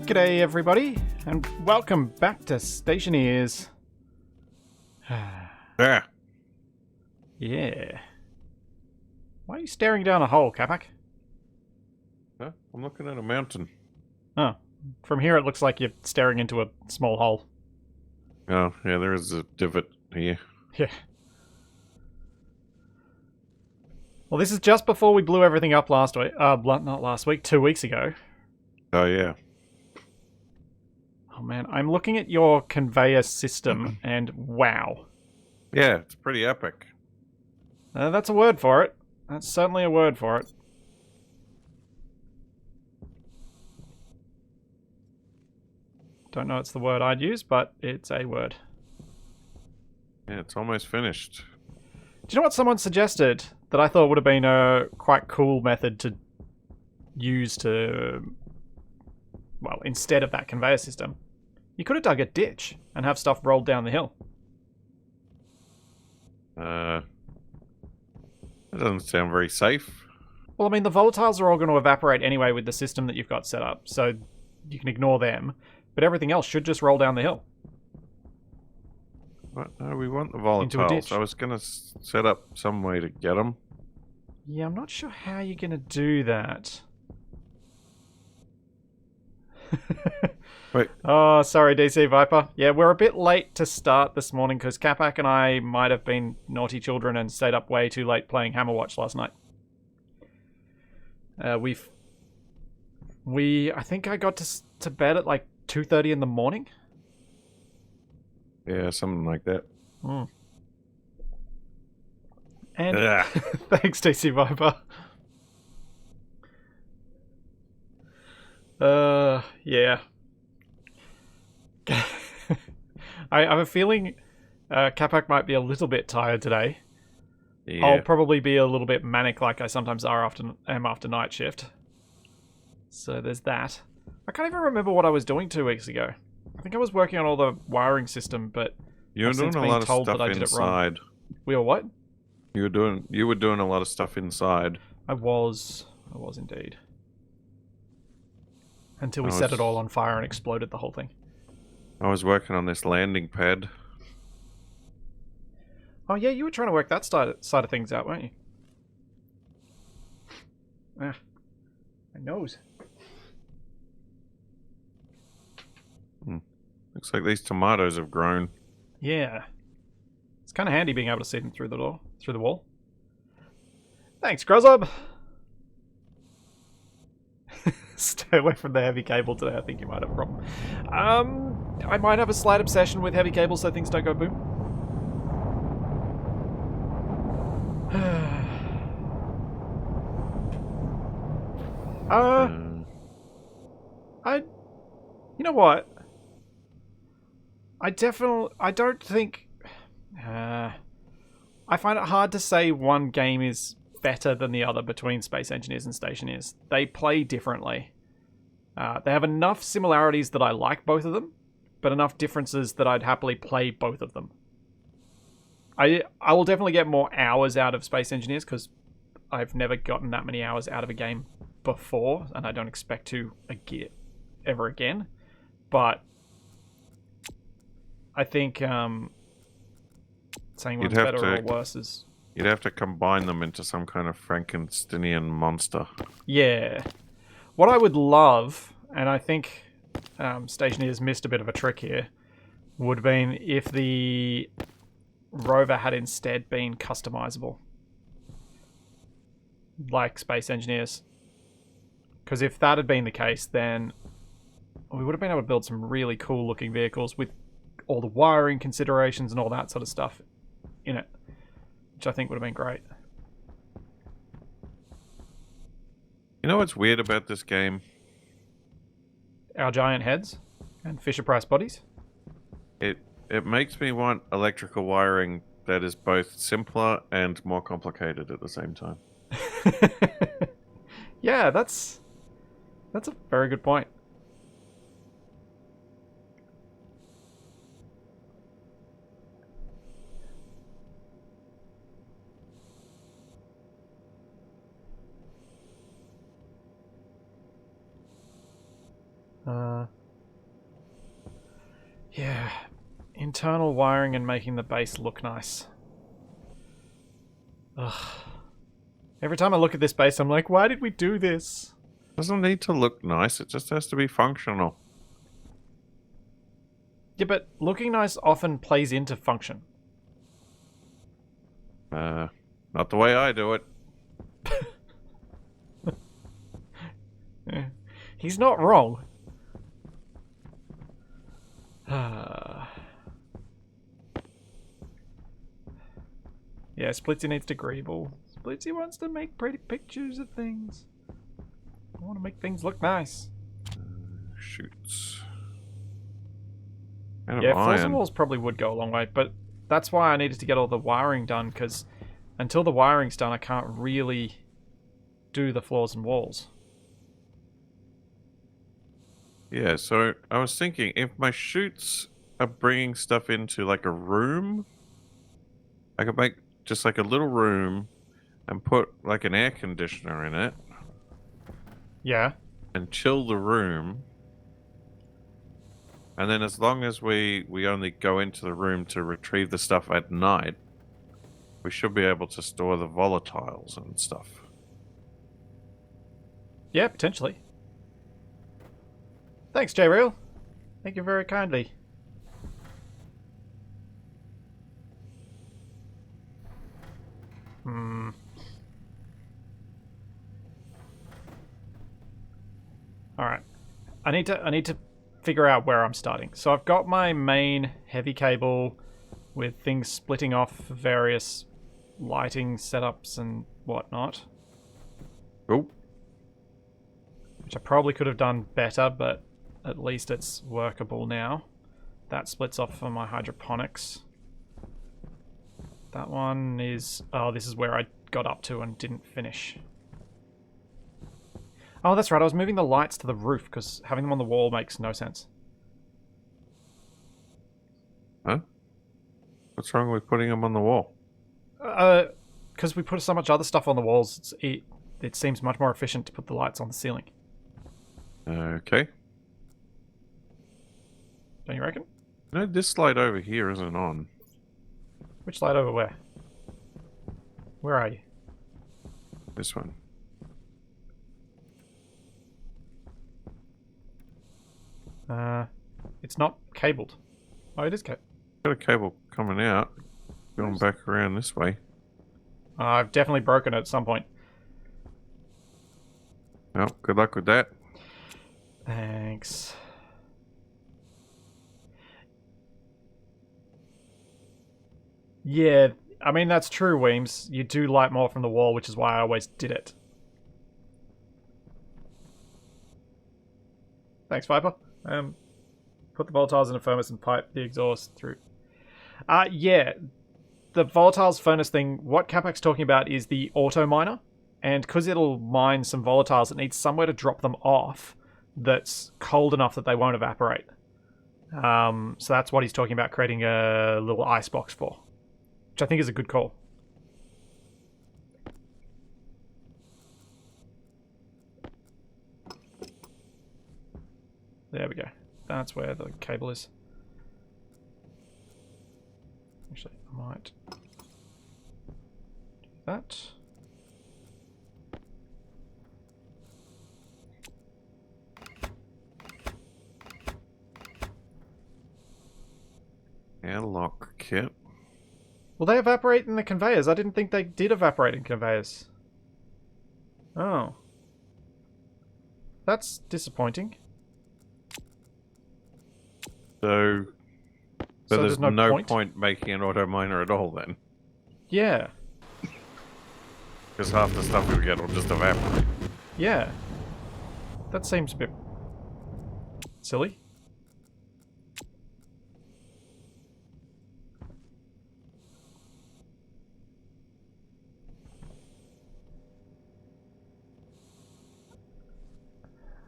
G'day everybody, and welcome back to Stationeers. Yeah. Yeah. Why are you staring down a hole, Capac? Huh? I'm looking at a mountain. Oh, from here it looks like you're staring into a small hole. Oh, yeah, there is a divot here. Yeah. Well, this is just before we blew everything up last week. Not last week, 2 weeks ago. Oh, yeah. Oh man, I'm looking at your conveyor system, and wow. Yeah, it's pretty epic. That's a word for it. That's certainly a word for it. Don't know it's the word I'd use, but it's a word. Yeah, it's almost finished. Do you know what someone suggested that I thought would have been a quite cool method to use to, well, instead of that conveyor system? You could have dug a ditch and have stuff rolled down the hill. That doesn't sound very safe. Well, I mean, the volatiles are all going to evaporate anyway with the system that you've got set up, so you can ignore them, but everything else should just roll down the hill. What? No, we want the Into a ditch. volatiles. I was going to set up some way to get them. Yeah, I'm not sure how you're going to do that. Wait. Oh, sorry, DC Viper. Yeah, we're a bit late to start this morning because Capac and I might have been naughty children and stayed up way too late playing Hammerwatch last night. I think I got to bed at like 2:30 in the morning. Yeah, something like that. Mm. And Ugh. thanks, DC Viper. Yeah. I have a feeling Capac might be a little bit tired today. Yeah. I'll probably be a little bit manic like I sometimes am after night shift. So there's that. I can't even remember what I was doing 2 weeks ago. I think I was working on all the wiring system, but You were I've doing since a been lot of told stuff that I did it wrong. inside. We were what? You were doing a lot of stuff inside. I was indeed. Until we set it all on fire and exploded the whole thing. I was working on this landing pad. Oh yeah, you were trying to work that side of things out, weren't you? Ah, my nose. Looks like these tomatoes have grown. Yeah. It's kind of handy being able to see them through the wall. Thanks, Grozzob. Stay away from the heavy cable today. I think you might have a problem. I might have a slight obsession with heavy cables so things don't go boom. You know what? I don't think... I find it hard to say one game is better than the other between Space Engineers and Stationeers. They play differently. They have enough similarities that I like both of them, but enough differences that I'd happily play both of them. I will definitely get more hours out of Space Engineers because I've never gotten that many hours out of a game before, and I don't expect to ever again. But I think saying one's better or worse is... You'd have to combine them into some kind of Frankensteinian monster. Yeah. What I would love, and I think Stationeers missed a bit of a trick here, would have been if the rover had instead been customizable. Like Space Engineers. Because if that had been the case, then we would have been able to build some really cool looking vehicles with all the wiring considerations and all that sort of stuff in it. Which I think would have been great. You know what's weird about this game? Our giant heads and Fisher-Price bodies. It makes me want electrical wiring that is both simpler and more complicated at the same time. Yeah, that's a very good point. Yeah. Internal wiring and making the base look nice. Ugh. Every time I look at this base, I'm like, why did we do this? Doesn't need to look nice, it just has to be functional. Yeah, but looking nice often plays into function. Not the way I do it. Yeah. He's not wrong. Yeah, Splitsy needs to greeble. Splitsy wants to make pretty pictures of things. I want to make things look nice. Shoots. Kind of Yeah, floors and iron. walls probably would go a long way, but that's why I needed to get all the wiring done, because until the wiring's done, I can't really do the floors and walls. Yeah, so I was thinking, if my chutes are bringing stuff into like a room, I could make just like a little room and put like an air conditioner in it Yeah. and chill the room. And then as long as we only go into the room to retrieve the stuff at night, we should be able to store the volatiles and stuff. Yeah, potentially. Thanks, J-Real. Thank you very kindly. Alright. I need to figure out where I'm starting. So I've got my main heavy cable with things splitting off for various lighting setups and whatnot. Oh, Which I probably could have done better, but at least it's workable now. That splits off for my hydroponics. That one is... Oh, this is where I got up to and didn't finish. Oh, that's right. I was moving the lights to the roof because having them on the wall makes no sense. huh? What's wrong with putting them on the wall? Because we put so much other stuff on the walls, it seems much more efficient to put the lights on the ceiling. Okay. Don't you reckon? No, this light over here isn't on. Which light over where? Where are you? This one. It's not cabled. Oh, it is cabled. Got a cable coming out, going back around this way. I've definitely broken it at some point. Well, good luck with that. Thanks. Yeah, I mean, that's true, Weems. You do light more from the wall, which is why I always did it. Thanks, Viper. Put the volatiles in a furnace and pipe the exhaust through. Yeah. The volatiles furnace thing, what Capac's talking about is the auto miner. And because it'll mine some volatiles, it needs somewhere to drop them off that's cold enough that they won't evaporate. So that's what he's talking about creating a little ice box for. Which I think is a good call. There we go. That's where the cable is. Actually, I might do that. Airlock kit. Will they evaporate in the conveyors? I didn't think they did evaporate in conveyors. Oh. That's disappointing. So So there's no point making an auto miner at all then. Yeah. Because half the stuff we get will just evaporate. Yeah. That seems a bit silly.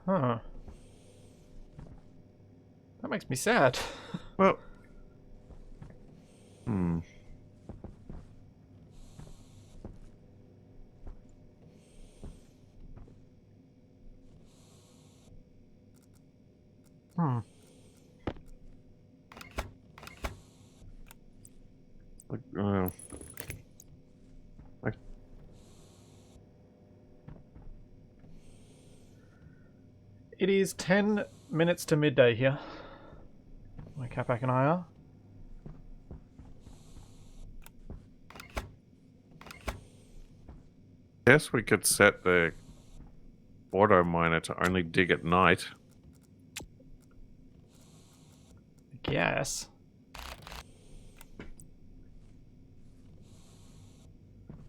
Huh. That makes me sad. Well, Hmm. Like, like, It is 10 minutes to midday here. Where Capac and I are. guess we could set the auto miner to only dig at night. I guess.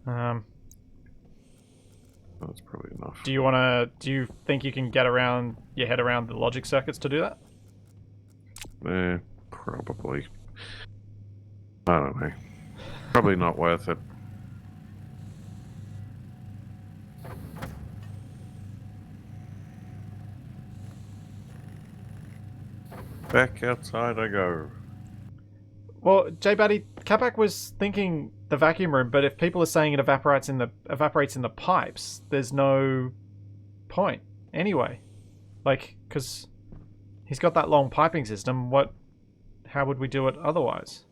That's probably enough. Do you think you can get your head around the logic circuits to do that? Probably. I don't know. Probably not worth it. Back outside I go. Well, J-Batty, Capac was thinking the vacuum room, but if people are saying it evaporates in the pipes, there's no point anyway. Like, because he's got that long piping system. How would we do it otherwise?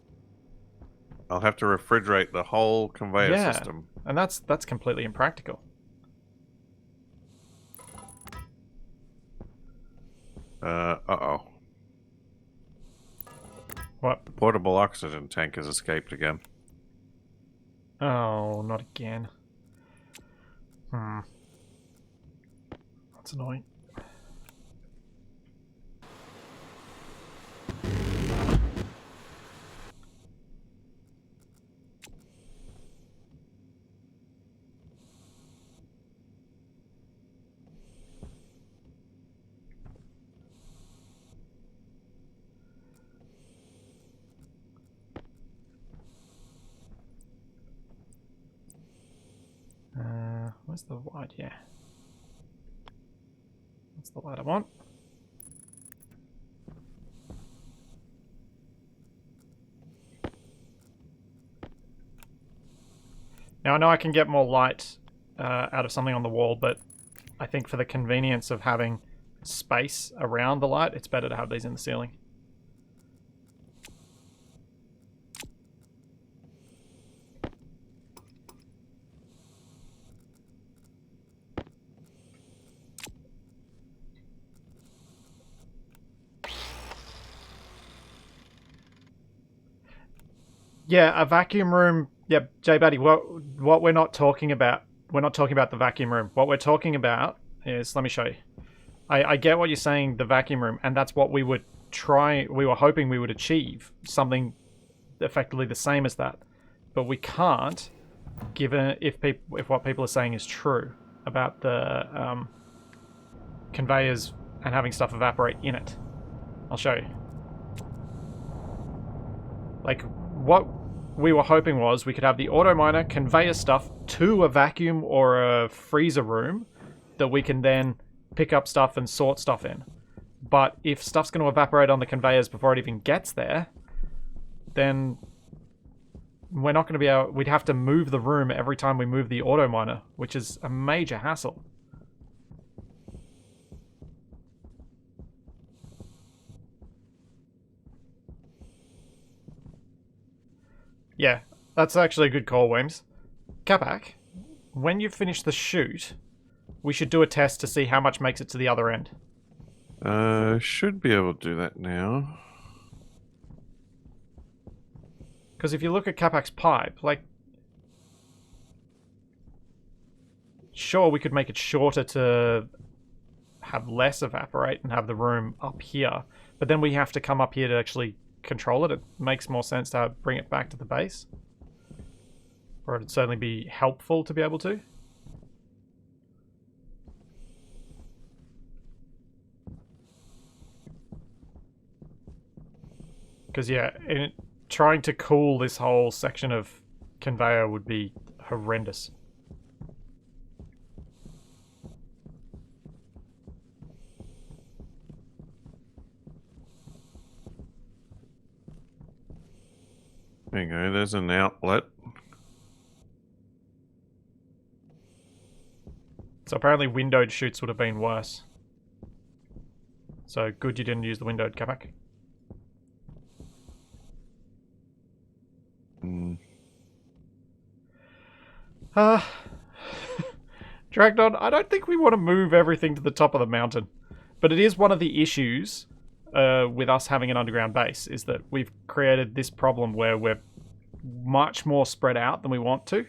I'll have to refrigerate the whole conveyor system. And that's completely impractical. Uh-oh. What? The portable oxygen tank has escaped again. Oh, not again. That's annoying. Where's the light? Yeah. That's the light I want. Now I know I can get more light out of something on the wall, but I think for the convenience of having space around the light, it's better to have these in the ceiling. Yeah, a vacuum room. Yeah, J-Batty, what we're not talking about, we're not talking about the vacuum room. What we're talking about is, let me show you. I get what you're saying, the vacuum room, and that's what we were hoping we would achieve, something effectively the same as that. But we can't, given if what people are saying is true about the conveyors and having stuff evaporate in it. I'll show you. Like, what we were hoping was we could have the auto miner conveyor stuff to a vacuum or a freezer room that we can then pick up stuff and sort stuff in. But if stuff's going to evaporate on the conveyors before it even gets there, then we're not going to be able... We'd have to move the room every time we move the auto miner, which is a major hassle. Yeah, that's actually a good call, Weems. Capac, when you finish the shoot, we should do a test to see how much makes it to the other end. Should be able to do that now. Because if you look at Capac's pipe, like... Sure, we could make it shorter to have less evaporate and have the room up here, but then we have to come up here to actually control it. It makes more sense to bring it back to the base. Or it'd certainly be helpful to be able to. Because, yeah, trying to cool this whole section of conveyor would be horrendous. There you go, there's an outlet. So apparently windowed chutes would have been worse. So good you didn't use the windowed Capac. Dragged on. I don't think we want to move everything to the top of the mountain. But it is one of the issues with us having an underground base, is that we've created this problem where we're much more spread out than we want to.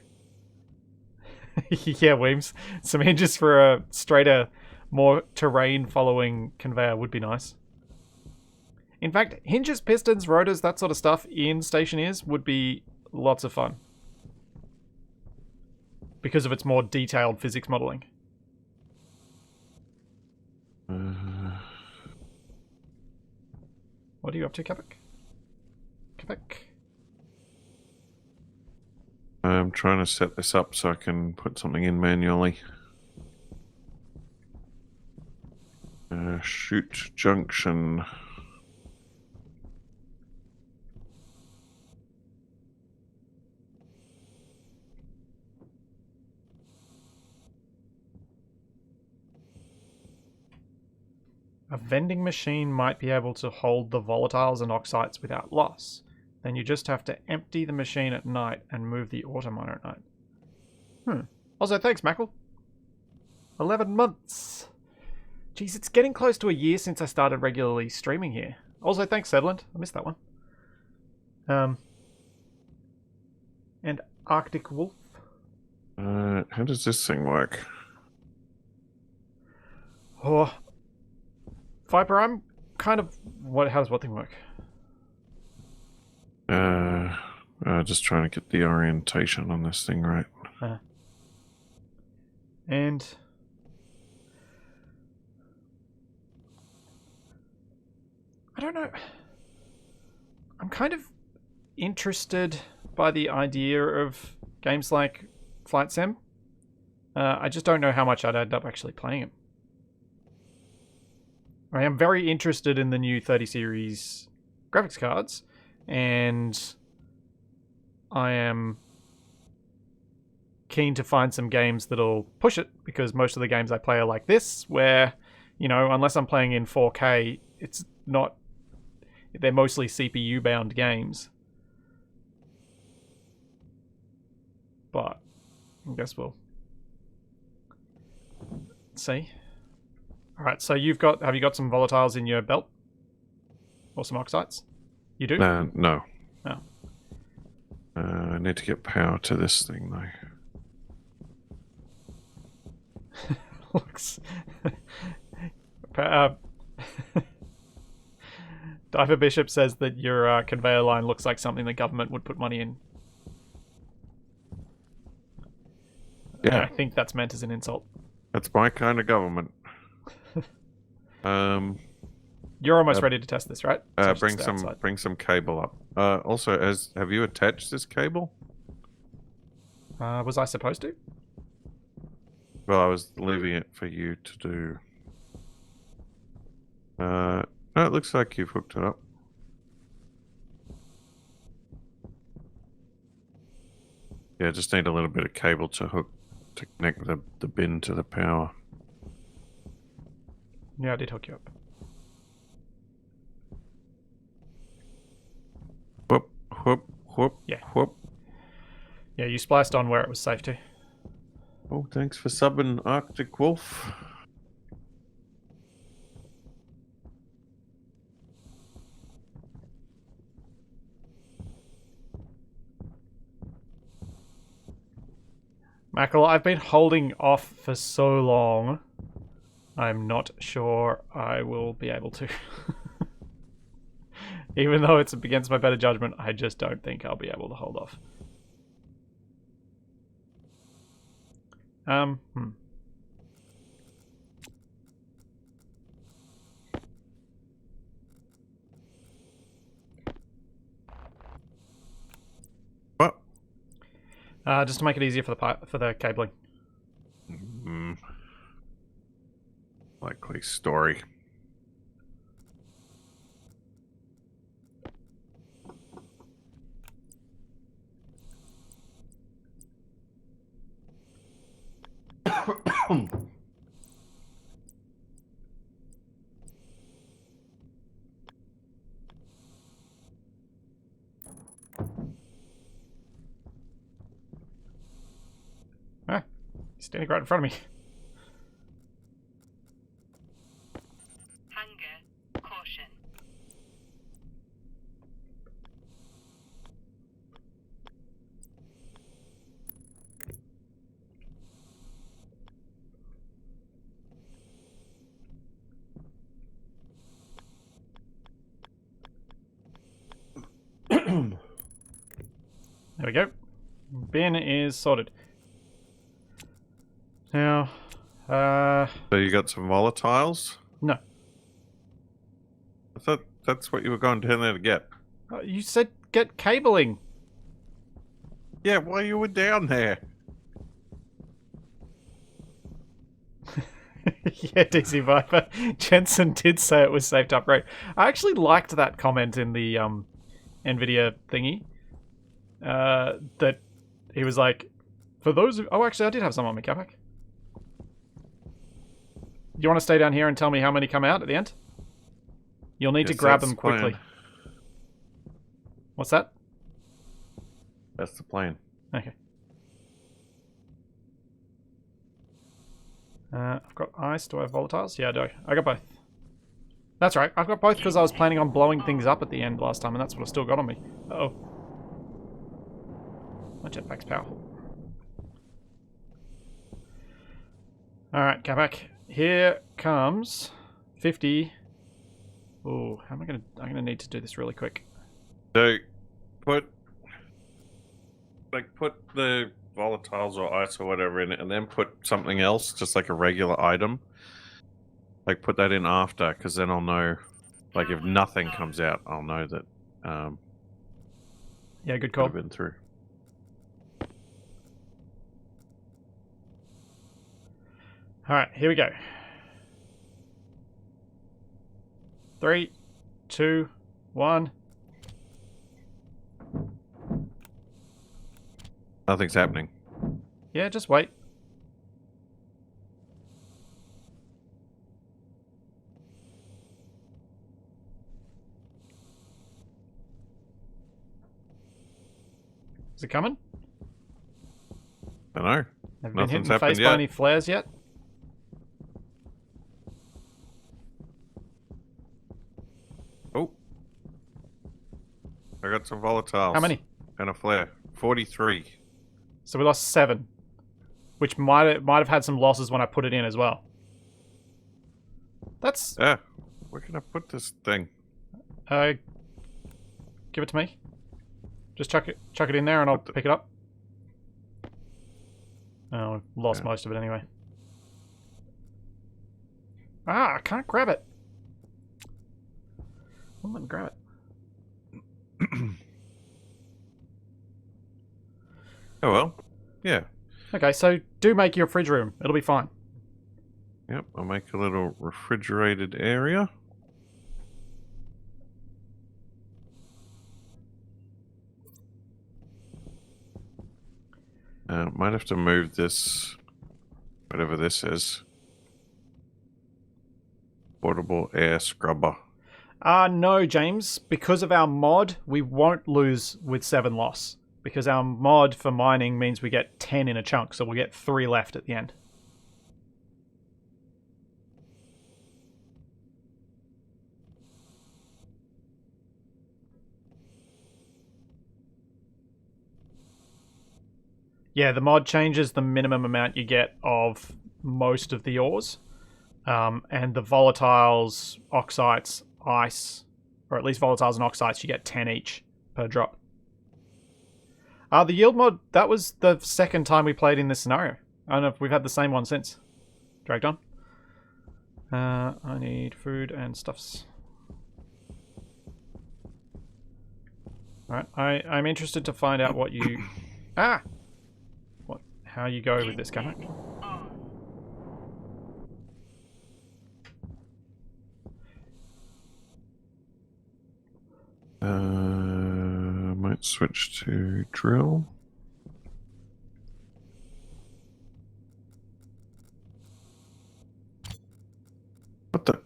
Yeah, Weems. Some hinges for a straighter, more terrain-following conveyor would be nice. In fact, hinges, pistons, rotors, that sort of stuff in Stationeers would be lots of fun. Because of its more detailed physics modeling. What are you up to, Capac? Capac? I'm trying to set this up so I can put something in manually. Shoot junction. A vending machine might be able to hold the volatiles and oxides without loss. Then you just have to empty the machine at night and move the auto miner at night. Also, thanks, Mackle. 11 months. Jeez, it's getting close to a year since I started regularly streaming here. Also, thanks, Sedland. I missed that one. And Arctic Wolf. How does this thing work? Oh, Viper, I'm kind of... How does what thing work? Just trying to get the orientation on this thing right. And... I don't know. I'm kind of interested by the idea of games like Flight Sim. I just don't know how much I'd end up actually playing it. I am very interested in the new 30 series graphics cards, and I am keen to find some games that'll push it, because most of the games I play are like this, where, you know, unless I'm playing in 4K, it's not... They're mostly CPU-bound games. But I guess we'll see. Alright, so have you got some volatiles in your belt? Or some oxides? You do? No. Oh. I need to get power to this thing, though. Looks... Diver Bishop says that your conveyor line looks like something the government would put money in. Yeah. I think that's meant as an insult. That's my kind of government. You're almost ready to test this, right? So bring some cable up. Also, have you attached this cable? Was I supposed to? Well, I was leaving it for you to do. No, it looks like you've hooked it up. Yeah, just need a little bit of cable to connect the bin to the power. Yeah, I did hook you up. Whoop, whoop, whoop, Yeah. whoop. Yeah, you spliced on where it was safe to. Oh, thanks for subbing, Arctic Wolf. Mackle, I've been holding off for so long. I'm not sure I will be able to. Even though it's against my better judgment, I just don't think I'll be able to hold off. What? Just to make it easier for the cabling. Likely story. standing right in front of me. Hunger. Caution. There we go. Bin is sorted. Now, So you got some volatiles? no. I thought that's what you were going down there to get. You said get cabling. Yeah, while you were down there. Yeah, DC Viper. Jensen did say it was safe to upgrade. I actually liked that comment in the NVIDIA thingy. That he was like, for those of... Oh, actually, I did have some on me, Capac. Do you want to stay down here and tell me how many come out at the end? You'll need to grab them quickly. Plan. What's that? That's the plan. Okay. I've got ice. Do I have volatiles? Yeah, I do. I got both. That's right. I've got both because I was planning on blowing things up at the end last time, and that's what I still got on me. Uh-oh. My jetpack's powerful. Alright, Capac. Here comes 50. Ooh, how am I gonna... I'm gonna need to do this really quick. So, put the volatiles or ice or whatever in it, and then put something else, just like a regular item. Like, put that in after, because then I'll know. Like, if nothing comes out, I'll know that. Yeah, good call. I've been through. Alright, here we go. 3, 2, 1. Nothing's happening. Yeah, just wait. Is it coming? I know. Have you been hit in Nothing's the face happened by yet. any flares yet? Oh. I got some volatiles. How many? And a flare. 43. So we lost 7. Which might have had some losses when I put it in as well. That's... Yeah. Where can I put this thing? give it to me. Just chuck it in there and I'll pick it up. Oh, I've lost most of it anyway. Ah, I can't grab it. Won't let me grab it. Oh well. Yeah. Okay, so do make your fridge room. It'll be fine. Yep, I'll make a little refrigerated area. Might have to move this, whatever this is. Portable air scrubber. No, James. Because of our mod, we won't lose with 7 loss. Because our mod for mining means we get 10 in a chunk, so we'll get 3 left at the end. Yeah, the mod changes the minimum amount you get of most of the ores. And the volatiles, oxides, ice, or at least volatiles and oxides, you get 10 each per drop. The yield mod, that was the second time we played in this scenario. I don't know if we've had the same one since. Dragged on. I need food and stuffs. Alright, I'm interested to find out what you... How you go with this, Capac. Might switch to drill. What the?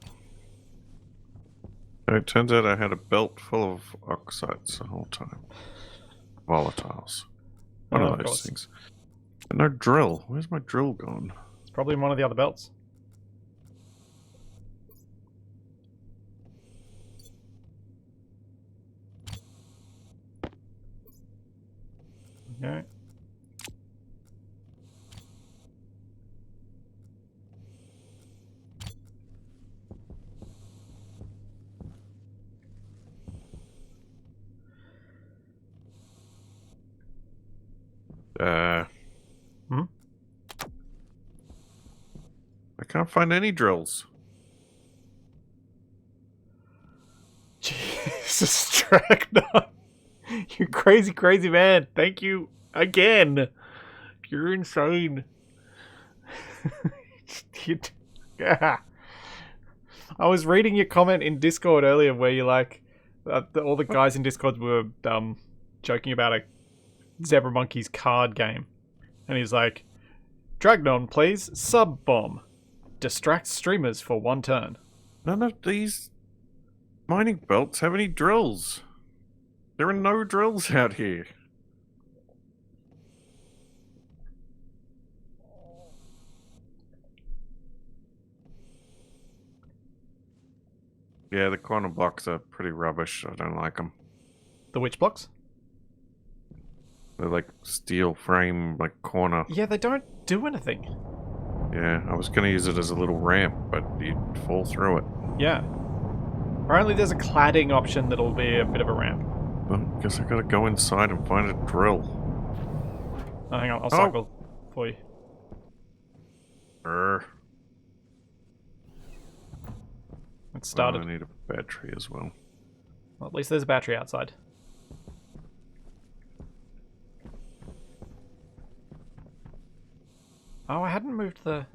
It turns out I had a belt full of oxides the whole time. Volatiles. One of those things. No drill. Where's my drill gone? It's probably in one of the other belts. Okay. Hmm? I can't find any drills. Jesus, Dragnon. You crazy, crazy man. Thank you again. You're insane. Yeah. I was reading your comment in Discord earlier where you like all the guys in Discord were joking about a Zebra Monkey's card game. And he's like, Dragnon plays Sub Bomb. Distracts streamers for one turn. None of these mining belts have any drills. There are no drills out here. Yeah, the corner blocks are pretty rubbish. I don't like them. The witch blocks? They're like steel frame, like corner. Yeah, they don't do anything. Yeah, I was going to use it as a little ramp, but you'd fall through it. Yeah. Apparently there's a cladding option that'll be a bit of a ramp. Well, guess I gotta go inside and find a drill. Oh, hang on, I'll cycle for you. It started. I need a battery as well. Well, at least there's a battery outside. Oh, I hadn't moved the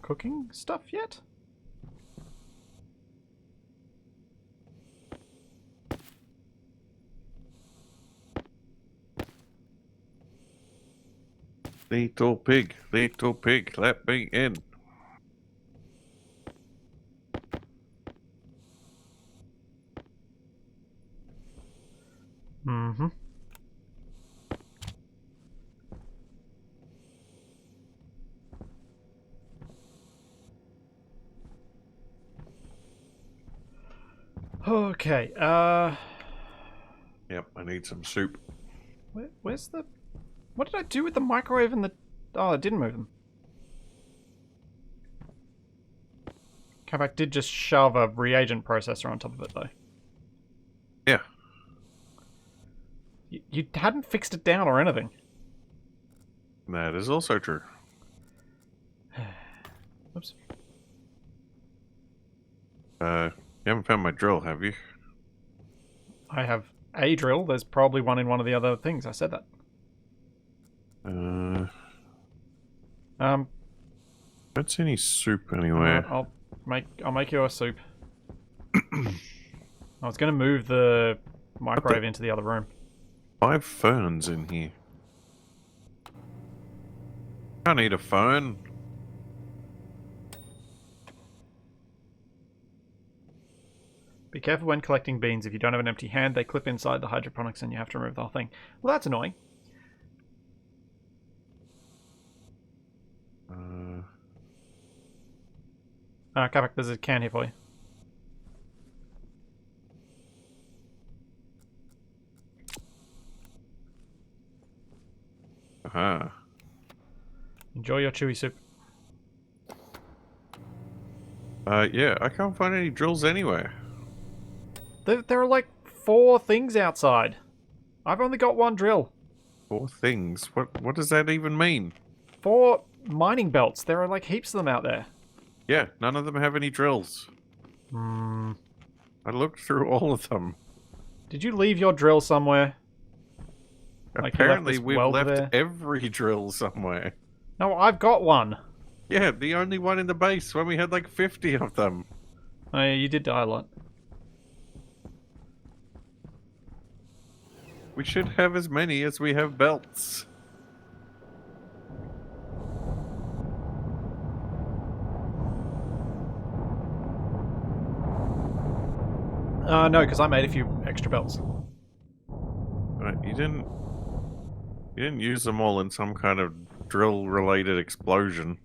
cooking stuff yet? Little pig, let me in. Mm-hmm. Okay, Yep, I need some soup. where's the... What did I do with the microwave and the... Oh, I didn't move them. Capac did just shove a reagent processor on top of it, though. Yeah. You hadn't fixed it down or anything. That is also true. Oops. You haven't found my drill, have you? I have a drill. There's probably one in one of the other things. I said that. Don't see any soup anywhere. I'll make you a soup. I was going to move the microwave into the other room. 5 ferns in here. I need a fern. Be careful when collecting beans. If you don't have an empty hand, they clip inside the hydroponics and you have to remove the whole thing. Well, that's annoying. Capac, there's a can here for you. Aha. Enjoy your chewy soup. Yeah, I can't find any drills anywhere. There are like 4 things outside. I've only got 1 drill. 4 things? What does that even mean? 4 mining belts. There are like heaps of them out there. Yeah, none of them have any drills. Hmm. I looked through all of them. Did you leave your drill somewhere? Like Apparently we've left there? every drill somewhere. No, I've got one. Yeah, the only one in the base when we had like 50 of them. Oh yeah, you did die a lot. We should have as many as we have belts. No, because I made a few extra belts. Right, you You didn't use them all in some kind of drill-related explosion.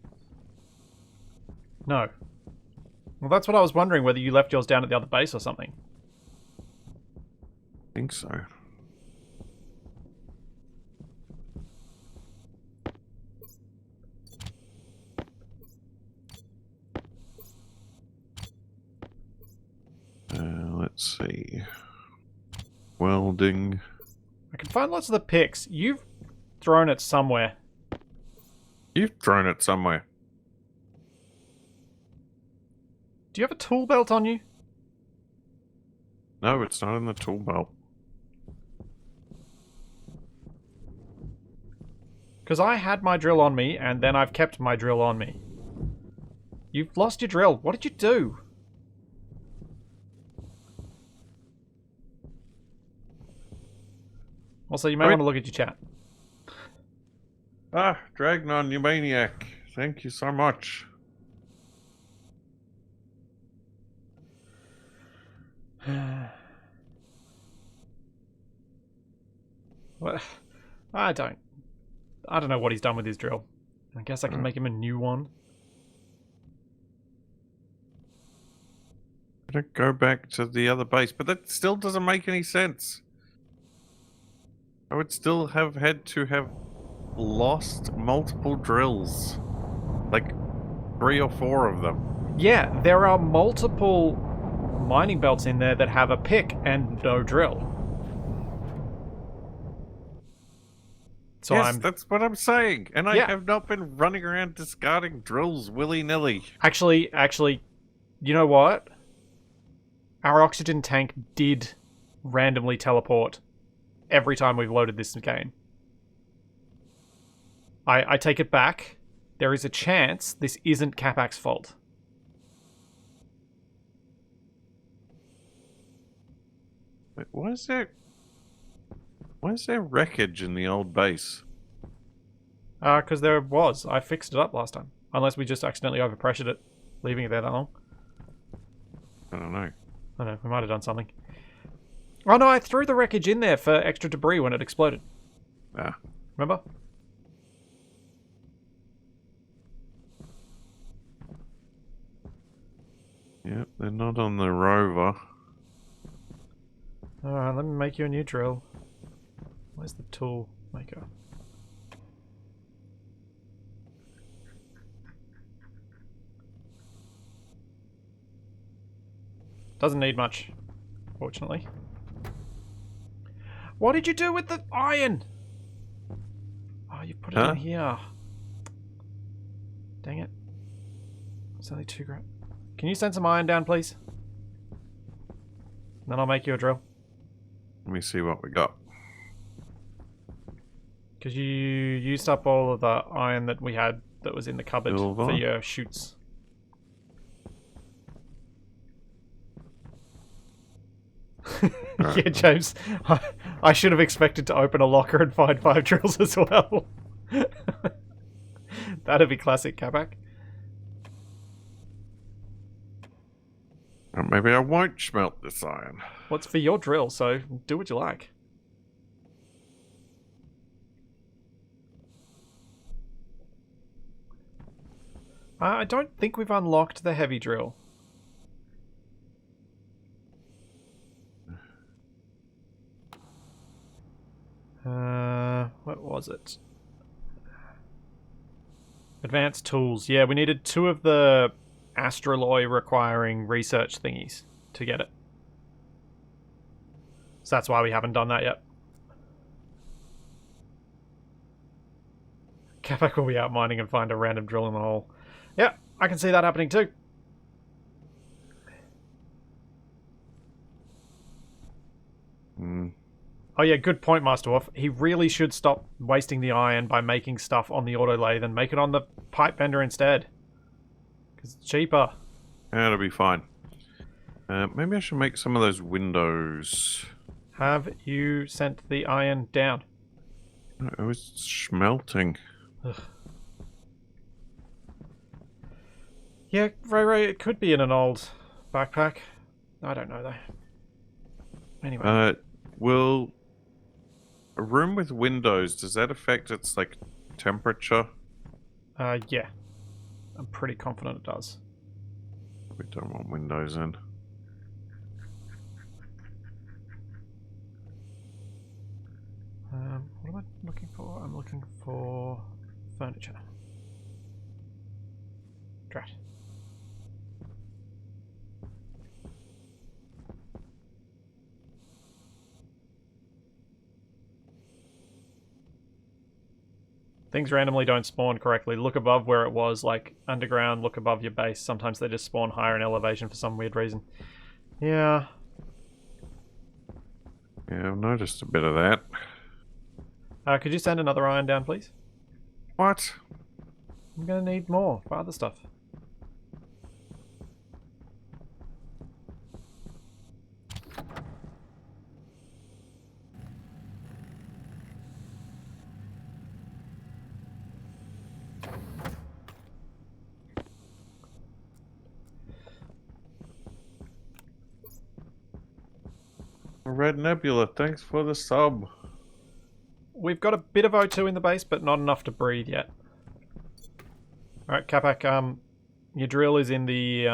No. Well, that's what I was wondering, whether you left yours down at the other base or something. I think so. Let's see. Welding. I can find lots of the picks. You've thrown it somewhere. You've thrown it somewhere. Do you have a tool belt on you? No, it's not in the tool belt. Because I had my drill on me, and then I've kept my drill on me. You've lost your drill. What did you do? Also, you may want to look at your chat. Ah, Dragnon, you maniac. Thank you so much. Well, I don't know what he's done with his drill. I guess I can make him a new one. I'm gonna go back to the other base, but that still doesn't make any sense. I would still have had to have lost multiple drills. Like 3 or 4 of them. Yeah, there are multiple mining belts in there that have a pick and no drill. So yes, that's what I'm saying. And I Yeah. have not been running around discarding drills willy-nilly. Actually, you know what? Our oxygen tank did randomly teleport every time we've loaded this game. I take it back. There is a chance this isn't Capac's fault. Wait, why is there wreckage in the old base? Because there was. I fixed it up last time. Unless we just accidentally overpressured it, leaving it there that long. I don't know. I don't know, we might have done something. Oh no, I threw the wreckage in there for extra debris when it exploded. Ah. Remember? Yep, they're not on the rover. Alright, let me make you a new drill. Where's the tool maker? Doesn't need much, fortunately. What did you do with the iron? Oh, you put it in here. Dang it. It's only 2 grand. Can you send some iron down, please? Then I'll make you a drill. Let me see what we got. Because you used up all of the iron that we had that was in the cupboard Silver. for your chutes. Yeah, James. I should have expected to open a locker and find 5 drills as well. That'd be classic Capac. Maybe I won't smelt this iron. What's for your drill, so do what you like. I don't think we've unlocked the heavy drill. What was it? Advanced tools. Yeah, we needed 2 of the astraloy requiring research thingies to get it. So that's why we haven't done that yet. Capac will be out mining and find a random drill in the hole. Yeah, I can see that happening too. Oh yeah, good point, Master Wolf. He really should stop wasting the iron by making stuff on the auto lathe and make it on the pipe bender instead. Because it's cheaper. That'll be fine. Maybe I should make some of those windows. Have you sent the iron down? I was smelting. Ugh. Yeah, Ray, it could be in an old backpack. I don't know though. Anyway. Will a room with windows, does that affect its, like, temperature? Yeah. I'm pretty confident it does. We don't want windows in. What am I looking for? I'm looking for furniture. Drat. Things randomly don't spawn correctly. Look above where it was, like underground, look above your base. Sometimes they just spawn higher in elevation for some weird reason. Yeah. Yeah, I've noticed a bit of that. Could you send another iron down, please? What? I'm gonna need more for other stuff. Red Nebula, thanks for the sub. We've got a bit of O2 in the base, but not enough to breathe yet. Alright, Capac, your drill is in the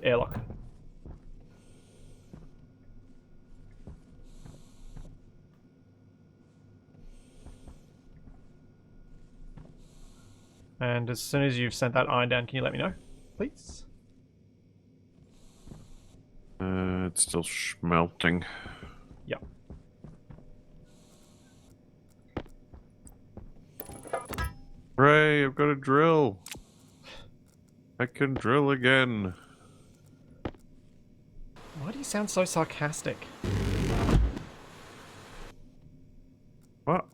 airlock. And as soon as you've sent that iron down, can you let me know, please? It's still smelting. Yeah. Hooray, I've got a drill. I can drill again. Why do you sound so sarcastic? What?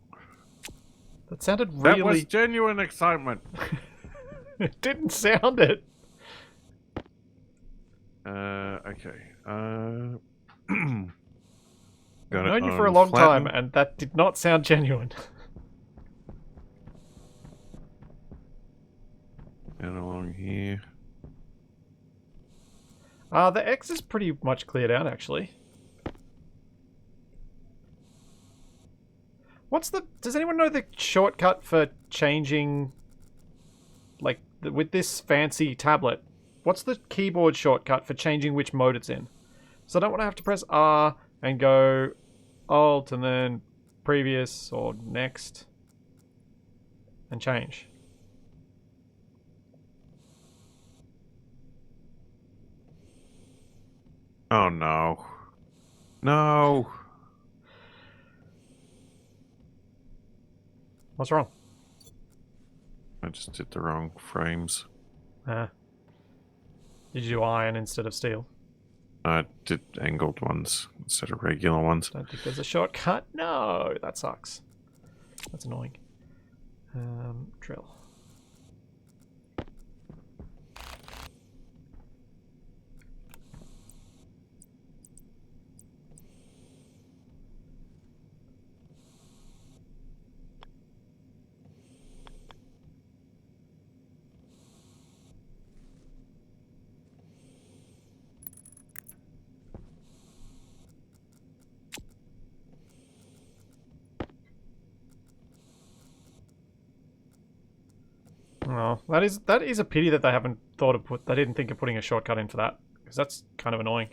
That sounded really... That was genuine excitement. It didn't sound it. Okay. I've known you for a long time, and that did not sound genuine. And along here. The X is pretty much cleared out, actually. What's the... Does anyone know the shortcut for changing... Like, with this fancy tablet, what's the keyboard shortcut for changing which mode it's in? So I don't want to have to press R and go Alt and then previous or next and change. Oh no. No. What's wrong? I just did the wrong frames. Did you do iron instead of steel? I did angled ones instead of regular ones. Don't think there's a shortcut. No, that sucks. That's annoying. Drill. Oh, that is a pity that they haven't thought of they didn't think of putting a shortcut in for that, because that's kind of annoying.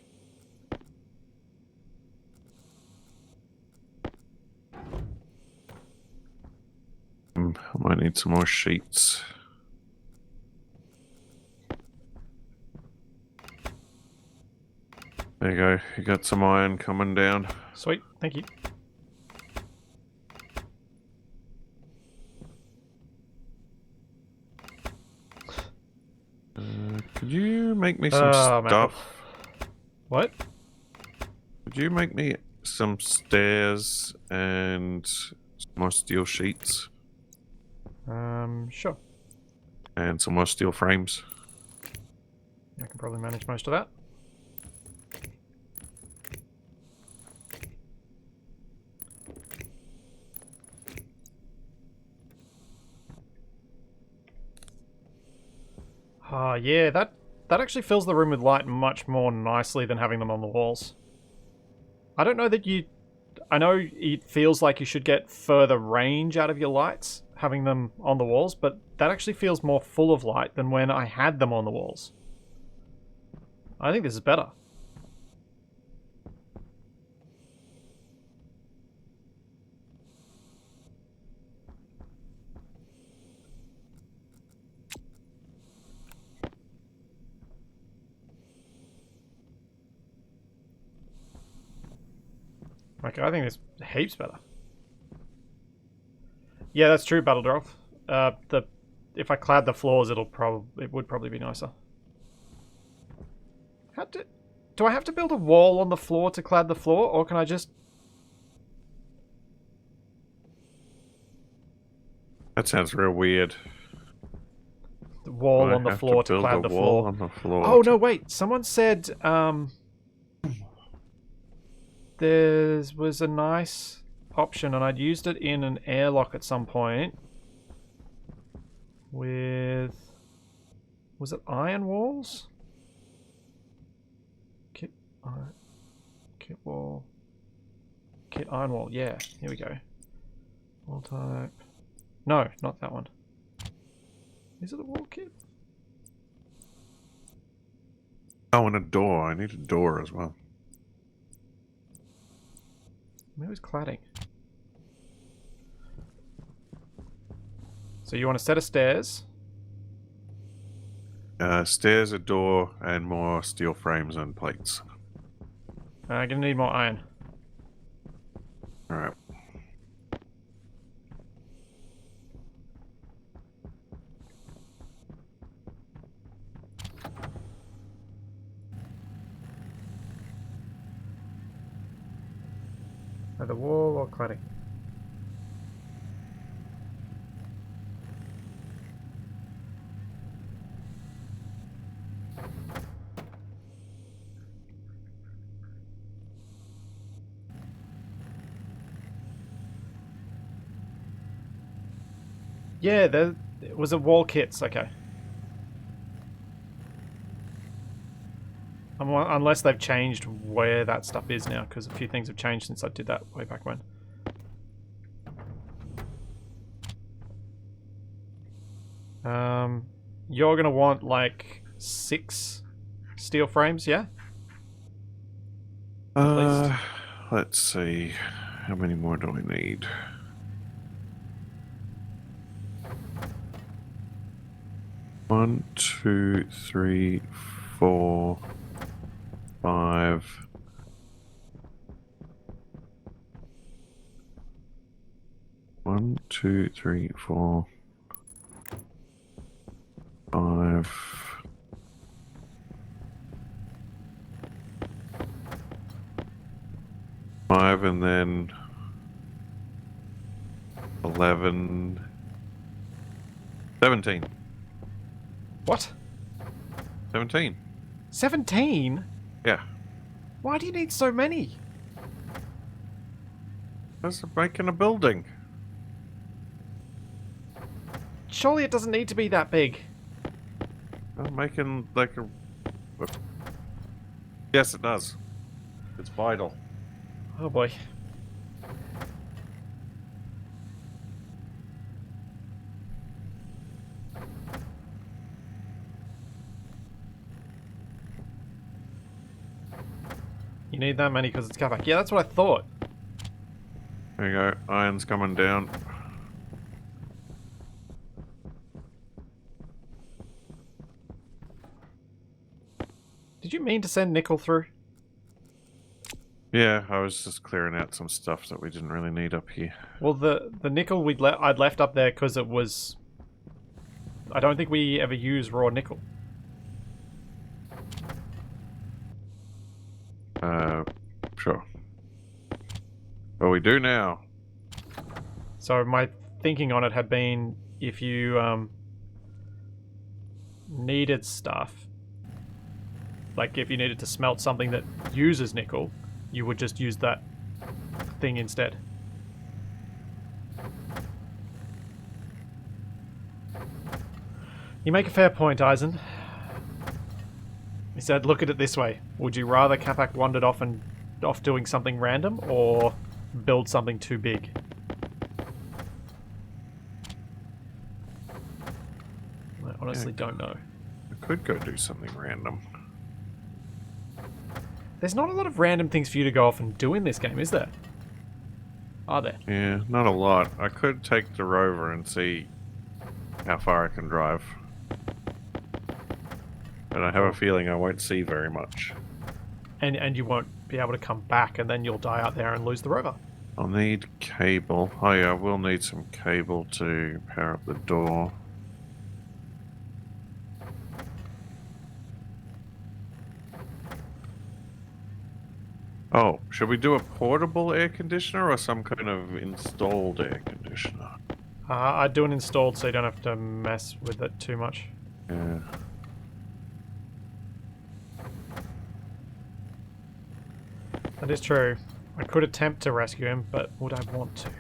I might need some more sheets. There you go. You got some iron coming down. Sweet, thank you. Could you make me some stuff? What? Could you make me some stairs and some more steel sheets? Sure. And some more steel frames. I can probably manage most of that. Yeah, that actually fills the room with light much more nicely than having them on the walls. I don't know that you I know it feels like you should get further range out of your lights, having them on the walls, but that actually feels more full of light than when I had them on the walls. I think this is better. Okay, I think this heaps better. Yeah, that's true, Battle Drop. If I clad the floors, it would probably be nicer. Do I have to build a wall on the floor to clad the floor, or can I just? That sounds real weird. The wall on the floor to clad the floor. On the floor. Oh no, wait! Someone said there was a nice option, and I'd used it in an airlock at some point. With, was it iron walls? Kit wall. Kit iron wall. Yeah, here we go. Wall type. No, not that one. Is it a wall kit? Oh, and a door. I need a door as well. Where was cladding? So you want a set of stairs? Stairs, a door, and more steel frames and plates. I'm gonna need more iron. Alright. Either wall or cladding. Yeah, there was a wall kits, okay. Unless they've changed where that stuff is now, because a few things have changed since I did that way back when. You're gonna want like 6 steel frames, yeah? Let's see. How many more do I need? One, 2, 3, 4, 5. One, 2, 3, 4, 5. Five, and then 11, 17. What? 17. 17? Yeah. Why do you need so many? That's making a building. Surely it doesn't need to be that big. I'm making like a... Yes, it does. It's vital. Oh boy. You need that many because it's Capac. Yeah, that's what I thought. There you go. Iron's coming down. Did you mean to send nickel through? Yeah, I was just clearing out some stuff that we didn't really need up here. Well, the nickel I'd left up there because it was... I don't think we ever use raw nickel. Sure. Well, we do now. So my thinking on it had been if you needed stuff, like if you needed to smelt something that uses nickel, you would just use that thing instead. You make a fair point, Eisen. He said, look at it this way. Would you rather Capac wandered off doing something random, or build something too big. I honestly don't know. I could go do something random. There's not a lot of random things for you to go off and do in this game, is there? Are there? Yeah, not a lot. I could take the rover and see how far I can drive. But I have a feeling I won't see very much. And you won't be able to come back, and then you'll die out there and lose the rover. I'll need cable. Oh yeah, I will need some cable to power up the door. Oh, should we do a portable air conditioner or some kind of installed air conditioner? I'd do an installed so you don't have to mess with it too much. Yeah. That is true. I could attempt to rescue him, but would I want to?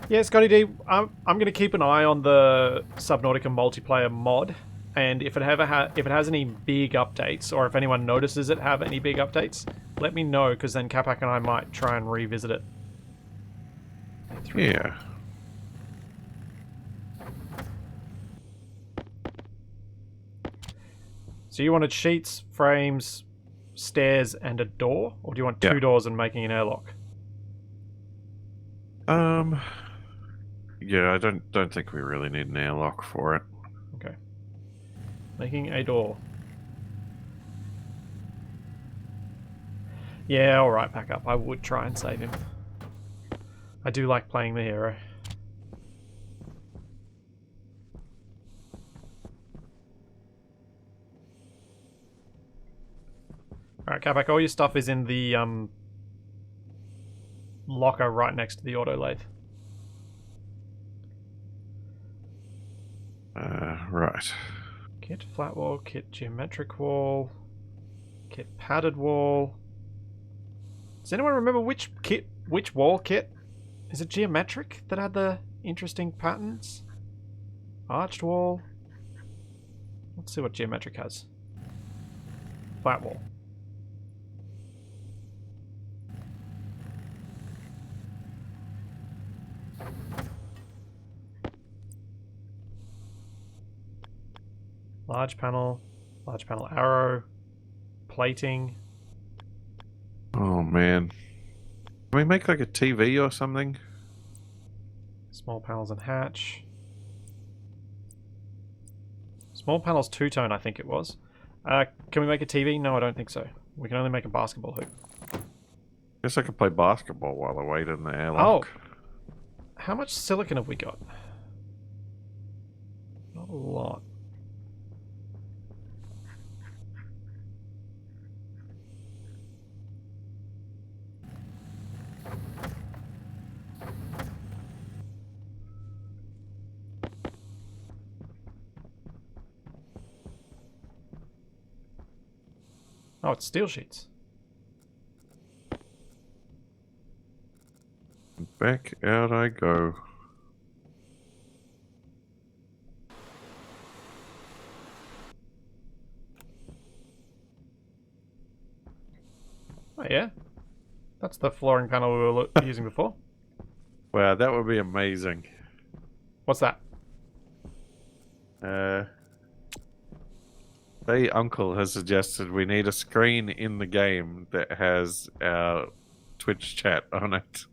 Yeah, Scotty D, I'm going to keep an eye on the Subnautica multiplayer mod, and if it has any big updates, or if anyone notices it have any big updates, let me know, because then Capac and I might try and revisit it. Yeah. So you wanted sheets, frames, stairs, and a door, or do you want two doors and making an airlock? Yeah, I don't think we really need an airlock for it. Okay. Making a door. Yeah, alright, back up. I would try and save him. I do like playing the hero. Alright, Capac, all your stuff is in the locker right next to the auto lathe. Right. Kit flat wall, kit geometric wall, kit padded wall. Does anyone remember which wall kit? Is it geometric that had the interesting patterns? Arched wall. Let's see what geometric has. Flat wall. Large panel arrow, plating. Oh man. Can we make like a TV or something? Small panels and hatch. Small panels two-tone, I think it was. Can we make a TV? No, I don't think so. We can only make a basketball hoop. Guess I could play basketball while I wait in the airlock. Oh! How much silicon have we got? Not a lot. Oh, it's steel sheets. Back out I go. Oh yeah? That's the flooring panel we were using before. Wow, that would be amazing. What's that? Hey, Uncle has suggested we need a screen in the game that has our Twitch chat on it.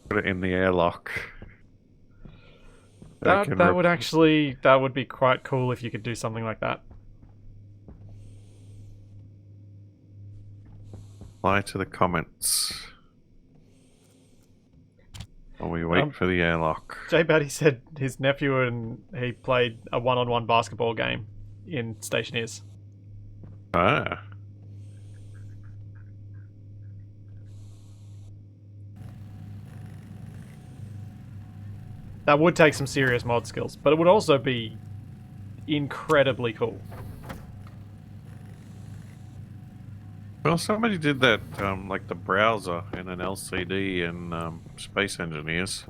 Put it in the airlock. That would be quite cool if you could do something like that. Reply to the comments. While we wait for the airlock. Jay Batty said his nephew and he played a one-on-one basketball game in Stationeers. Ah. That would take some serious mod skills, but it would also be incredibly cool. Well, somebody did that, like the browser in an LCD in Space Engineers.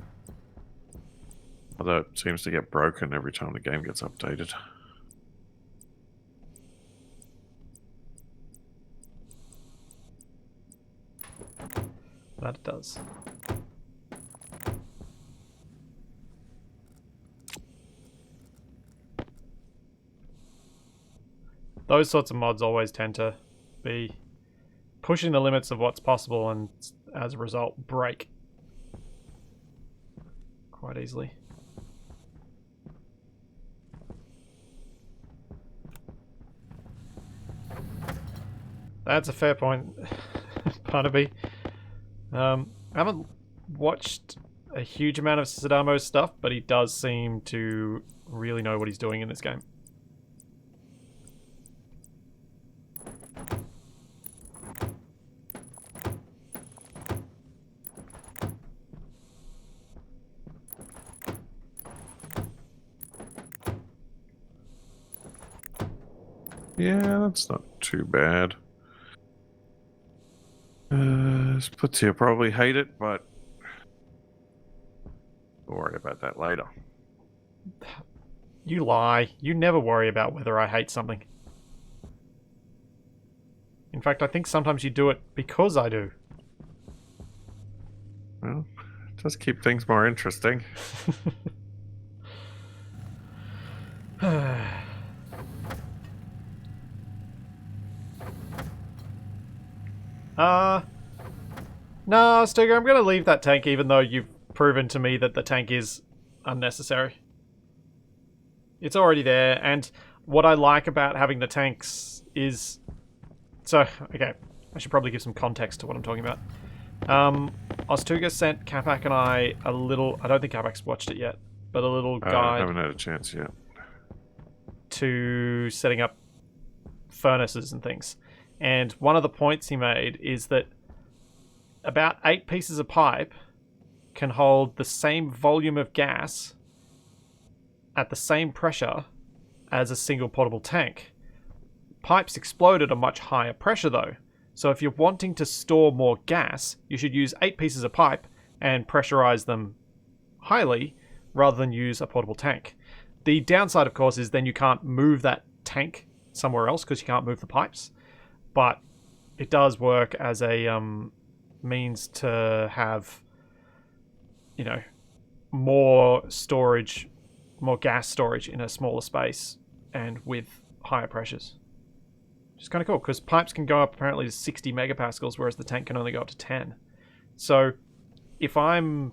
Although it seems to get broken every time the game gets updated. That it does. Those sorts of mods always tend to be pushing the limits of what's possible and, as a result, break quite easily. That's a fair point, Barnaby. I haven't watched a huge amount of Sadamo's stuff, but he does seem to really know what he's doing in this game. Yeah, that's not too bad. Splitsy will probably hate it, but we'll worry about that later. You lie. You never worry about whether I hate something. In fact, I think sometimes you do it because I do. Well, it does keep things more interesting. No, Stiger, I'm going to leave that tank even though you've proven to me that the tank is unnecessary. It's already there, and what I like about having the tanks is... So, okay, I should probably give some context to what I'm talking about. Ostuga sent Capac and I a little... I don't think Capac's watched it yet, but a little guide... I haven't had a chance yet. ...to setting up furnaces and things. And one of the points he made is that about 8 pieces of pipe can hold the same volume of gas at the same pressure as a single portable tank. Pipes explode at a much higher pressure though, so if you're wanting to store more gas, you should use 8 pieces of pipe and pressurize them highly rather than use a portable tank. The downside, of course, is then you can't move that tank somewhere else because you can't move the pipes, but it does work as a means to have, you know, more storage, more gas storage in a smaller space and with higher pressures. Which is kind of cool because pipes can go up apparently to 60 megapascals, whereas the tank can only go up to 10. So if I'm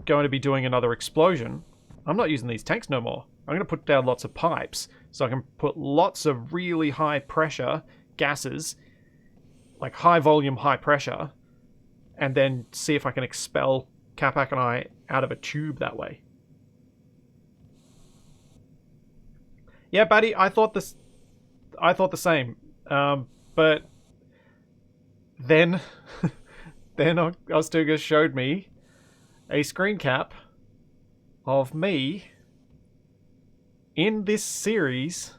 going to be doing another explosion, I'm not using these tanks no more. I'm going to put down lots of pipes so I can put lots of really high pressure gases, like high volume, high pressure, and then see if I can expel Capac and I out of a tube that way. Yeah, buddy, I thought the same. But then Ostuga showed me a screen cap of me in this series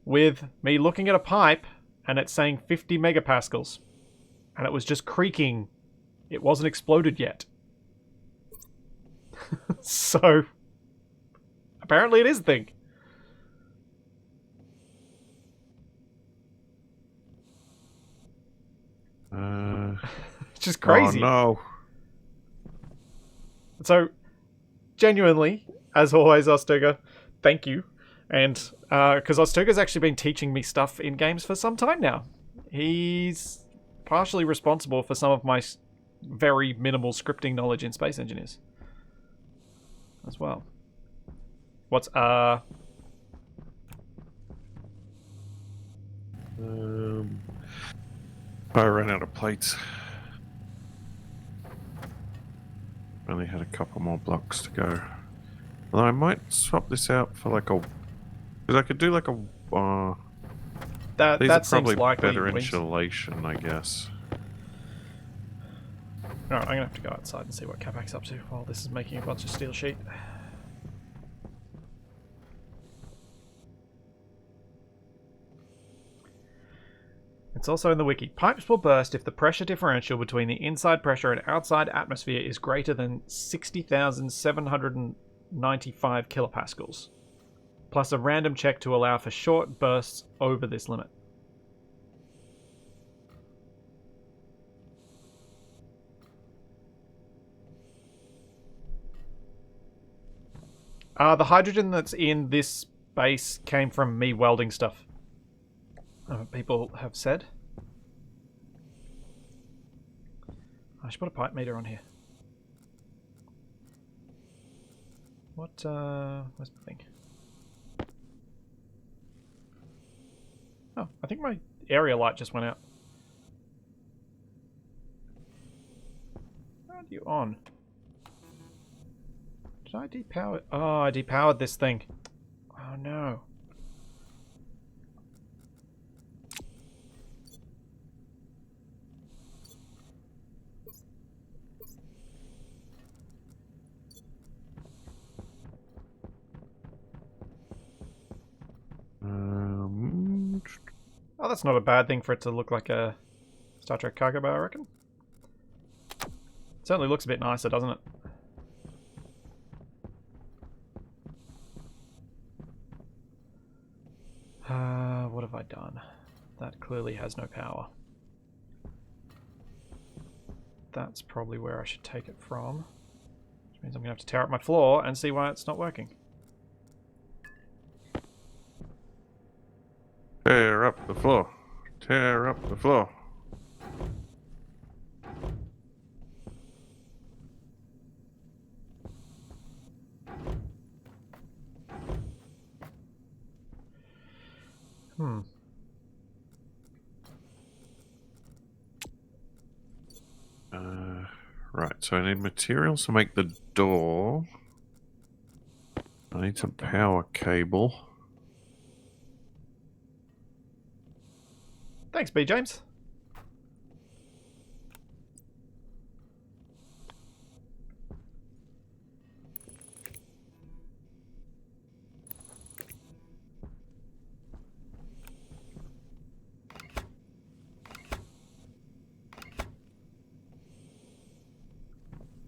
with me looking at a pipe and it's saying 50 megapascals. And it was just creaking. It wasn't exploded yet. So, apparently it is a thing. It's just crazy. Oh no. So, genuinely, as always, Ostuga, thank you. And because Ostuga's actually been teaching me stuff in games for some time now. He's partially responsible for some of my very minimal scripting knowledge in Space Engineers as well. What's I ran out of plates. Only had a couple more blocks to go. Although I might swap this out for like a... Because I could do like a... that these that are probably seems likely. better insulation, I guess. Alright, I'm gonna have to go outside and see what Capac's up to while this is making a bunch of steel sheet. It's also in the wiki. Pipes will burst if the pressure differential between the inside pressure and outside atmosphere is greater than 60,795 kilopascals, plus a random check to allow for short bursts over this limit. The hydrogen that's in this base came from me welding stuff. People have said. I should put a pipe meter on here. Where's the thing? Oh, I think my area light just went out. How are you on? Did I depower? Oh, I depowered this thing. Oh no. Oh, that's not a bad thing for it to look like a Star Trek cargo bay, I reckon. It certainly looks a bit nicer, doesn't it? What have I done? That clearly has no power. That's probably where I should take it from. Which means I'm going to have to tear up my floor and see why it's not working. Tear up the floor. Tear up the floor. Right, so I need materials to make the door. I need some power cable. Thanks, B. James.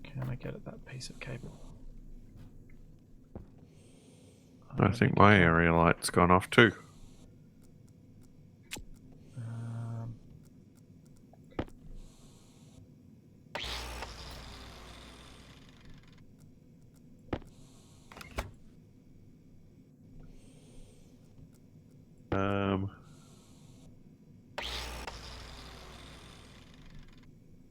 Can I get at that piece of cable? I think my area light's gone off too.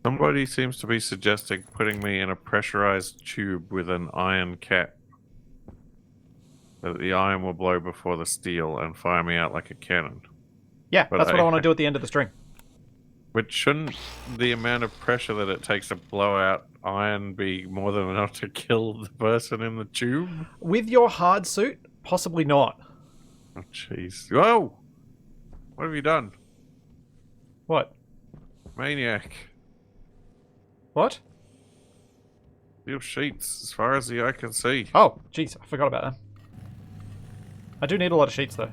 Somebody seems to be suggesting putting me in a pressurized tube with an iron cap. So that the iron will blow before the steel and fire me out like a cannon. Yeah, that's what I want to do at the end of the string. But shouldn't the amount of pressure that it takes to blow out iron be more than enough to kill the person in the tube? With your hard suit, possibly not. Oh, jeez. Whoa! What have you done? What? Maniac. What? Steel sheets, as far as the eye can see. Oh, jeez, I forgot about that. I do need a lot of sheets, though.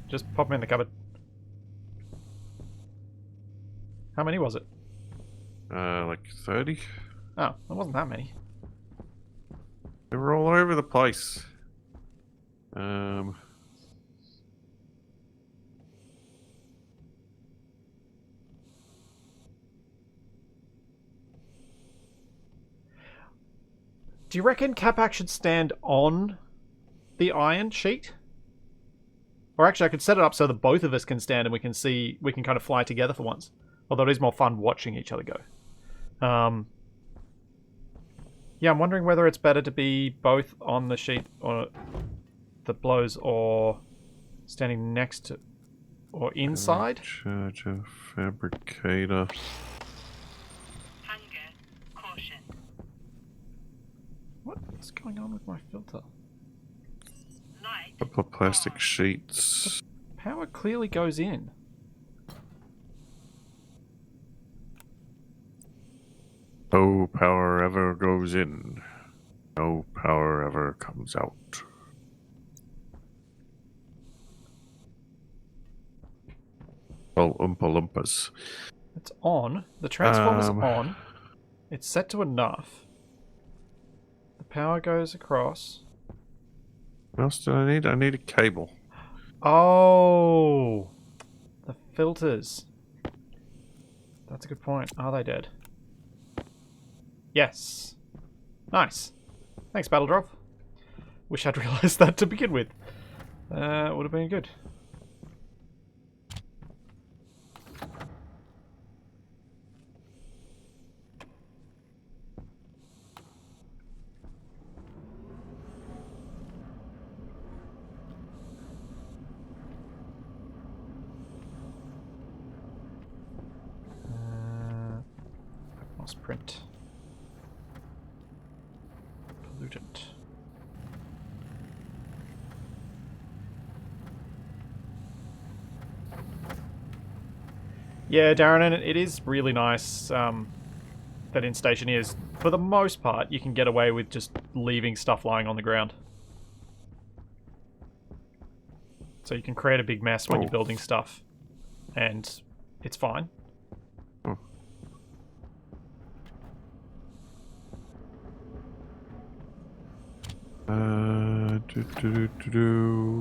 Just pop them in the cupboard. How many was it? Like 30? Oh, it wasn't that many. They were all over the place. Do you reckon Capac should stand on the iron sheet? Or actually, I could set it up so that both of us can stand and we can kind of fly together for once. Although it is more fun watching each other go. Yeah, I'm wondering whether it's better to be both on the sheet or that blows or standing next to or inside. Charger, fabricator. What's going on with my filter? A couple of plastic sheets. Power clearly goes in. No power ever goes in. No power ever comes out. Oh, Oompa Loompas. It's on. The transformer's on. It's set to enough. The power goes across. What else do I need? I need a cable. Oh! The filters. That's a good point. Are they dead? Yes. Nice. Thanks, Battle Drop. Wish I'd realised that to begin with. Would have been good. Lost print. Pollutant. Yeah, Darren, and it is really nice that in Stationeers, for the most part, you can get away with just leaving stuff lying on the ground. So you can create a big mess when you're building stuff, and it's fine.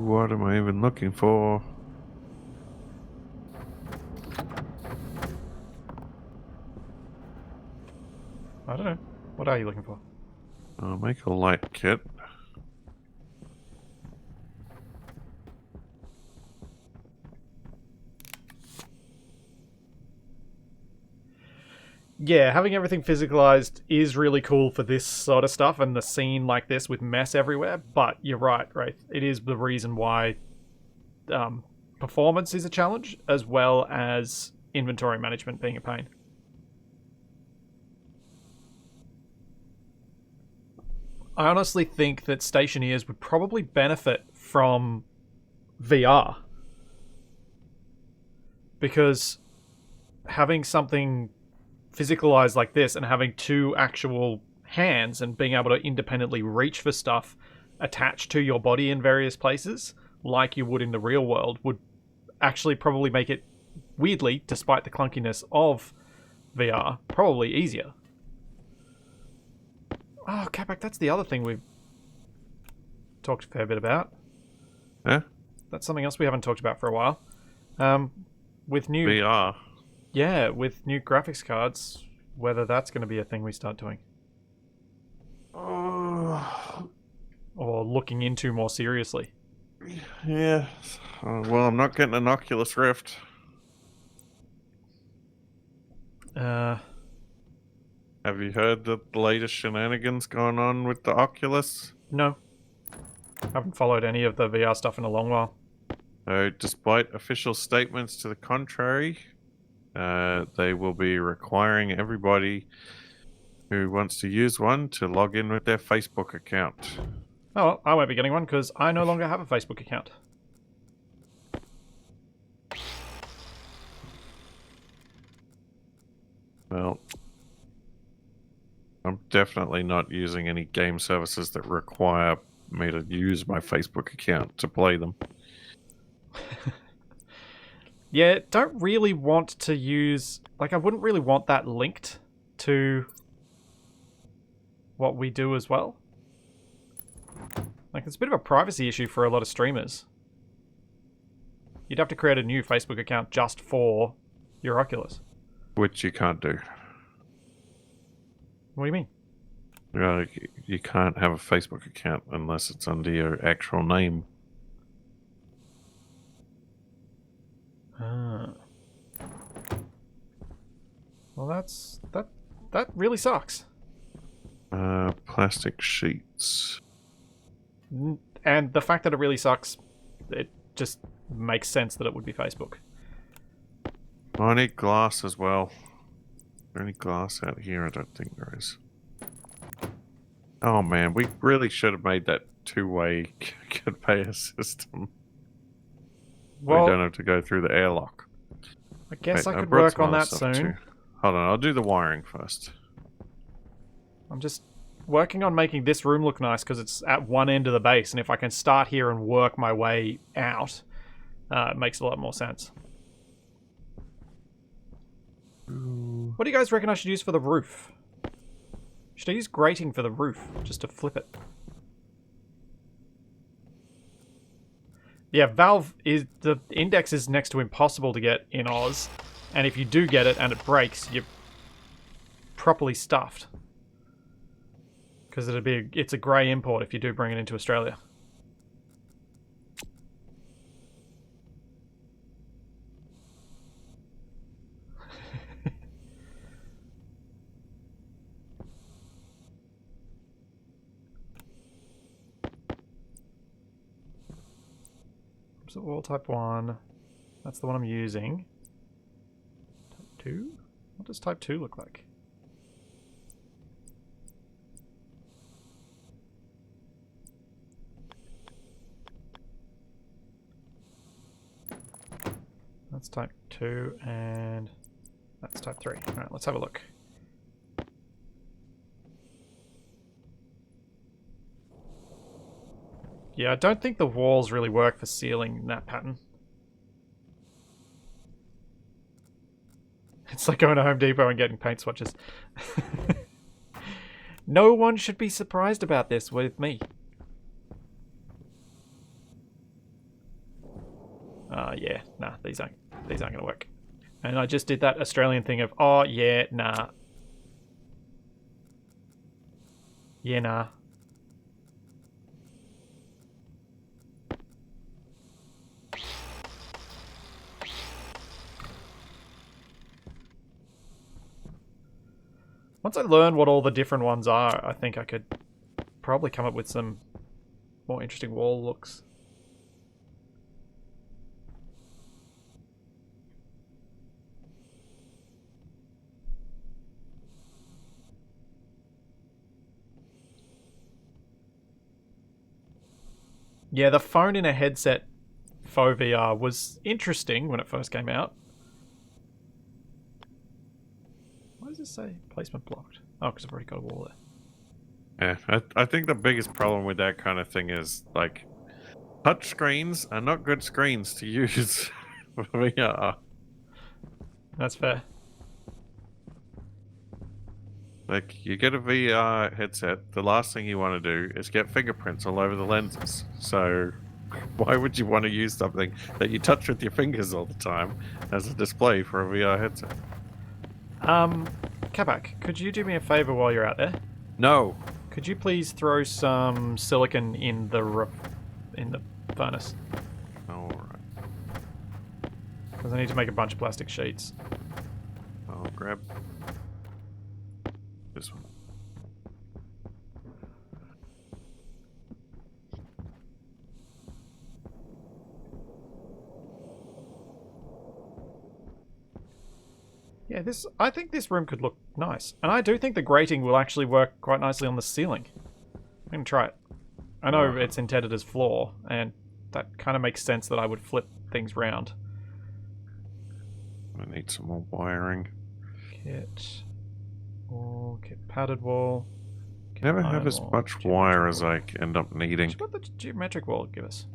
What am I even looking for? I don't know. What are you looking for? I'll make a light kit. Yeah, having everything physicalized is really cool for this sort of stuff and the scene like this with mess everywhere, but you're right, Wraith. It is the reason why performance is a challenge, as well as inventory management being a pain. I honestly think that Stationeers would probably benefit from VR. Because having something physicalized like this and having two actual hands and being able to independently reach for stuff attached to your body in various places, like you would in the real world, would actually probably make it, weirdly, despite the clunkiness of VR, probably easier. Oh, Capac, that's the other thing we've talked a fair bit about. Yeah? That's something else we haven't talked about for a while. With new VR. Yeah, with new graphics cards, whether that's going to be a thing we start doing. Or looking into more seriously. Yeah. Well, I'm not getting an Oculus Rift. Have you heard the latest shenanigans going on with the Oculus? No. Haven't followed any of the VR stuff in a long while. Despite official statements to the contrary, they will be requiring everybody who wants to use one to log in with their Facebook account. Oh, well, I won't be getting one because I no longer have a Facebook account. Well, I'm definitely not using any game services that require me to use my Facebook account to play them. Yeah, don't really want to use... Like, I wouldn't really want that linked to what we do as well. Like, it's a bit of a privacy issue for a lot of streamers. You'd have to create a new Facebook account just for your Oculus. Which you can't do. What do you mean? You can't have a Facebook account unless it's under your actual name. Well, that really sucks. Plastic sheets. And the fact that it really sucks, it just makes sense that it would be Facebook. I need glass as well. Is there any glass out here? I don't think there is. Oh man, we really should have made that two-way conveyor system. Well, we don't have to go through the airlock. I guess Wait, I could brought work some on other that stuff soon. too. Hold on, I'll do the wiring first. I'm just working on making this room look nice because it's at one end of the base, and if I can start here and work my way out, it makes a lot more sense. What do you guys reckon I should use for the roof? Should I use grating for the roof, just to flip it? Yeah, Valve is... The index is next to impossible to get in Oz, and if you do get it and it breaks, you're properly stuffed. Because it's a grey import if you do bring it into Australia. So wall type 1. That's the one I'm using. Type 2? What does type 2 look like? That's type 2 and that's type 3. Alright, let's have a look. Yeah, I don't think the walls really work for sealing in that pattern. It's like going to Home Depot and getting paint swatches. No one should be surprised about this with me. Yeah, nah, these aren't gonna work. And I just did that Australian thing of, oh yeah, nah. Yeah, nah. Once I learn what all the different ones are, I think I could probably come up with some more interesting wall looks. Yeah, the phone in a headset faux VR was interesting when it first came out. Why does it say placement blocked? Oh, because I've already got a wall there. Yeah, I think the biggest problem with that kind of thing is, like, touch screens are not good screens to use for VR. That's fair. Like, you get a VR headset, the last thing you want to do is get fingerprints all over the lenses. So, why would you want to use something that you touch with your fingers all the time as a display for a VR headset? Capac, could you do me a favor while you're out there? No. Could you please throw some silicon in the furnace? Alright. Because I need to make a bunch of plastic sheets. I'll grab this one. Yeah, I think this room could look nice. And I do think the grating will actually work quite nicely on the ceiling. I'm going to try it. I know it's intended as floor, and that kind of makes sense that I would flip things round. I need some more wiring. Kit wall, kit padded wall. Kit Never have iron as wall, much wire as wall. I end up needing. What the geometric wall give us?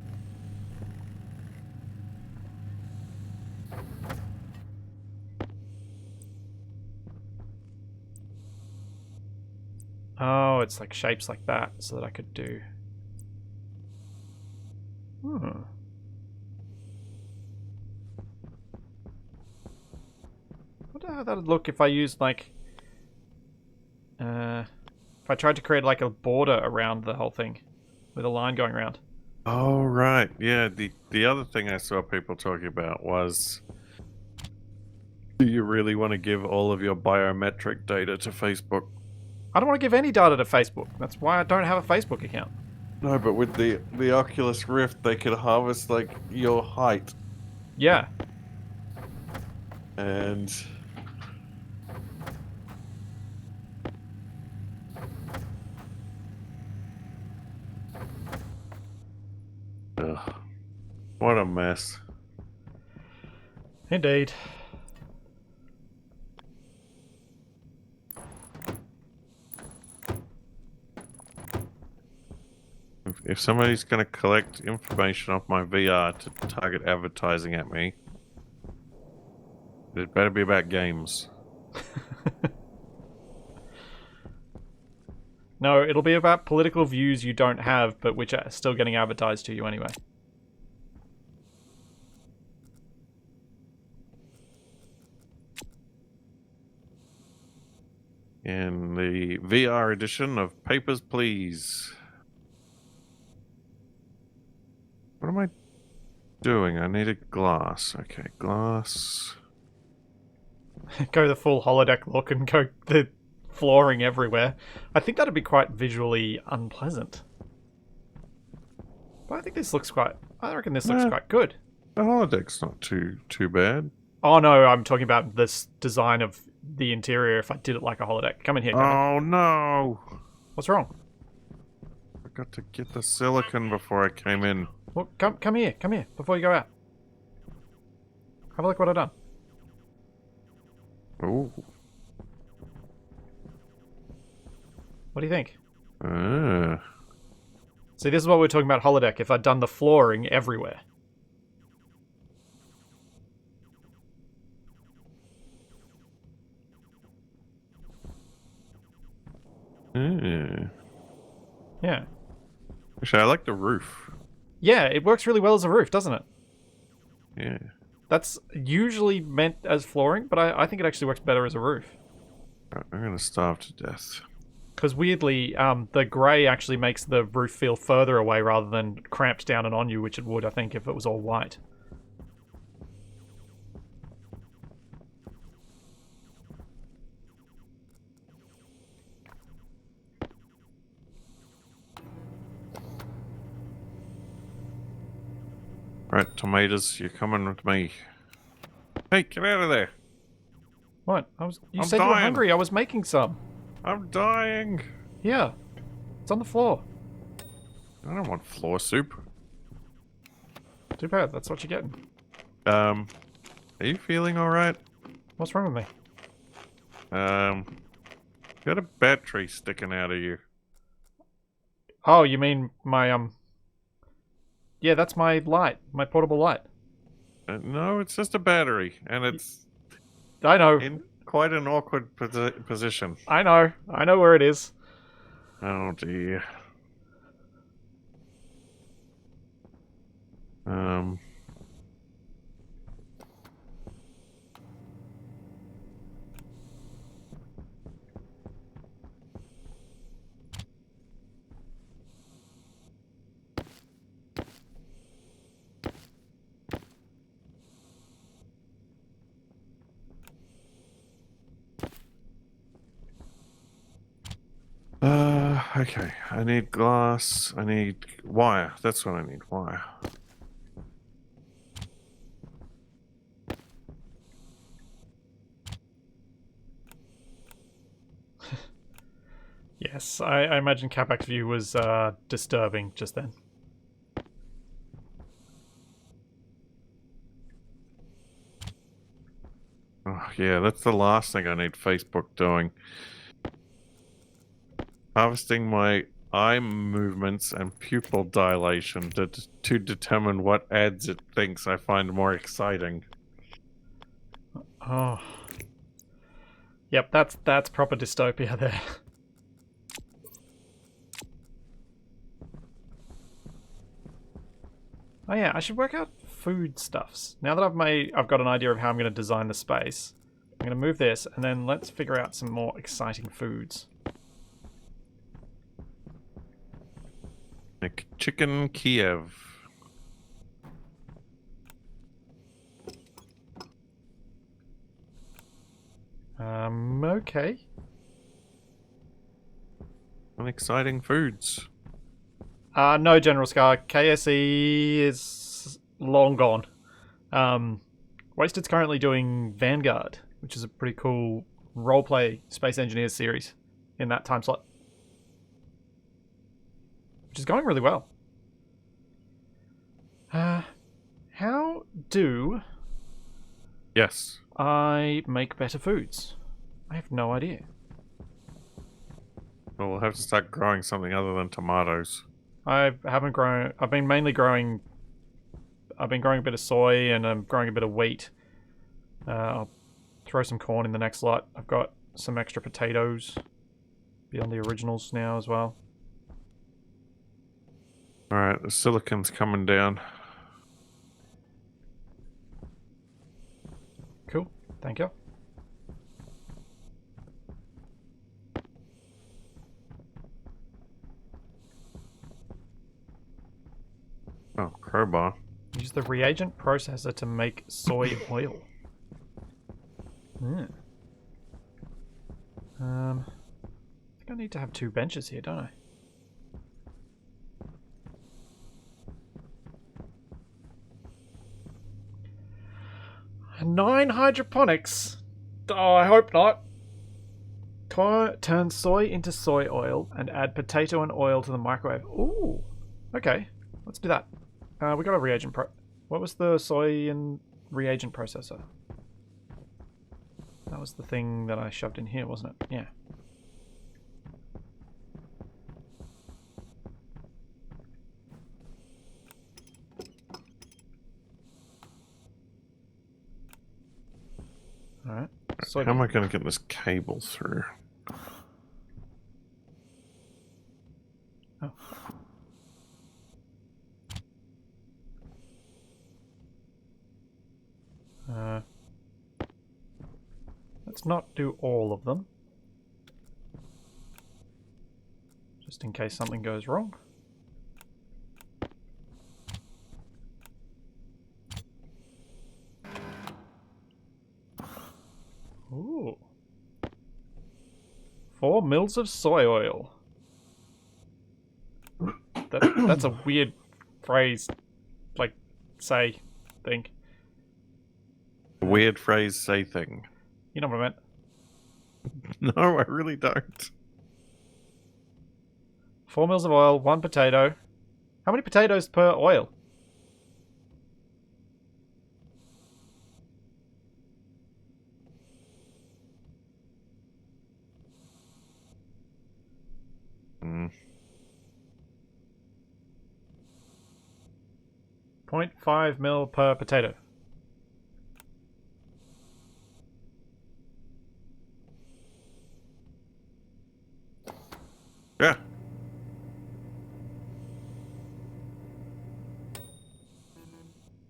Oh, it's like shapes like that, so that I could do... Wonder how that'd look if I used, like... if I tried to create, like, a border around the whole thing, with a line going around. Oh, right. Yeah, the other thing I saw people talking about was... Do you really want to give all of your biometric data to Facebook? I don't want to give any data to Facebook. That's why I don't have a Facebook account. No, but with the Oculus Rift, they could harvest, like, your height. Yeah. And... Ugh. What a mess. Indeed. If somebody's going to collect information off my VR to target advertising at me, it better be about games. No, it'll be about political views you don't have, but which are still getting advertised to you anyway. in the VR edition of Papers, Please. What am I doing? I need a glass. Okay, glass. Go the full holodeck look and go the flooring everywhere. I think that'd be quite visually unpleasant. But I think this looks quite... I reckon this looks quite good. The holodeck's not too bad. Oh no, I'm talking about this design of the interior if I did it like a holodeck. Come in here, Kevin. Oh no! What's wrong? I got to get the silicon before I came in. Well, come here, before you go out. Have a look what I've done. Ooh. What do you think? Ah. See, this is what we're talking about holodeck, if I'd done the flooring everywhere. Yeah. Actually, I like the roof. Yeah, it works really well as a roof, doesn't it? Yeah. That's usually meant as flooring, but I think it actually works better as a roof. I'm gonna starve to death. Because weirdly, the grey actually makes the roof feel further away rather than cramped down and on you, which it would, I think, if it was all white. Right, tomatoes, you're coming with me. Hey, get out of there! What? You I'm said you were dying. hungry. I was making some. I'm dying! Here. It's on the floor. I don't want floor soup. Too bad. That's what you're getting. Are you feeling alright? What's wrong with me? Got a battery sticking out of you. Oh, you mean my, Yeah, that's my light. My portable light. No, it's just a battery, and it's I know. in quite an awkward position. I know. I know where it is. Oh dear. Okay. I need glass. I need wire. That's what I need. Wire. Yes, I imagine Capac's view was disturbing just then. Oh, yeah, that's the last thing I need Facebook doing. Harvesting my eye movements and pupil dilation to determine what ads it thinks I find more exciting. Oh. Yep, that's proper dystopia there. Oh yeah, I should work out food stuffs. Now that I've got an idea of how I'm going to design the space, I'm going to move this, and then let's figure out some more exciting foods. Like chicken Kiev. Okay. Unexciting foods. No, General Scar. KSE is long gone. Wasted's currently doing Vanguard, which is a pretty cool roleplay Space Engineers series in that time slot. Which is going really well. How do Yes. I make better foods? I have no idea. Well, we'll have to start growing something other than tomatoes. I haven't grown... I've been growing a bit of soy and I'm growing a bit of wheat. I'll throw some corn in the next lot. I've got some extra potatoes beyond the originals now as well. Alright, the silicon's coming down. Cool. Thank you. crowbar. Use the reagent processor to make soy oil. Hmm. I think I need to have 2 benches here, don't I? Nine hydroponics? Oh, I hope not. Turn soy into soy oil and add potato and oil to the microwave. Ooh. Okay. Let's do that. We got a reagent What was the soy and reagent processor? That was the thing that I shoved in here, wasn't it? Yeah. Alright. How am I going to get this cable through? Oh. Let's not do all of them. Just in case something goes wrong. Ooh. 4 mils of soy oil. That's a weird phrase. Like, say, think. Weird phrase, say thing. You know what I meant. No, I really don't. 4 mils of oil, 1 potato. How many potatoes per oil? Mm. 0.5 mil per potato. Yeah.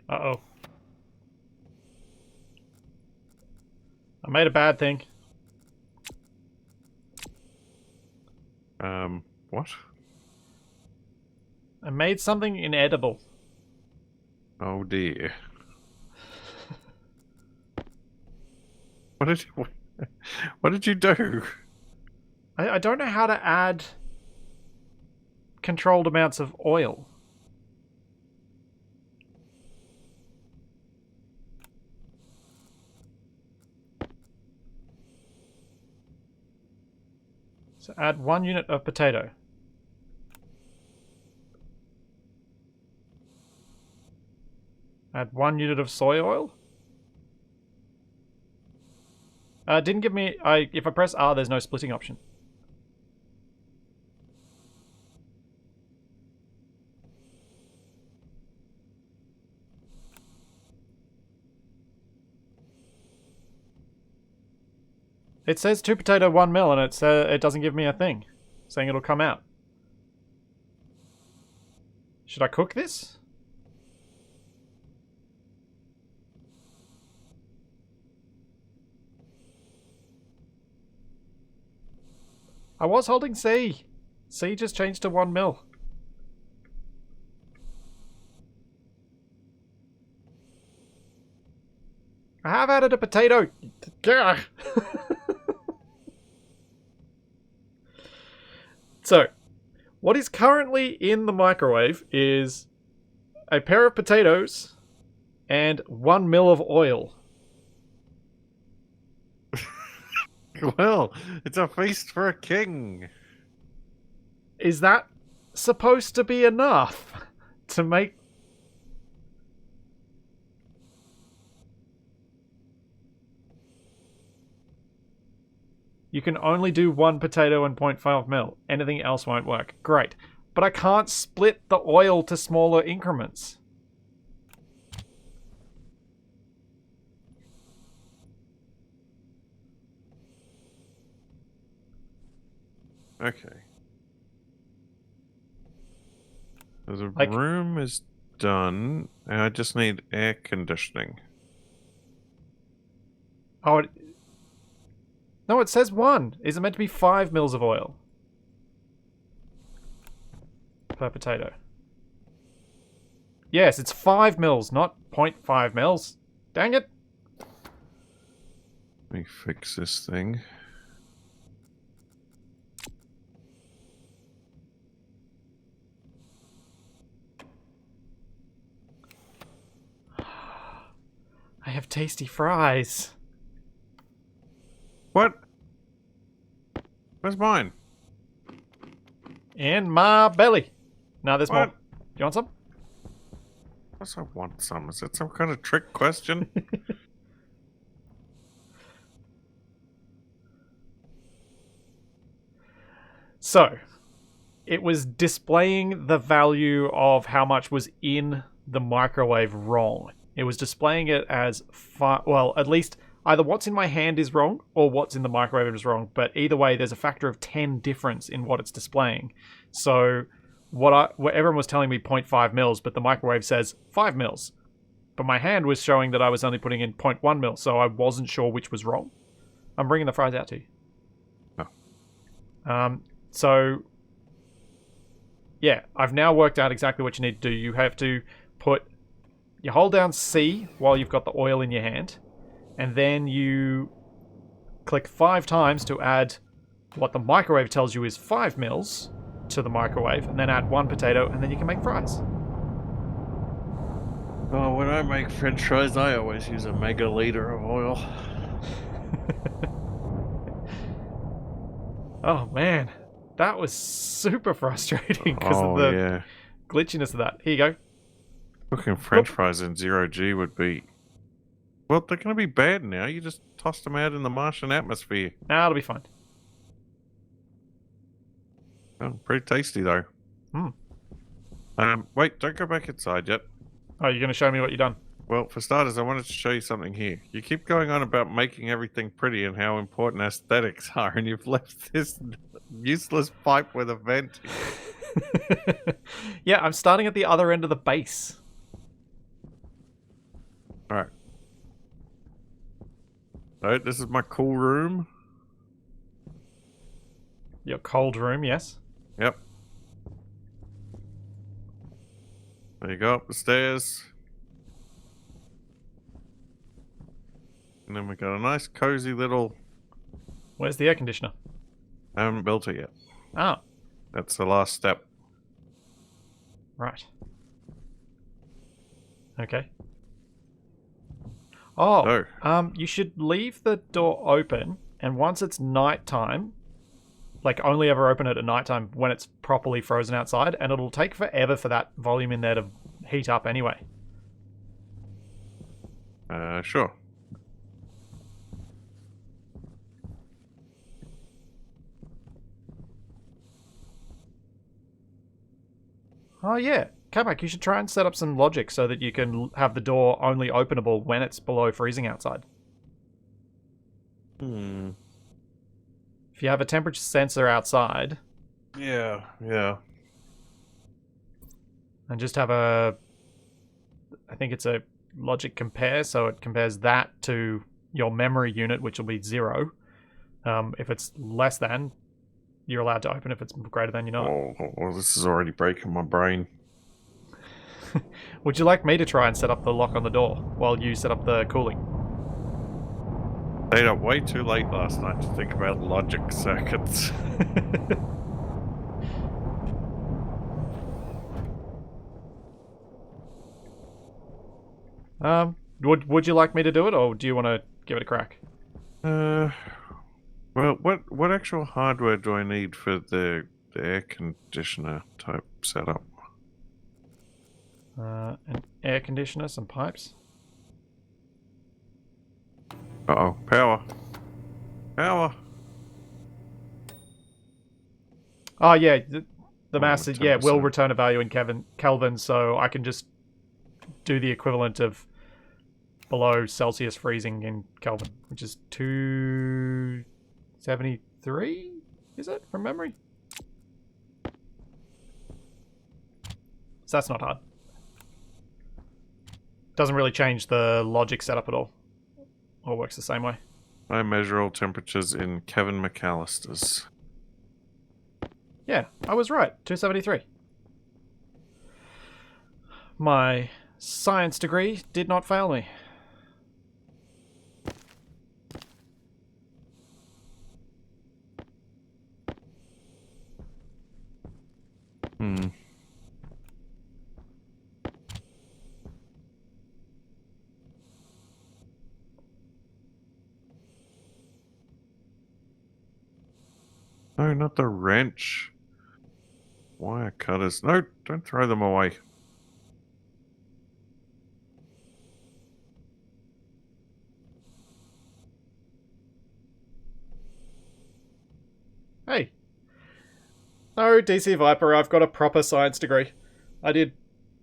Uh-oh. I made a bad thing. What? I made something inedible. Oh dear. What did you do? I don't know how to add controlled amounts of oil. So add 1 unit of potato. Add 1 unit of soy oil. Didn't give me... if I press R, there's no splitting option. It says 2 potato, 1 mil, and it doesn't give me a thing saying it'll come out. Should I cook this? I was holding C. C just changed to 1 mil. I have added a potato. Gah. So, what is currently in the microwave is a pair of potatoes and 1 mil of oil. Well, it's a feast for a king. Is that supposed to be enough to make... You can only do 1 potato and 0.5 mil. Anything else won't work. Great. But I can't split the oil to smaller increments. Okay. The room is done, and I just need air conditioning. Oh, no, it says 1. Is it meant to be 5 mils of oil per potato? Yes, it's 5 mils, not 0.5 mils. Dang it. Let me fix this thing. I have tasty fries. What? Where's mine? In my belly. Now there's more. What? You want some? Of course I want some. Is that some kind of trick question? So, it was displaying the value of how much was in the microwave wrong. It was displaying it as well, at least either what's in my hand is wrong or what's in the microwave is wrong. But either way, there's a factor of 10 difference in what it's displaying. So what everyone was telling me 0.5 mils, but the microwave says 5 mils. But my hand was showing that I was only putting in 0.1 mils, so I wasn't sure which was wrong. I'm bringing the fries out to you. Oh. So, yeah, I've now worked out exactly what you need to do. You have to you hold down C while you've got the oil in your hand, and then you click 5 times to add what the microwave tells you is 5 mils to the microwave, and then add 1 potato, and then you can make fries. Oh, when I make French fries, I always use a mega liter of oil. Oh man, that was super frustrating because of the glitchiness of that. Here you go. Cooking French fries in 0G would be... Well, they're going to be bad now. You just toss them out in the Martian atmosphere. Nah, it'll be fine. Oh, pretty tasty, though. Wait, don't go back inside yet. Oh, you're going to show me what you've done? Well, for starters, I wanted to show you something here. You keep going on about making everything pretty and how important aesthetics are, and you've left this useless pipe with a vent. Yeah, I'm starting at the other end of the base. Alright. So, this is my cool room. Your cold room, yes. Yep. There you go, up the stairs. And then we got a nice cozy little... Where's the air conditioner? I haven't built it yet. Oh. That's the last step. Right. Okay. Oh, you should leave the door open, and once it's nighttime, like only ever open it at nighttime when it's properly frozen outside, and it'll take forever for that volume in there to heat up anyway. Sure. Oh yeah, Capac, you should try and set up some logic so that you can have the door only openable when it's below freezing outside. Hmm. If you have a temperature sensor outside... Yeah. And just have a... I think it's a logic compare, so it compares that to your memory unit, which will be 0. If it's less than, you're allowed to open. If it's greater than, you're not. Oh, this is already breaking my brain. Would you like me to try and set up the lock on the door while you set up the cooling? Stayed up way too late last night to think about logic circuits. Would you like me to do it, or do you want to give it a crack? Well, what actual hardware do I need for the air conditioner type setup? An air conditioner, some pipes. Uh-oh, power. Oh yeah, the mass, yeah, 10%. will return a value in Kelvin, so I can just do the equivalent of below Celsius freezing in Kelvin, which is 273, is it, from memory? So that's not hard. Doesn't really change the logic setup at all. All works the same way. I measure all temperatures in Kevin McAllister's. Yeah, I was right. 273. my science degree did not fail me. Hmm. No, not the wrench. Wire cutters. No, don't throw them away. Hey. No, DC Viper, I've got a proper science degree. I did,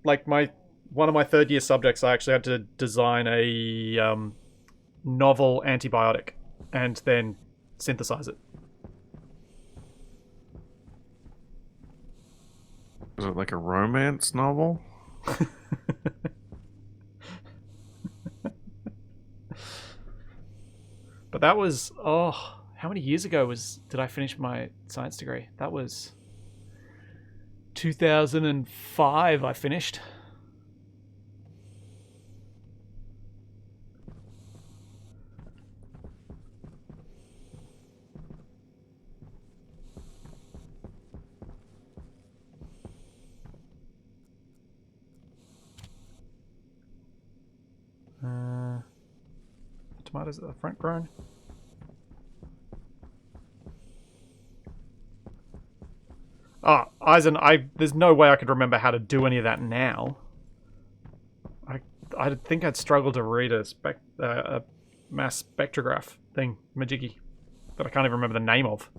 like, one of my third year subjects, I actually had to design a novel antibiotic and then synthesize it. Is it like a romance novel? But that was, oh, how many years ago did I finish my science degree? That was 2005 I finished. Tomatoes at the front grown. Oh, Eisen, there's no way I could remember how to do any of that now. I think I'd struggle to read a mass spectrograph thing, Majiggy, that I can't even remember the name of.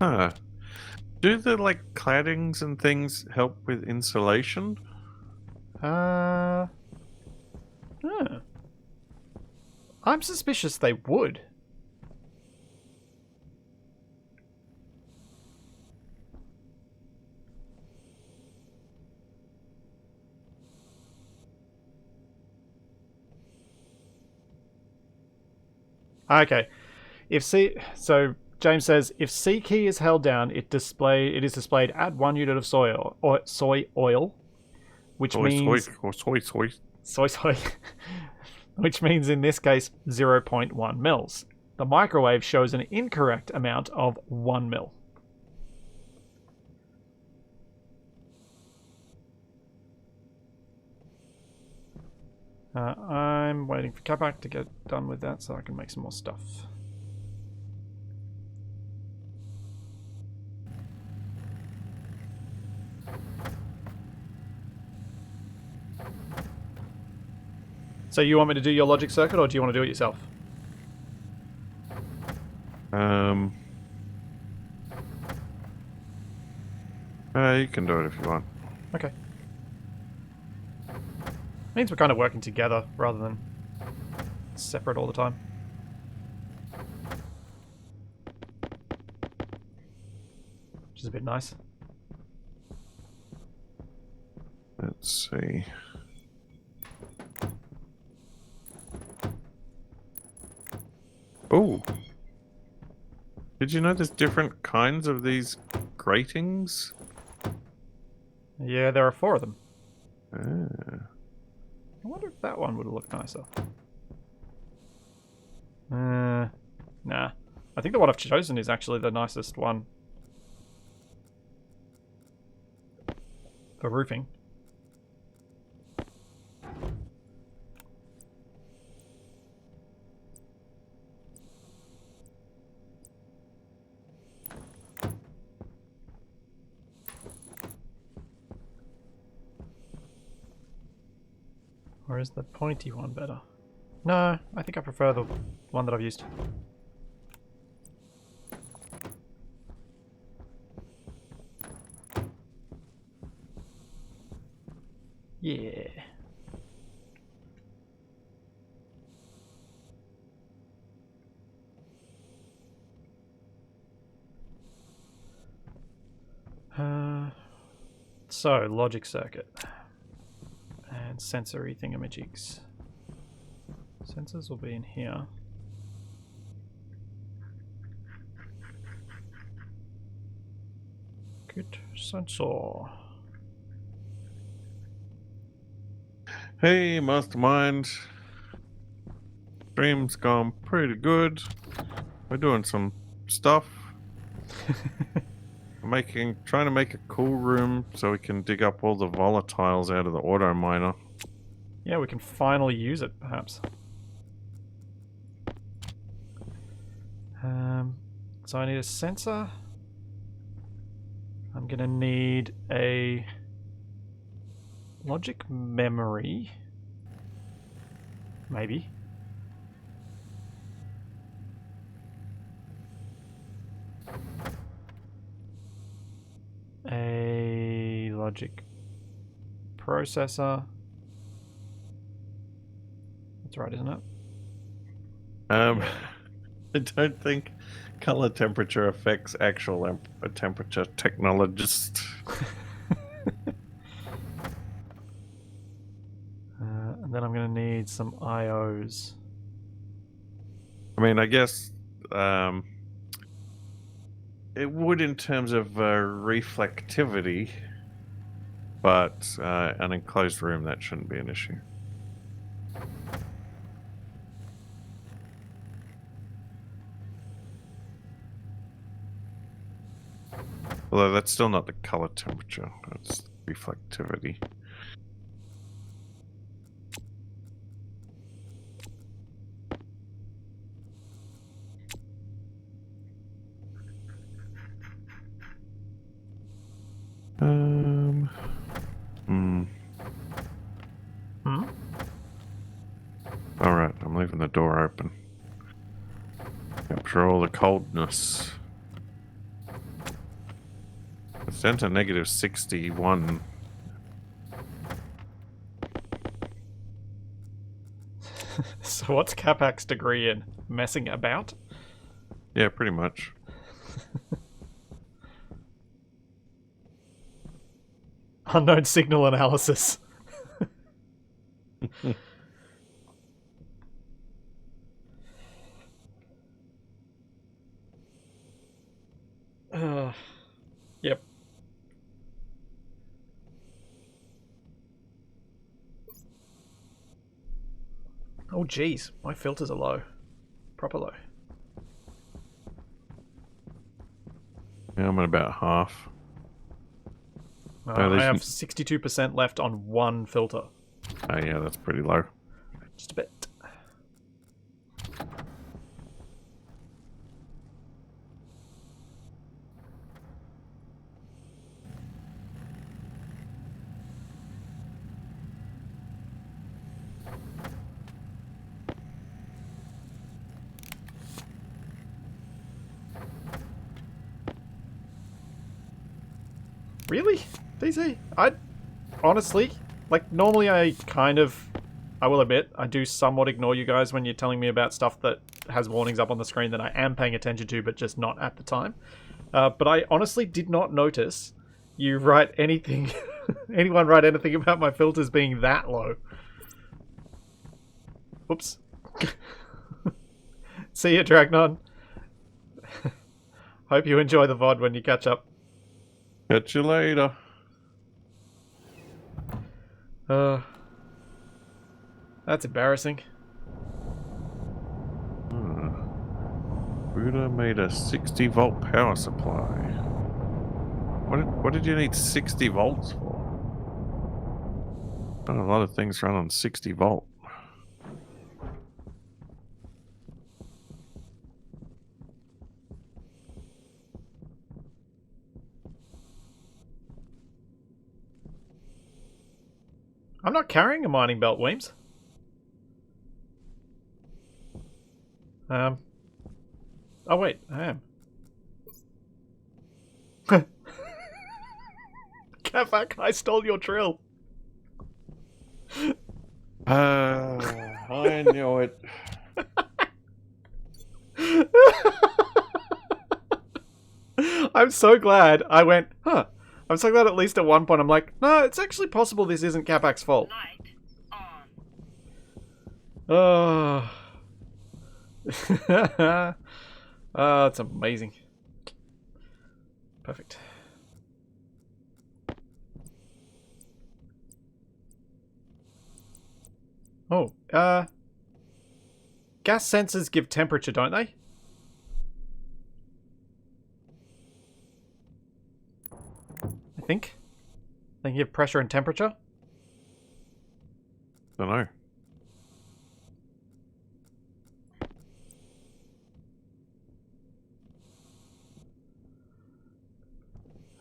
Huh. Do the like claddings and things help with insulation? Huh. I'm suspicious they would. Okay. So James says if C key is held down, it is displayed add 1 unit of soy oil, which means soy, which means in this case 0.1 mils. The microwave shows an incorrect amount of 1 mil. I'm waiting for Capac to get done with that so I can make some more stuff. So you want me to do your logic circuit, or do you want to do it yourself? You can do it if you want. Okay. Means we're kind of working together rather than separate all the time. Which is a bit nice. Let's see. Oh. Did you know there's different kinds of these gratings? Yeah, there are 4 of them. Ah. I wonder if that one would look nicer. Nah. I think the one I've chosen is actually the nicest one. For roofing. Or is the pointy one better? No, I think I prefer the one that I've used. Yeah. So, logic circuit. And sensory thingamajigs. Sensors will be in here. Circuit sensor. Hey, Mastermind. Stream's gone pretty good. We're doing some stuff. Trying to make a cool room so we can dig up all the volatiles out of the auto miner. Yeah, we can finally use it, perhaps. So I need a sensor. I'm gonna need a logic memory. Maybe. A logic processor. That's right, isn't it? I don't think color temperature affects actual temperature, technologist. And then I'm going to need some IOs. I mean, I guess it would in terms of reflectivity, but an enclosed room, that shouldn't be an issue. Although that's still not the color temperature, that's reflectivity. Alright, I'm leaving the door open. Capture all the coldness. It's down to negative 61. So what's Capac's degree in? Messing about? Yeah, pretty much. Unknown signal analysis. Yep. Oh geez, my filters are low. Proper low. Yeah, I'm at about half. I have 62% left on one filter. Oh yeah, that's pretty low. Just a bit. Really? DC? I honestly, like, normally I will admit, I do somewhat ignore you guys when you're telling me about stuff that has warnings up on the screen that I am paying attention to, but just not at the time. But I honestly did not notice you write anything, anyone write anything about my filters being that low. Oops. See ya, Dragnon. Hope you enjoy the VOD when you catch up. Catch you later. That's embarrassing. Buddha made a 60 volt power supply. What did you need 60 volts for? A lot of things run on 60 volt. I'm not carrying a mining belt, Weems. Oh wait, I am. Capac, I stole your drill. I knew it. I'm so glad I went, huh. I'm so glad at least at one point I'm like, no, it's actually possible this isn't Capac's fault. Oh. Oh, it's amazing. Perfect. Oh, gas sensors give temperature, don't they? I think. They give pressure and temperature. Don't know.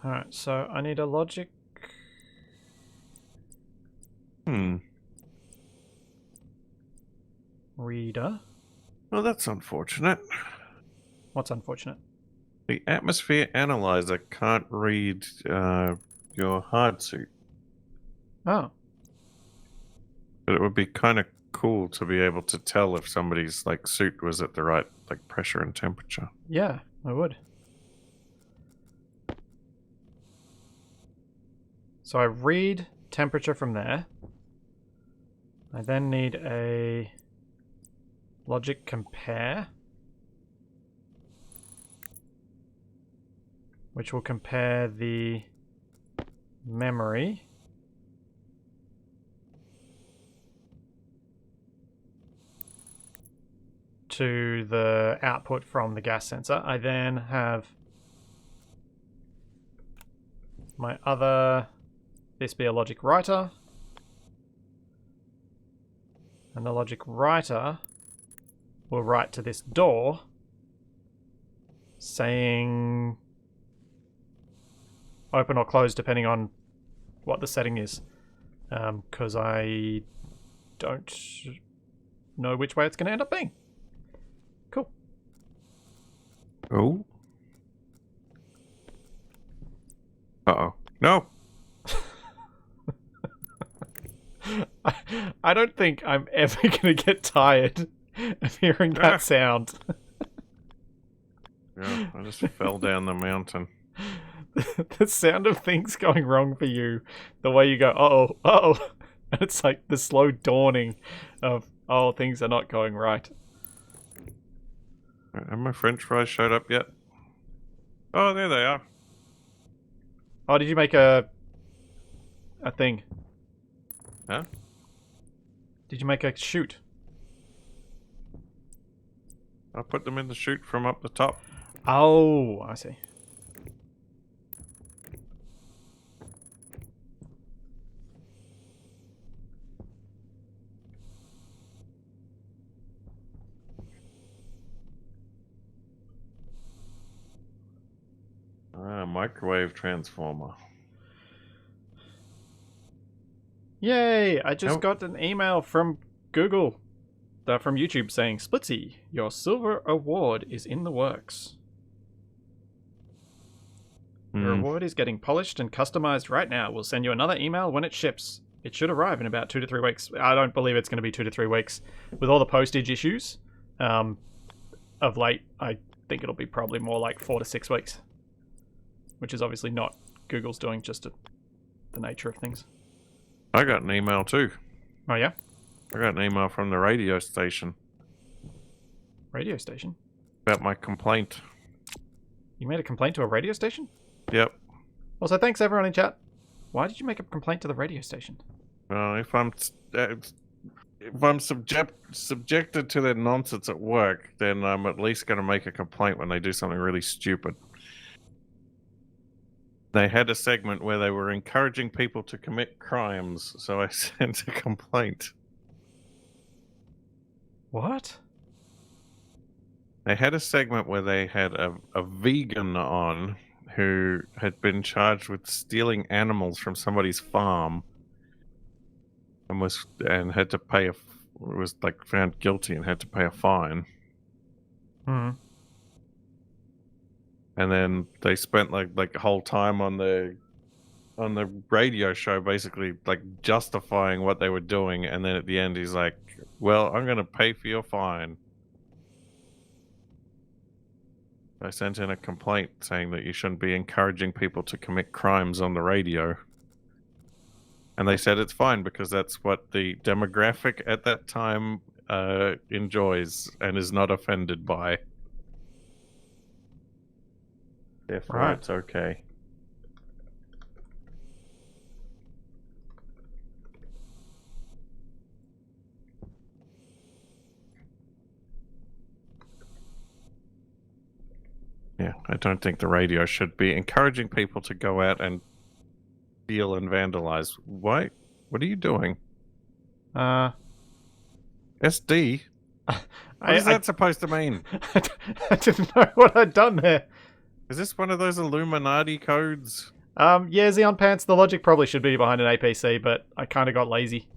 Alright, so I need a logic. Reader. Well, that's unfortunate. What's unfortunate? The atmosphere analyzer can't read your hard suit. Oh. But it would be kind of cool to be able to tell if somebody's like suit was at the right like pressure and temperature. Yeah, I would. So I read temperature from there. I then need a logic compare, which will compare the memory to the output from the gas sensor. I then have my other, this be a logic writer, and the logic writer will write to this door saying open or close depending on what the setting is, because I don't know which way it's going to end up being. Cool. Oh. Uh-oh. No. I don't think I'm ever going to get tired of hearing that sound. Yeah, I just fell down the mountain. The sound of things going wrong for you, the way you go, uh-oh, uh-oh, and it's like the slow dawning of, oh, things are not going right. Have my french fries showed up yet? Oh, there they are. Oh, did you make a thing? Huh? Did you make a chute? I put them in the chute from up the top. Oh, I see. Ah, microwave transformer. Yay! I just Nope. got an email from Google, from YouTube saying, Splitsy, your silver award is in the works. Your award is getting polished and customized right now. We'll send you another email when it ships. It should arrive in about 2 to 3 weeks. I don't believe it's going to be 2 to 3 weeks. With all the postage issues of late, I think it'll be probably more like 4 to 6 weeks. Which is obviously not Google's doing, just the nature of things. I got an email too. Oh, yeah? I got an email from the radio station Radio station? about my complaint. You made a complaint to a radio station? Yep. Also, thanks everyone in chat. Why did you make a complaint to the radio station? Well, if I'm subjected to their nonsense at work, then I'm at least going to make a complaint when they do something really stupid. They had a segment where they were encouraging people to commit crimes, so I sent a complaint. What? They had a segment where they had a vegan on who had been charged with stealing animals from somebody's farm and had to pay was like found guilty and had to pay a fine. Hmm. And then they spent like the whole time on the radio show basically like justifying what they were doing, and then at the end he's like, well, I'm going to pay for your fine. I sent in a complaint saying that you shouldn't be encouraging people to commit crimes on the radio. And they said it's fine because that's what the demographic at that time enjoys and is not offended by. Therefore, Right. it's okay. Yeah, I don't think the radio should be encouraging people to go out and steal and vandalize. Why? What are you doing? SD? What is that supposed to mean? I didn't know what I'd done there. Is this one of those Illuminati codes? Yeah, Xeon Pants, the logic probably should be behind an APC, but I kind of got lazy.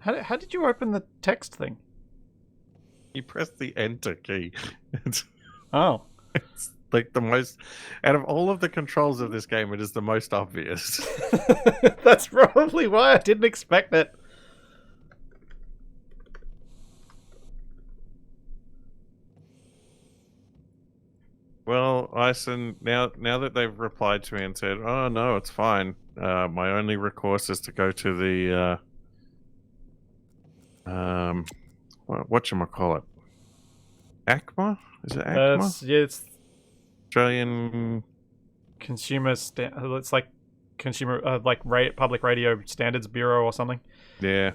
How did you open the text thing? You press the enter key. Oh. It's like the most... Out of all of the controls of this game, it is the most obvious. That's probably why I didn't expect it. Well, Ison, now that they've replied to me and said, "Oh no, it's fine. My only recourse is to go to the whatchamacallit? ACMA? Is it ACMA? It's Australian it's like consumer Public Radio Standards Bureau or something. Yeah.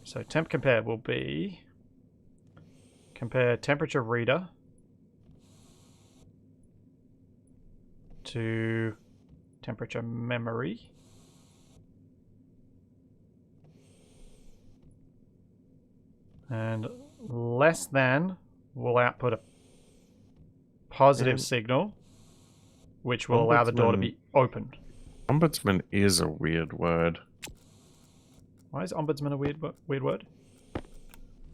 So temp compare will be compare temperature reader to temperature memory. And less than will output a positive signal, which will allow the door to be opened. Ombudsman is a weird word. Why is ombudsman a weird word?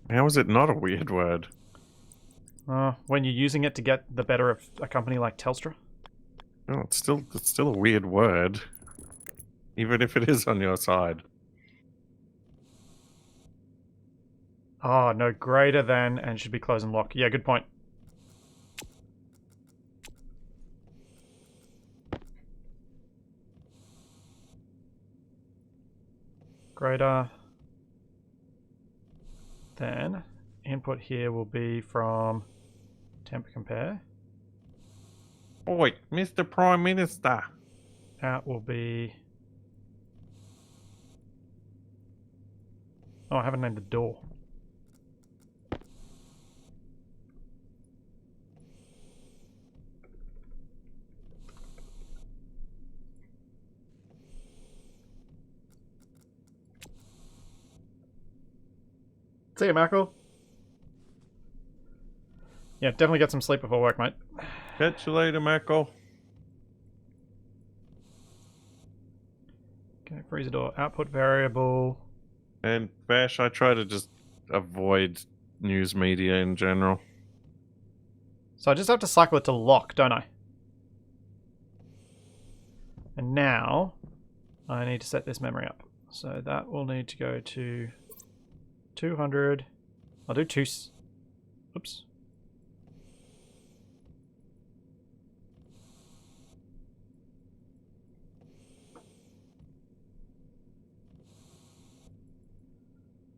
How is it not a weird word? When you're using it to get the better of a company like Telstra. Oh, it's still a weird word, even if it is on your side. Oh, no, greater than and should be close and lock. Yeah, good point. Greater than input here will be from temp compare. Oi, Mr. Prime Minister. Out will be... Oh, I haven't named the door. See you, Marco. Yeah, definitely get some sleep before work, mate. Catch you later, Marco. Okay, freezer door output variable. And Bash, I try to just avoid news media in general. So I just have to cycle it to lock, don't I? And now I need to set this memory up. So that will need to go to 200. I'll do two. Oops.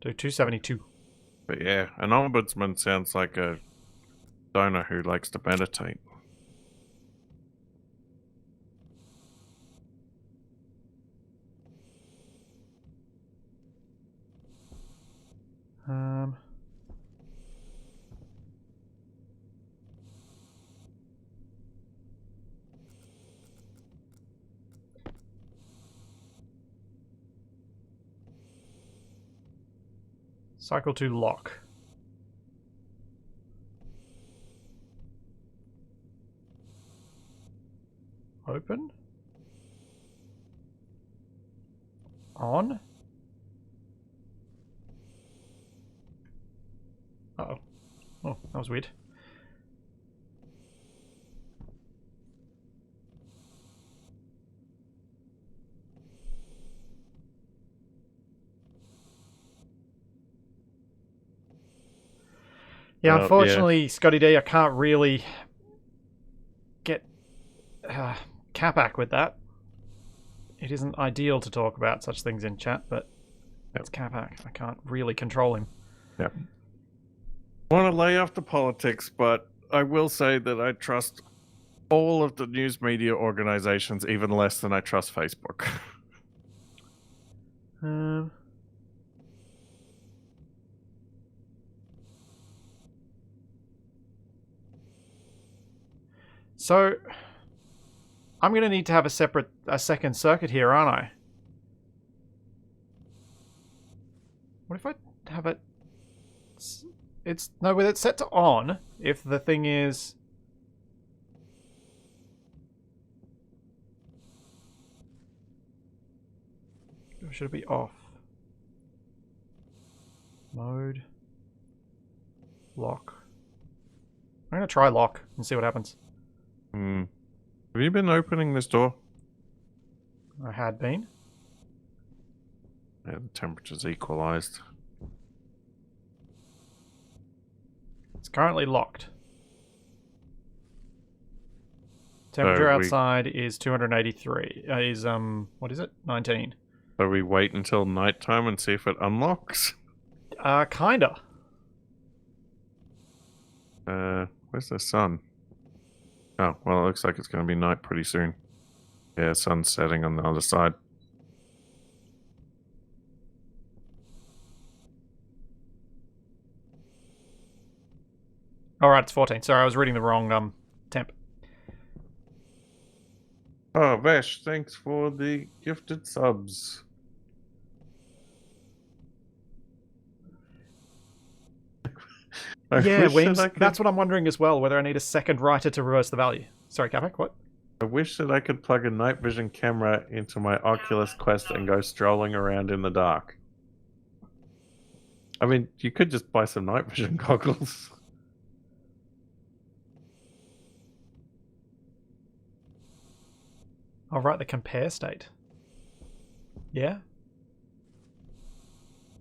Do 272. But yeah, an ombudsman sounds like a donor who likes to meditate. Cycle to lock. Open. On. Uh-oh. Oh, that was weird. Yeah, unfortunately, Scotty D, I can't really get Capac with that. It isn't ideal to talk about such things in chat, but it's Capac. I can't really control him. Yep. want to lay off the politics, but I will say that I trust all of the news media organizations even less than I trust Facebook. So, I'm going to need to have a second circuit here, aren't I? What if I have it... No, with it set to on, if the thing is... Or should it be off? Mode. Lock. I'm going to try lock and see what happens. Have you been opening this door? I had been. Yeah, the temperature's equalized. It's currently locked. Temperature outside is 283. What is it? 19. So we wait until nighttime and see if it unlocks? Kinda. Where's the sun? Oh, well, it looks like it's going to be night pretty soon. Yeah, sun's setting on the other side. Alright, it's 14. Sorry, I was reading the wrong temp. Oh, Vesh, thanks for the gifted subs. Yeah, Weems, that's what I'm wondering as well, whether I need a second writer to reverse the value. Sorry, Capac, what? I wish that I could plug a night vision camera into my Oculus Quest and go strolling around in the dark. I mean, you could just buy some night vision goggles. I'll write the compare state. Yeah?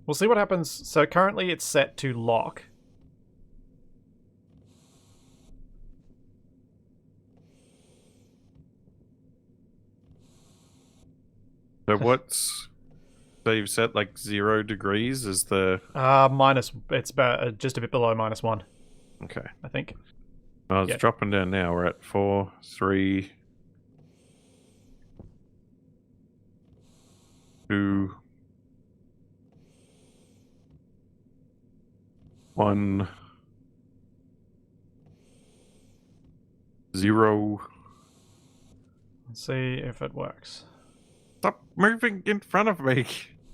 We'll see what happens. So currently it's set to lock. So what's... So you've set like 0 degrees is the... It's about just a bit below -1. Okay. I think. Oh, it's dropping down now. We're at 4, 3... 2... 1... 0... Let's see if it works. Stop moving in front of me.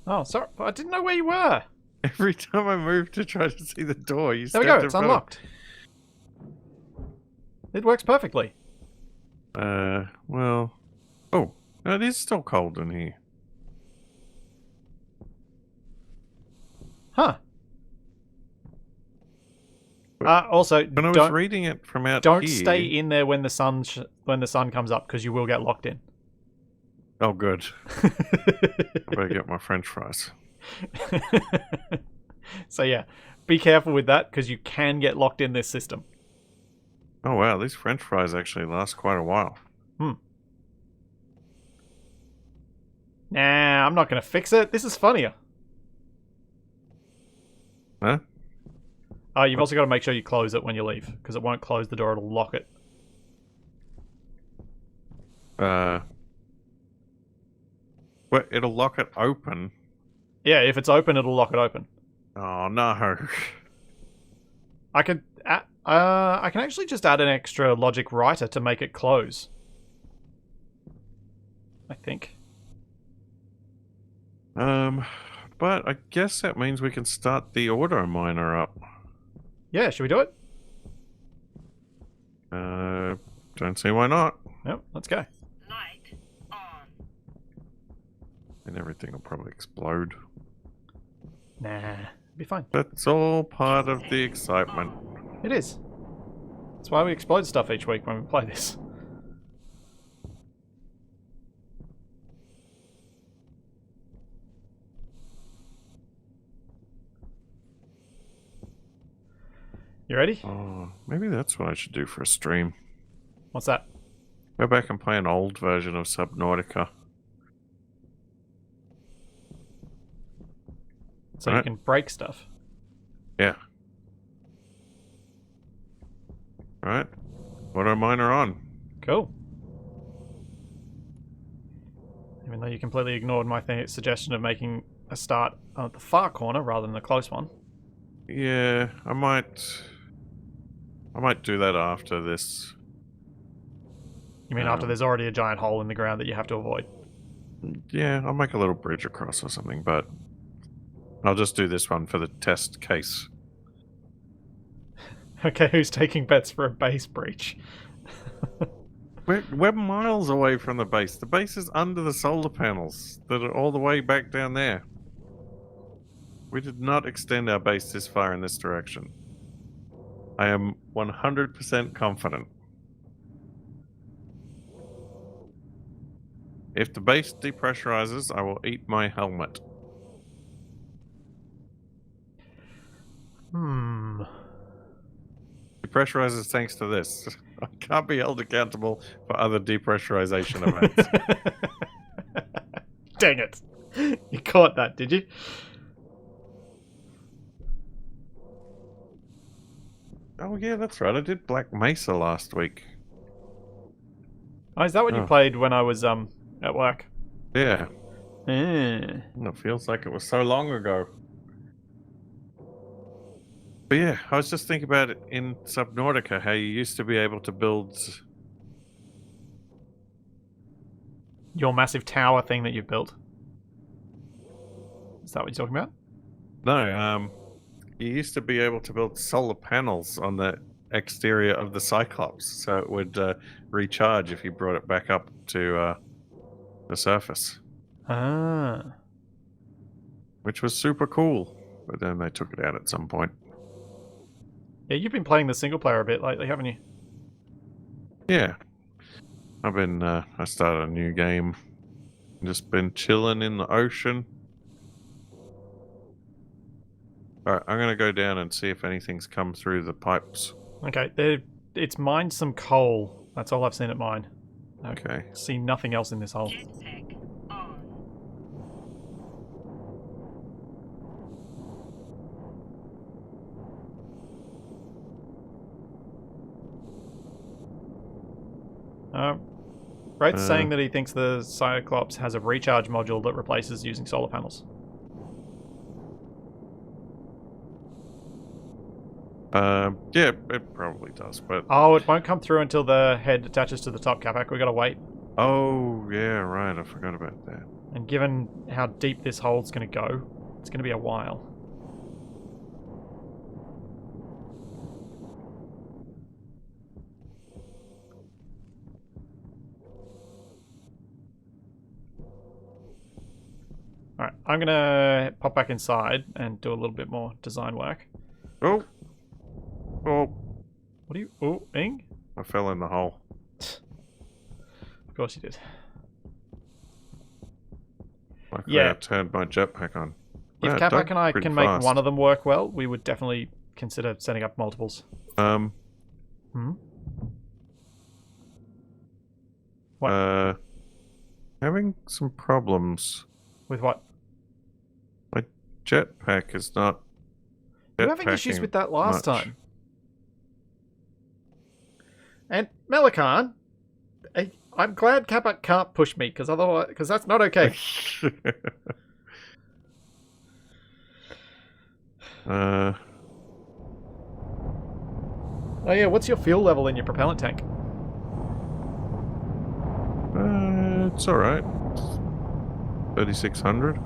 Oh, sorry. I didn't know where you were. Every time I move to try to see the door, you There we go. It's unlocked. It works perfectly. Well... Oh, no, it is still cold in here. Huh. Also, when I was reading it from out don't here... stay in there when the sun comes up, because you will get locked in. Oh, good. I better get my French fries. So yeah, be careful with that, because you can get locked in this system. Oh wow, these French fries actually last quite a while. Nah, I'm not going to fix it. This is funnier. Huh? Oh, you've also got to make sure you close it when you leave, because it won't close the door, it'll lock it. But it'll lock it open. Yeah, if it's open, it'll lock it open. Oh no. I can actually just add an extra logic writer to make it close. I think. But I guess that means we can start the auto miner up. Yeah, should we do it? Don't see why not. Yep, let's go. Light on. And everything will probably explode. Nah, it'll be fine. That's all part of the excitement. It is. That's why we explode stuff each week when we play this. You ready? Oh, maybe that's what I should do for a stream. What's that? Go back and play an old version of Subnautica. So you can break stuff. Yeah. Right? Auto miner on. Cool. Even though you completely ignored my suggestion of making a start at the far corner rather than the close one. Yeah, I might do that after this. You mean after there's already a giant hole in the ground that you have to avoid? Yeah, I'll make a little bridge across or something, but I'll just do this one for the test case. Okay, who's taking bets for a base breach? We're miles away from the base. The base is under the solar panels that are all the way back down there. We did not extend our base this far in this direction. I am 100% confident. If the base depressurizes, I will eat my helmet. Depressurizes thanks to this. I can't be held accountable for other depressurization events. Dang it. You caught that, did you? Oh yeah, that's right. I did Black Mesa last week. Oh, is that what you Oh. played when I was at work? Yeah. Eh. It feels like it was so long ago. But yeah, I was just thinking about it in Subnautica, how you used to be able to build... Your massive tower thing that you've built. Is that what you're talking about? No, you used to be able to build solar panels on the exterior of the Cyclops, so it would recharge if you brought it back up to the surface, Ah. which was super cool. But then they took it out at some point. Yeah, you've been playing the single player a bit lately, haven't you? Yeah, I've been. I started a new game. Just been chilling in the ocean. All right, I'm gonna go down and see if anything's come through the pipes. Okay, it's mined some coal. That's all I've seen at mine. I Okay. see nothing else in this hole. Jetpack on. Wraith's saying that he thinks the Cyclops has a recharge module that replaces using solar panels. Yeah, it probably does, but... Oh, it won't come through until the head attaches to the top Capac. We gotta wait. Oh, yeah, right, I forgot about that. And given how deep this hole's gonna go, it's gonna be a while. Alright, I'm gonna pop back inside and do a little bit more design work. Oh! Oh, What are you... Oh, Ing? I fell in the hole. Of course you did. Luckily, Yeah. I turned my jetpack on. If Yeah, it Capac dug and I pretty can make fast. one of them work well, we would definitely consider setting up multiples. Hmm? What? Having some problems. With what? My jetpack is not. You were having issues jetpacking with that last much. time. And Melican, I'm glad Capac can't push me because that's not okay. uh, Oh yeah, what's your fuel level in your propellant tank? it's all right. 3,600.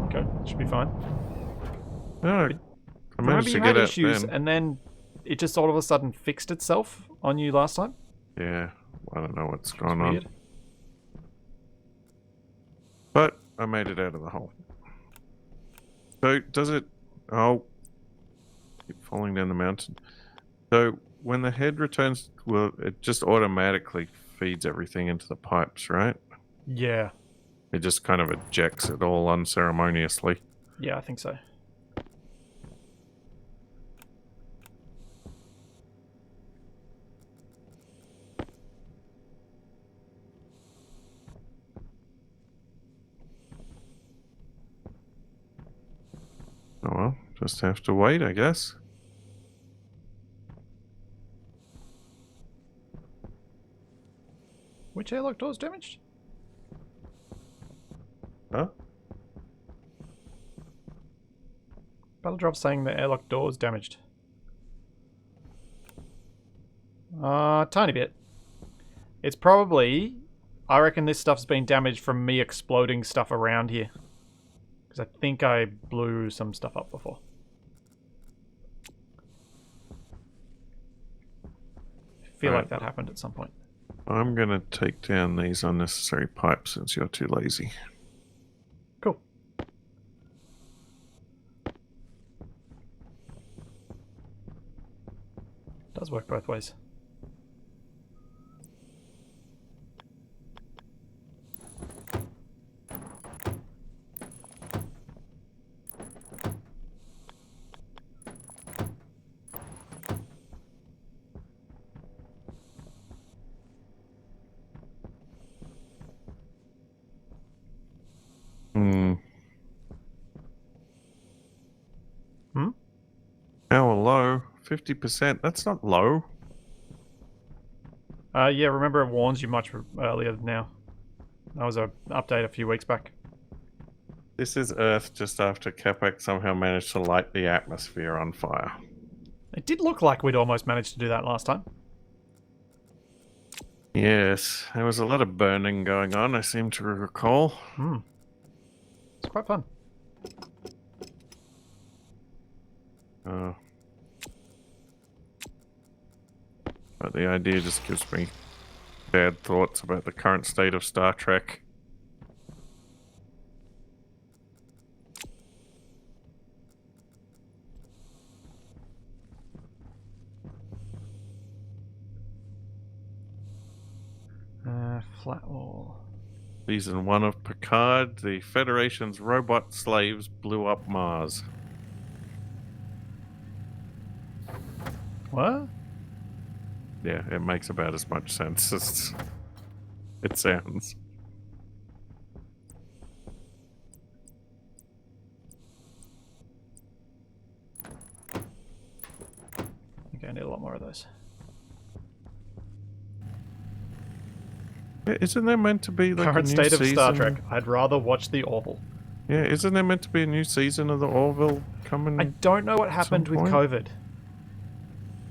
Okay, should be fine. No, I Remember managed to you get had out issues then. and then it just all of a sudden fixed itself on you last time? Yeah, I don't know what's It's going on. weird. But I made it out of the hole. So does it? Oh, keep falling down the mountain. So when the head returns, well, it just automatically feeds everything into the pipes, right? Yeah. It just kind of ejects it all unceremoniously. Yeah, I think so. Oh well, just have to wait, I guess. Which airlock door's damaged? Huh? Battle drop saying the airlock door's damaged. Tiny bit. It's probably... I reckon this stuff's been damaged from me exploding stuff around here. Because I think I blew some stuff up before. I feel like that happened at some point. I'm going to take down these unnecessary pipes since you're too lazy. Cool. Does work both ways. How low? 50%? That's not low. Yeah, remember it warns you much earlier now. That was an update a few weeks back. This is Earth just after Capac somehow managed to light the atmosphere on fire. It did look like we'd almost managed to do that last time. Yes, there was a lot of burning going on, I seem to recall. It's quite fun. But the idea just gives me bad thoughts about the current state of Star Trek. Flat wall. Season 1 of Picard, the Federation's robot slaves blew up Mars. What? Yeah, it makes about as much sense as it sounds. Okay, I need a lot more of those. Isn't there meant to be like Current a new state of season? Star Trek. I'd rather watch the Orville. Yeah, isn't there meant to be a new season of the Orville coming? I don't know what happened with point? COVID.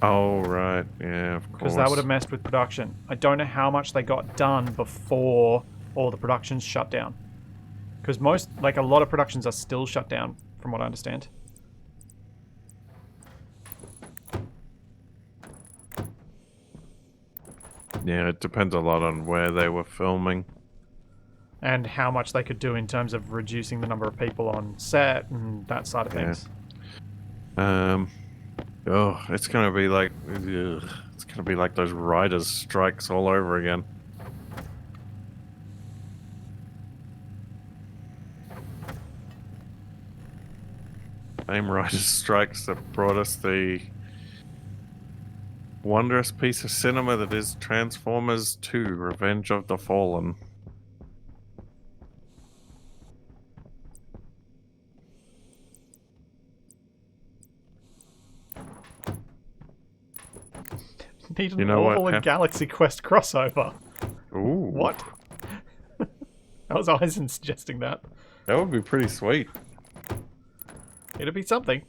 Oh, right. Yeah, of course. Because that would have messed with production. I don't know how much they got done before all the productions shut down. Because a lot of productions are still shut down, from what I understand. Yeah, it depends a lot on where they were filming. And how much they could do in terms of reducing the number of people on set and that side of things. Oh, it's gonna be like... Ugh, it's gonna be like those writers' strikes all over again. Same writers' strikes that brought us the wondrous piece of cinema that is Transformers 2: Revenge of the Fallen. Need an You know what Orville and Galaxy Quest crossover. Ooh. What? That was Eisen suggesting that. That would be pretty sweet. It'd be something.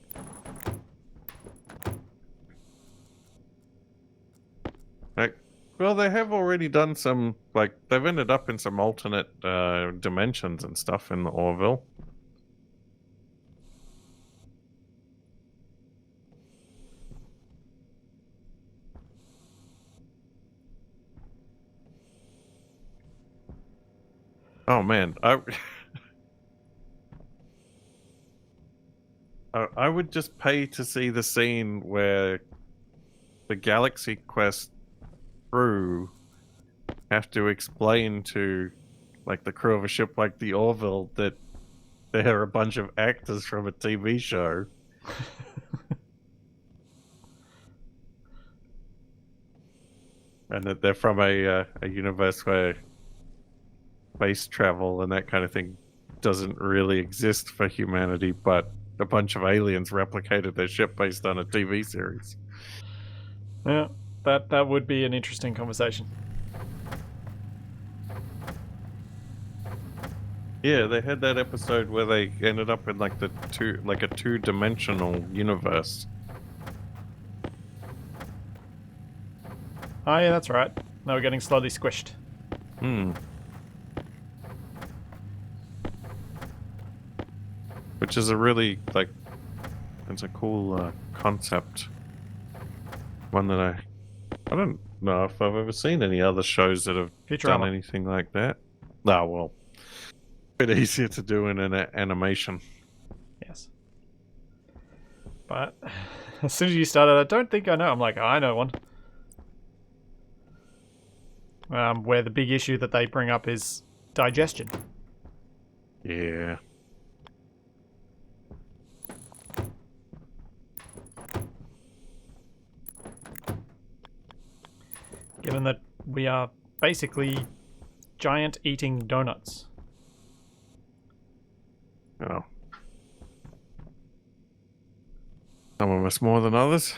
Well, they have already done some, they've ended up in some alternate dimensions and stuff in the Orville. Oh man, I would just pay to see the scene where the Galaxy Quest crew have to explain to the crew of a ship like the Orville that they're a bunch of actors from a TV show. And that they're from a universe where space travel and that kind of thing doesn't really exist for humanity, but a bunch of aliens replicated their ship based on a TV series. Yeah, that would be an interesting conversation. Yeah, they had that episode where they ended up in like a two-dimensional universe. Oh yeah, that's right. They were getting slowly squished. Hmm. Which is a really it's a cool concept. One that I don't know if I've ever seen any other shows that have done Futurama. anything like that. Ah, well, a bit easier to do in an animation. Yes. But as soon as you started, I don't think I know. I'm like, oh, I know one. Where the big issue that they bring up is digestion. Yeah. Given that we are basically giant eating donuts. Oh. Some of us more than others.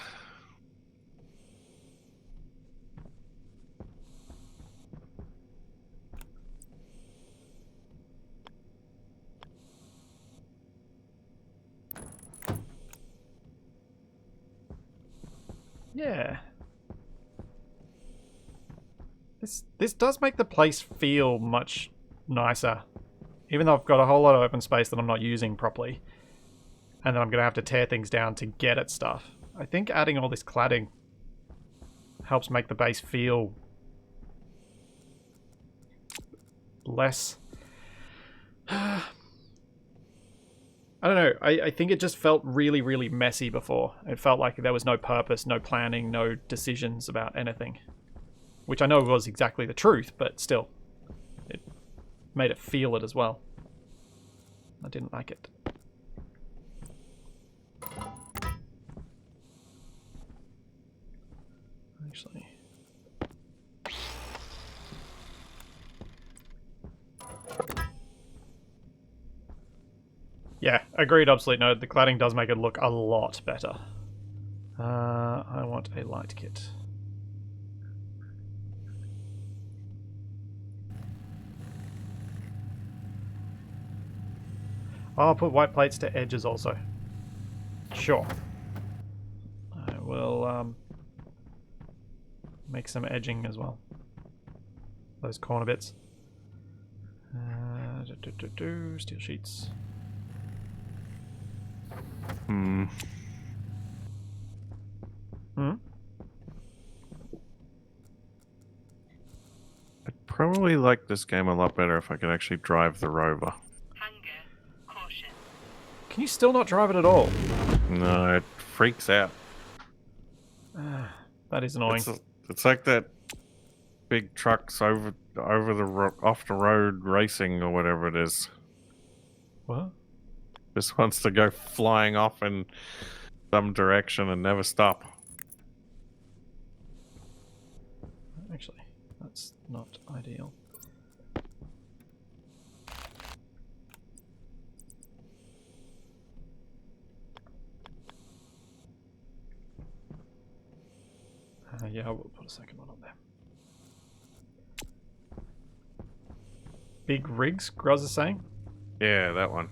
Yeah. This does make the place feel much nicer. Even though I've got a whole lot of open space that I'm not using properly. And then I'm going to have to tear things down to get at stuff. I think adding all this cladding helps make the base feel less... I don't know. I think it just felt really, really messy before. It felt like there was no purpose, no planning, no decisions about anything. Which I know was exactly the truth, but still. It made it feel it as well. I didn't like it. Actually... Yeah, agreed, obsolete node. The cladding does make it look a lot better. I want a light kit. Oh, I'll put white plates to edges also. Sure. I will make some edging as well. Those corner bits. Steel sheets. Hmm. Hmm? I'd probably like this game a lot better if I could actually drive the rover. Hunger. Caution. Can you still not drive it at all? No, it freaks out. That is annoying. It's like that big trucks off the road racing or whatever it is. What? Just wants to go flying off in some direction and never stop. Actually, that's not ideal. Yeah, I will put a second one on there. Big rigs, Groz is saying? Yeah, that one.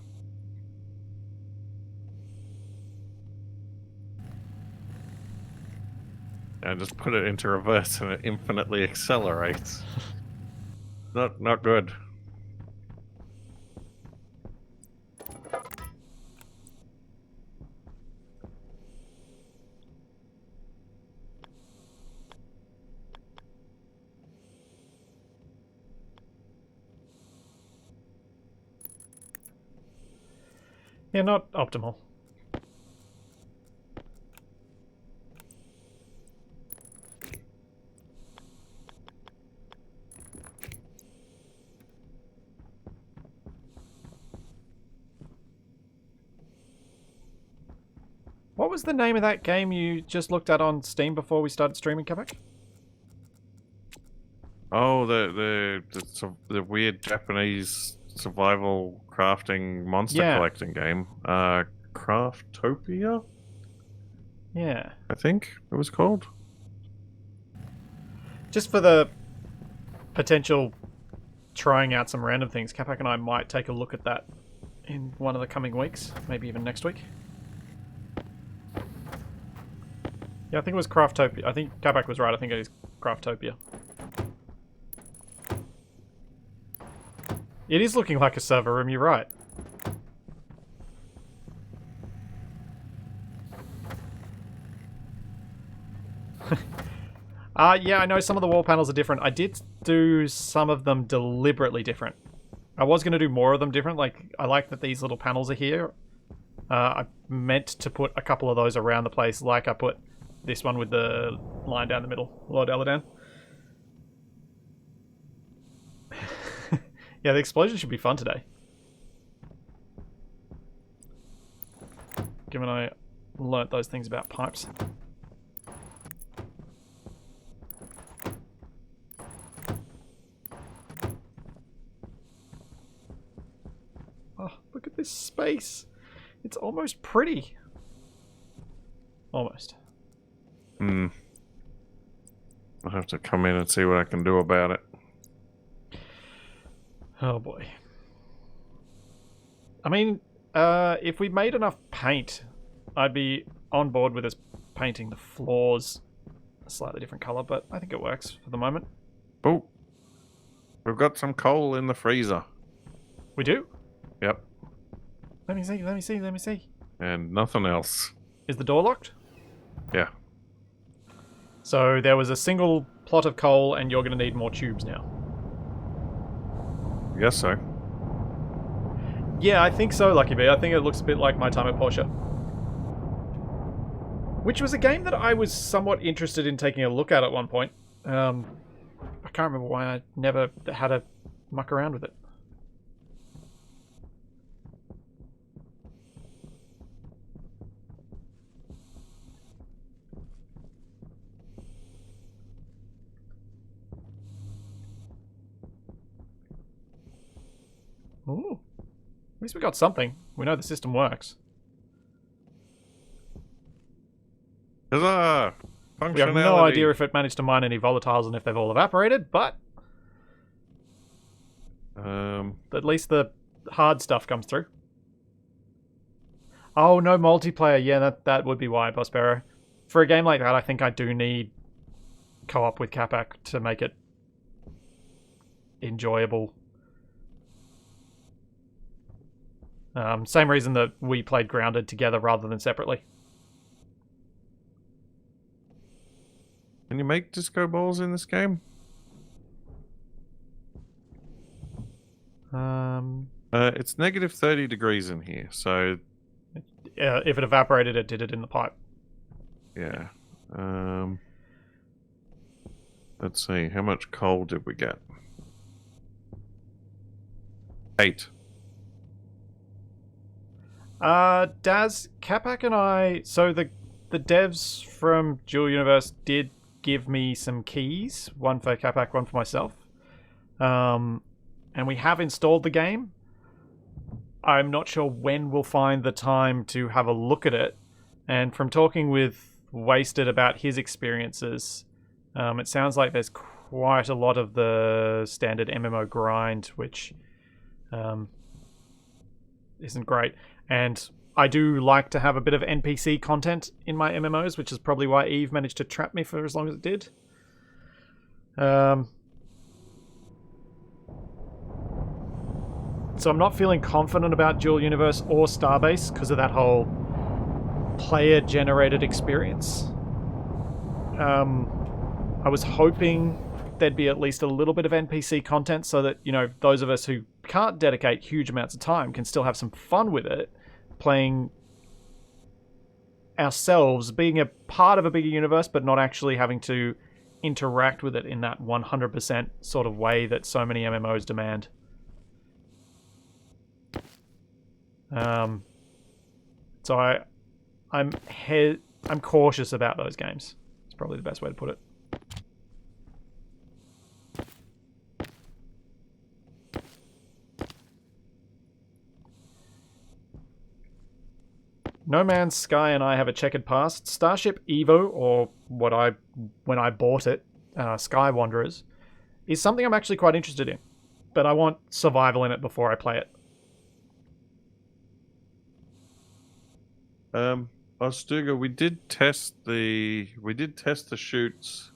And just put it into reverse and it infinitely accelerates. Not good. Yeah, not optimal. What was the name of that game you just looked at on Steam before we started streaming, Capac? Oh, the weird Japanese survival crafting monster collecting game. Craftopia, Yeah. I think it was called. Just for the potential trying out some random things. Capac and I might take a look at that in one of the coming weeks, maybe even next week. Yeah, I think it was Craftopia. I think Capac was right. I think it is Craftopia. It is looking like a server room, you're right. Yeah, I know some of the wall panels are different. I did do some of them deliberately different. I was going to do more of them different. Like, I like that these little panels are here. I meant to put a couple of those around the place, like I put this one with the line down the middle. Lord Eladan. Yeah, the explosion should be fun today. Given I learnt those things about pipes. Oh, look at this space. It's almost pretty. Almost. I'll have to come in and see what I can do about it. Oh boy. I mean, if we made enough paint, I'd be on board with us painting the floors a slightly different color, but I think it works for the moment. Oh, we've got some coal in the freezer. We do? Yep. Let me see, let me see, let me see. And nothing else. Is the door locked? Yeah. So there was a single plot of coal and you're going to need more tubes now. I guess so. Yeah, I think so, Lucky Bee. I think it looks a bit like my time at Porsche. Which was a game that I was somewhat interested in taking a look at one point. I can't remember why I never had to muck around with it. Ooh. At least we got something. We know the system works. Huzzah! Functionality. We have no idea if it managed to mine any volatiles and if they've all evaporated, but at least the hard stuff comes through. Oh, no multiplayer. Yeah, that would be why, Bospero. For a game like that, I think I do need co-op with Capac to make it enjoyable. Same reason that we played Grounded together rather than separately. Can you make disco balls in this game? It's negative 30 degrees in here, so... if it evaporated, it did it in the pipe. Yeah. Let's see, how much coal did we get? 8. Daz, Capac and I... So the devs from Dual Universe did give me some keys. One for Capac, one for myself. And we have installed the game. I'm not sure when we'll find the time to have a look at it. And from talking with Wasted about his experiences, it sounds like there's quite a lot of the standard MMO grind, which isn't great. And I do like to have a bit of NPC content in my MMOs, which is probably why Eve managed to trap me for as long as it did. So I'm not feeling confident about Dual Universe or Starbase because of that whole player-generated experience. I was hoping there'd be at least a little bit of NPC content so that, you know, those of us who can't dedicate huge amounts of time can still have some fun with it, playing ourselves, being a part of a bigger universe, but not actually having to interact with it in that 100% sort of way that so many MMOs demand. So I'm cautious about those games. It's probably the best way to put it. No Man's Sky and I have a checkered past. Starship Evo, or when I bought it, Sky Wanderers, is something I'm actually quite interested in. but I want survival in it before I play it. Ostuga, we did test the chutes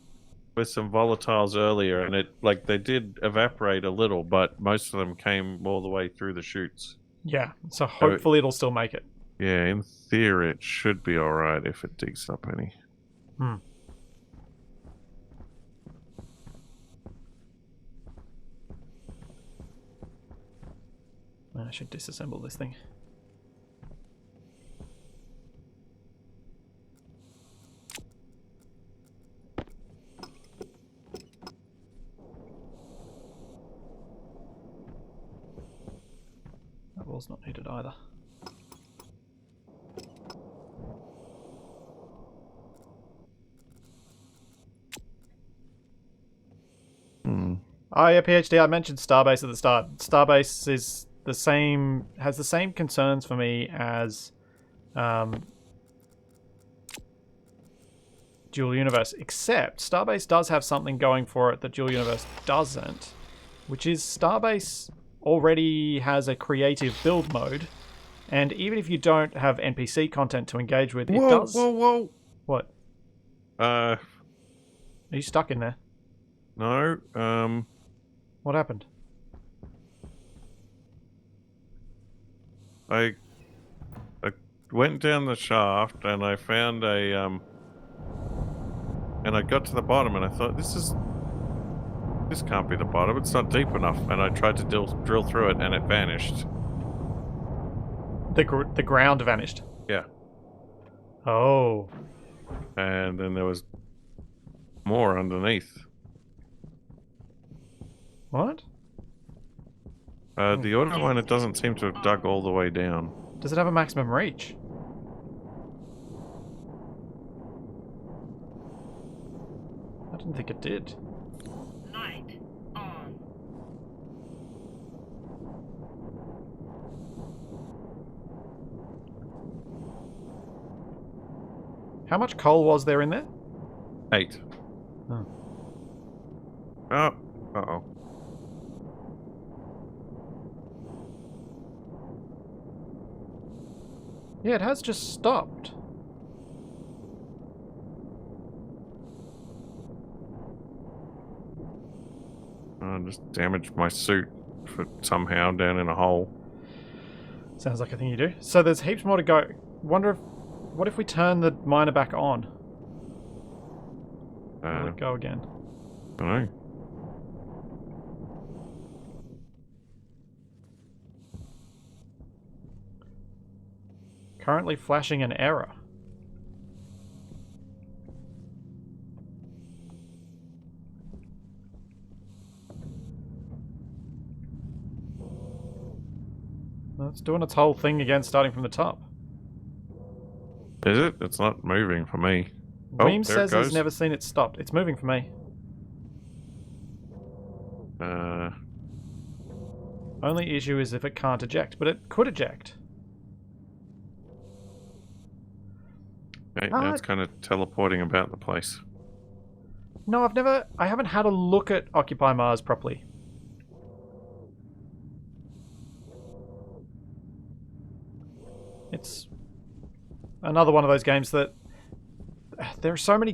with some volatiles earlier, and they did evaporate a little, but most of them came all the way through the chutes. Yeah, so hopefully it'll still make it. Yeah, in theory it should be alright if it digs up any. I should disassemble this thing. That wall's not needed either. Oh yeah, PhD, I mentioned Starbase at the start. Starbase is the same, has the same concerns for me as Dual Universe, except Starbase does have something going for it that Dual Universe doesn't, which is Starbase already has a creative build mode, and even if you don't have NPC content to engage with, it does... Whoa! What? Are you stuck in there? No, What happened? I went down the shaft and I found a and I got to the bottom and I thought this can't be the bottom, it's not deep enough, and I tried to drill through it and it vanished. The ground vanished. Yeah. Oh. And then there was more underneath. What? The auto miner doesn't seem to have dug all the way down. Does it have a maximum reach? I didn't think it did. Light on. How much coal was there in there? 8. Oh. Oh. Uh-oh. Yeah, it has just stopped. I just damaged my suit somehow down in a hole. Sounds like a thing you do. So there's heaps more to go. What if we turn the miner back on? Will it go again? I don't know. Currently flashing an error. Well, it's doing its whole thing again, starting from the top. Is it? It's not moving for me. Reem there says it he's goes. never seen it stopped. It's moving for me. Only issue is if it can't eject, but it could eject. Okay, now it's kind of teleporting about the place. No, I haven't had a look at Occupy Mars properly. It's another one of those games that there are so many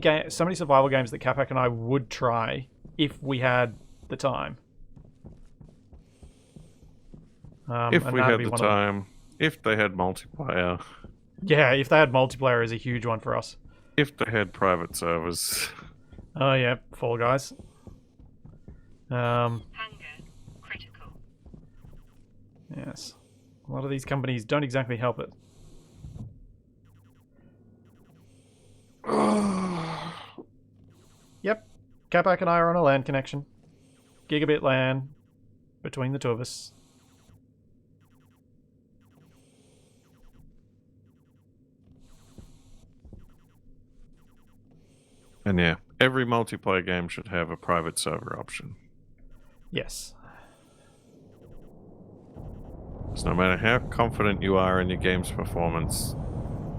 survival games that Capac and I would try if we had the time. If we had the time, if they had multiplayer. Yeah, if they had multiplayer is a huge one for us. If they had private servers. Oh yeah, Fall Guys. Hunger critical. Yes. A lot of these companies don't exactly help it. Yep. Capac and I are on a LAN connection. Gigabit LAN between the two of us. And yeah, every multiplayer game should have a private server option. Yes. So no matter how confident you are in your game's performance,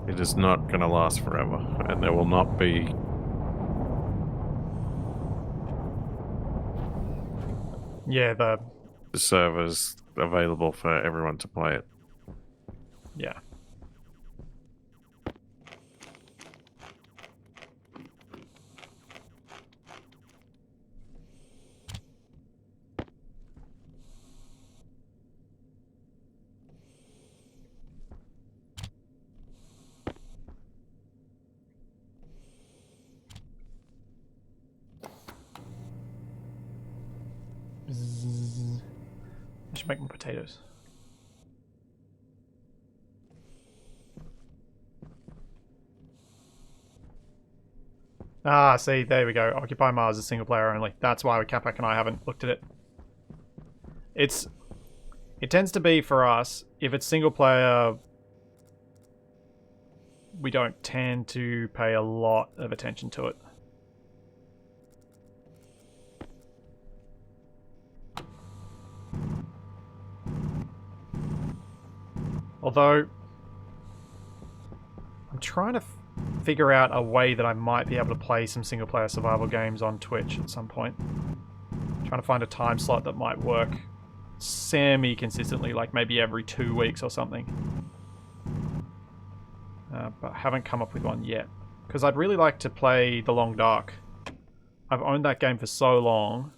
it is not going to last forever, and there will not be... Yeah, the servers available for everyone to play it. Yeah. I should make more potatoes. Ah, see, there we go. Occupy Mars is single player only. That's why Capac and I haven't looked at it. It tends to be for us, if it's single player, we don't tend to pay a lot of attention to it. Although, I'm trying to figure out a way that I might be able to play some single player survival games on Twitch at some point. Trying to find a time slot that might work semi-consistently, like maybe every 2 weeks or something. But haven't come up with one yet. Because I'd really like to play The Long Dark. I've owned that game for so long,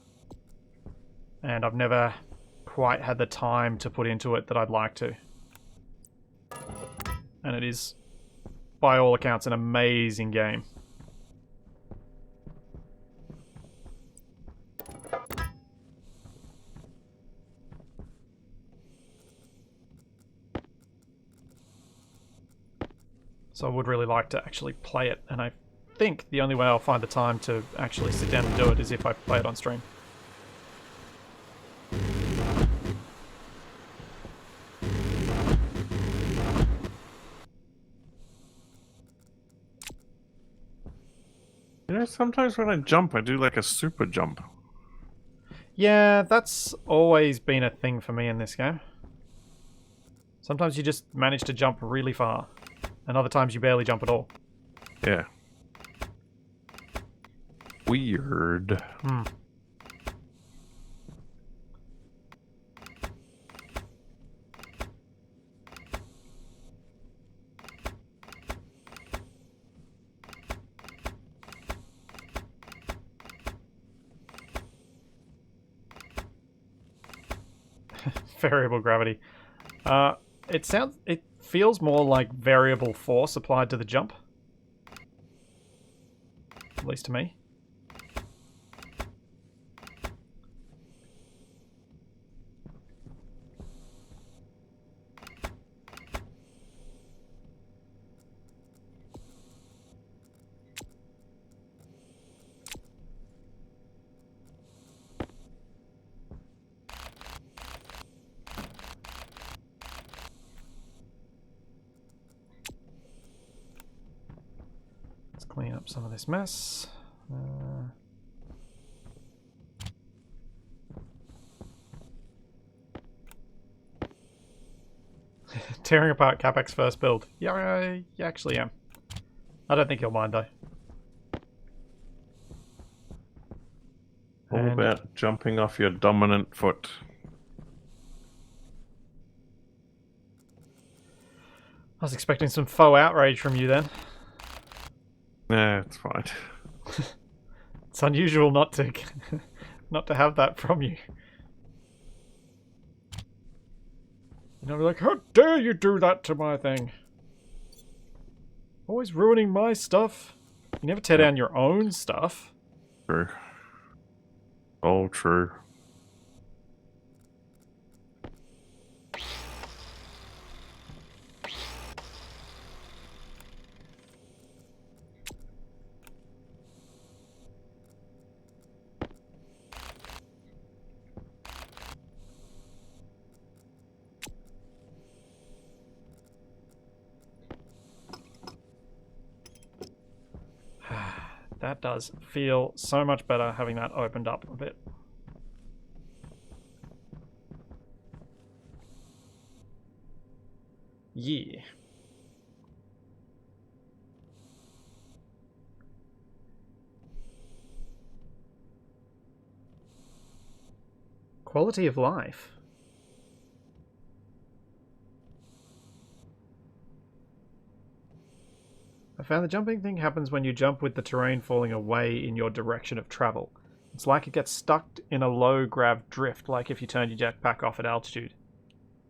and I've never quite had the time to put into it that I'd like to. And it is, by all accounts, an amazing game. So I would really like to actually play it, and I think the only way I'll find the time to actually sit down and do it is if I play it on stream. You know, sometimes when I jump, I do like a super jump. Yeah, that's always been a thing for me in this game. Sometimes you just manage to jump really far, and other times you barely jump at all. Yeah. Weird. Hmm. Variable gravity. It feels more like variable force applied to the jump. At least to me. Let's clean up some of this mess. Tearing apart Capac's first build. Yeah, I actually am. I don't think he'll mind though. All And about jumping off your dominant foot. I was expecting some faux outrage from you then. Nah, it's fine. It's unusual not to not to have that from you. You know, like, how dare you do that to my thing? Always ruining my stuff. You never tear down your own stuff. True. All true. That does feel so much better having that opened up a bit. Yeah. Quality of life. I found the jumping thing happens when you jump with the terrain falling away in your direction of travel. It's like it gets stuck in a low grav drift, like if you turn your jetpack off at altitude.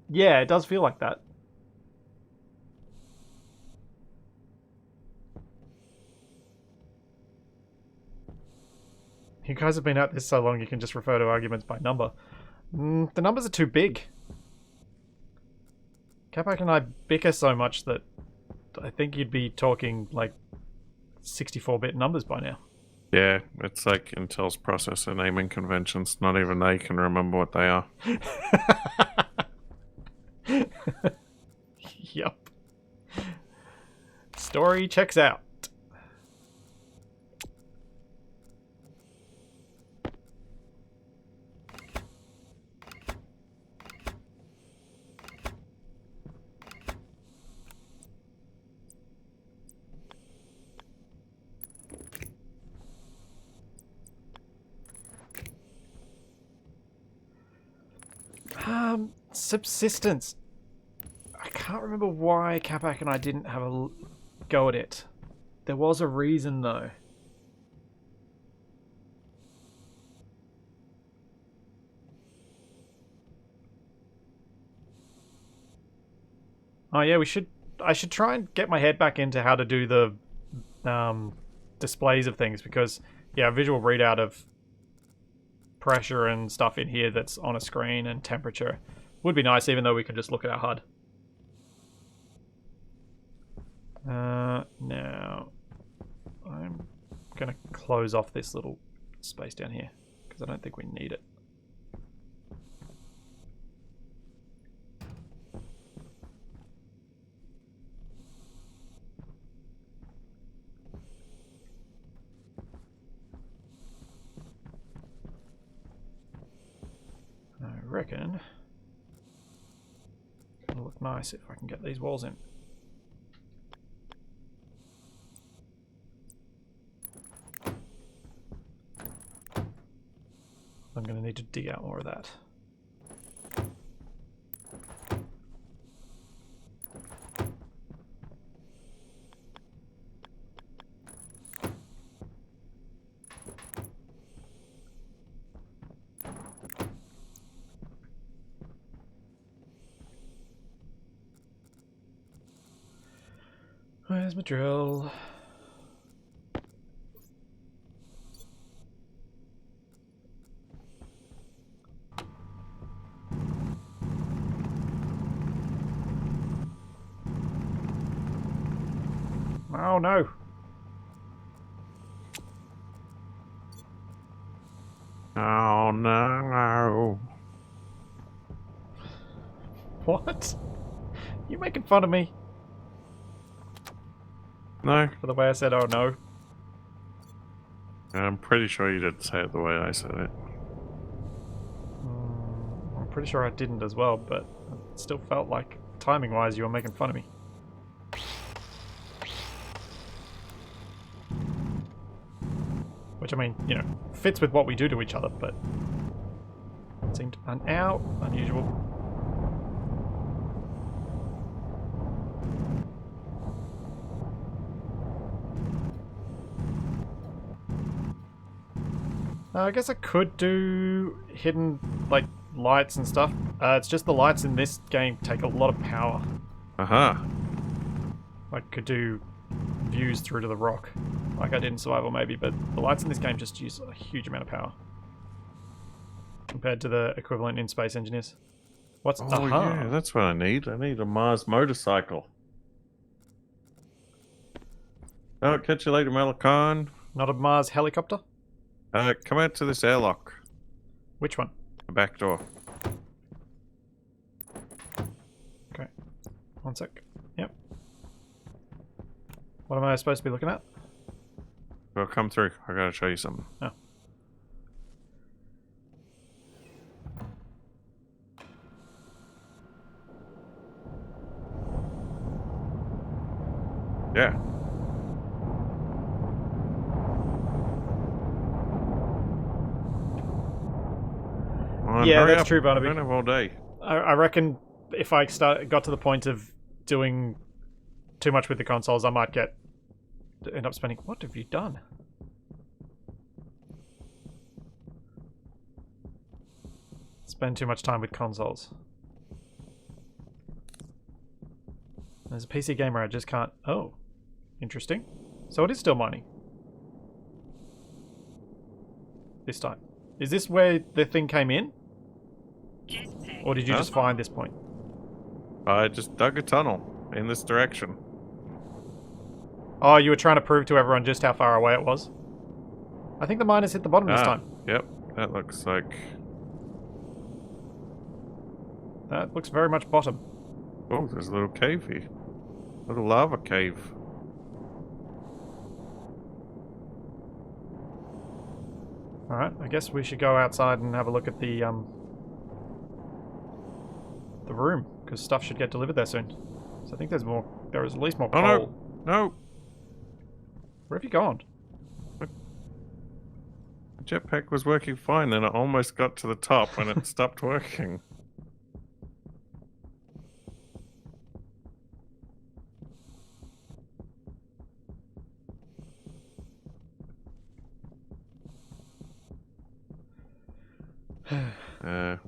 Yeah, it does feel like that. You guys have been at this so long you can just refer to arguments by number. The numbers are too big. Capac and I bicker so much that I think you'd be talking like 64-bit numbers by now. Yeah, it's like Intel's processor naming conventions. Not even they can remember what they are. Yup. Story checks out. Subsistence. I can't remember why Capac and I didn't have a go at it. There was a reason, though. Oh yeah, I should try and get my head back into how to do the displays of things, because yeah, a visual readout of pressure and stuff in here that's on a screen and temperature would be nice, even though we can just look at our HUD. Now I'm gonna close off this little space down here because I don't think we need it. I reckon it'll look nice if I can get these walls in. I'm going to need to dig out more of that. Where's my drill? Oh no! Oh no. What? You making fun of me No, for the way I said oh no? I'm pretty sure you didn't say it the way I said it. I'm pretty sure I didn't as well, but it still felt like timing-wise you were making fun of me. Which, I mean, you know, fits with what we do to each other, but it seemed unusual. I guess I could do hidden, like, lights and stuff. It's just the lights in this game take a lot of power. Uh-huh. I could do views through to the rock, like I did in Survival maybe, but the lights in this game just use a huge amount of power compared to the equivalent in Space Engineers. What's Oh yeah, that's what I need. I need a Mars motorcycle. Oh, catch you later, Malakan. Not a Mars helicopter? Come out to this airlock. Which one? The back door. Okay. One sec. Yep. What am I supposed to be looking at? Well, come through. I gotta show you something. Oh. Yeah. Come on, Yeah, hurry that's up. true, Barnaby. I don't have all day. I reckon if I got to the point of doing too much with the consoles, I might end up spending... What have you done? Spend too much time with consoles. There's a PC gamer I just can't... Oh. Interesting. So it is still mining. This time. Is this where the thing came in? Jetpack Or did you just find this point? I just dug a tunnel in this direction. Oh, you were trying to prove to everyone just how far away it was? I think the miners hit the bottom this time. Yep. That looks like... That looks very much bottom. Oh, there's a little cave here. Little lava cave. Alright, I guess we should go outside and have a look at the room, because stuff should get delivered there soon. So I think there is at least more coal. Oh no! No! Where have you gone? The jetpack was working fine, then it almost got to the top and it stopped working.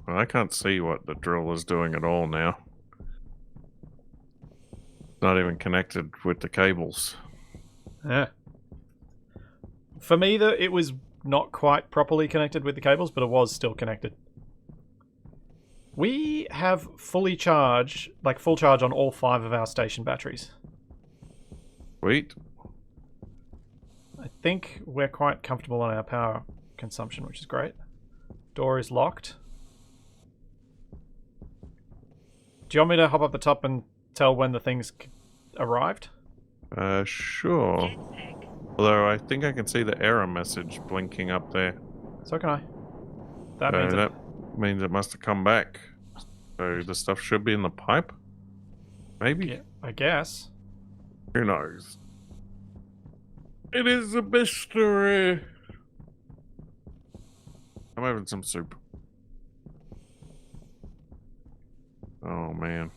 Well, I can't see what the drill is doing at all now. Not even connected with the cables. Yeah. For me, it was not quite properly connected with the cables, but it was still connected. We have full charge on all 5 of our station batteries. Sweet. I think we're quite comfortable on our power consumption, which is great. Door is locked. Do you want me to hop up the top and tell when the things arrived? Sure. jetpack Although I think I can see the error message blinking up there. So can I. That means it must have come back. So the stuff should be in the pipe? Maybe? yeah, I guess. Who knows? It is a mystery. I'm having some soup. Oh man.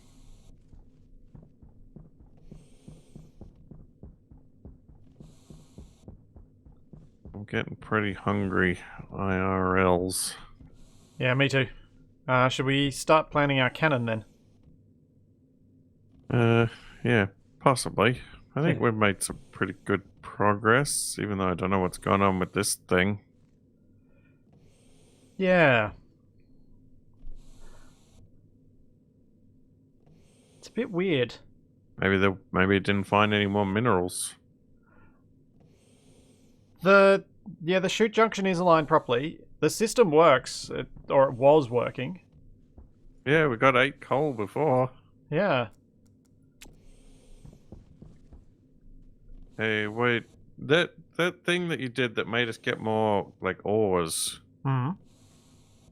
I'm getting pretty hungry, IRLs. Yeah, me too. Should we start planning our cannon then? Yeah, possibly. I think we've made some pretty good progress, even though I don't know what's going on with this thing. Yeah. It's a bit weird. Maybe it didn't find any more minerals. The chute junction is aligned properly. The system works, or it was working. Yeah, we got 8 coal before. Yeah. Hey, wait. That thing that you did that made us get more, like, ores, Hmm.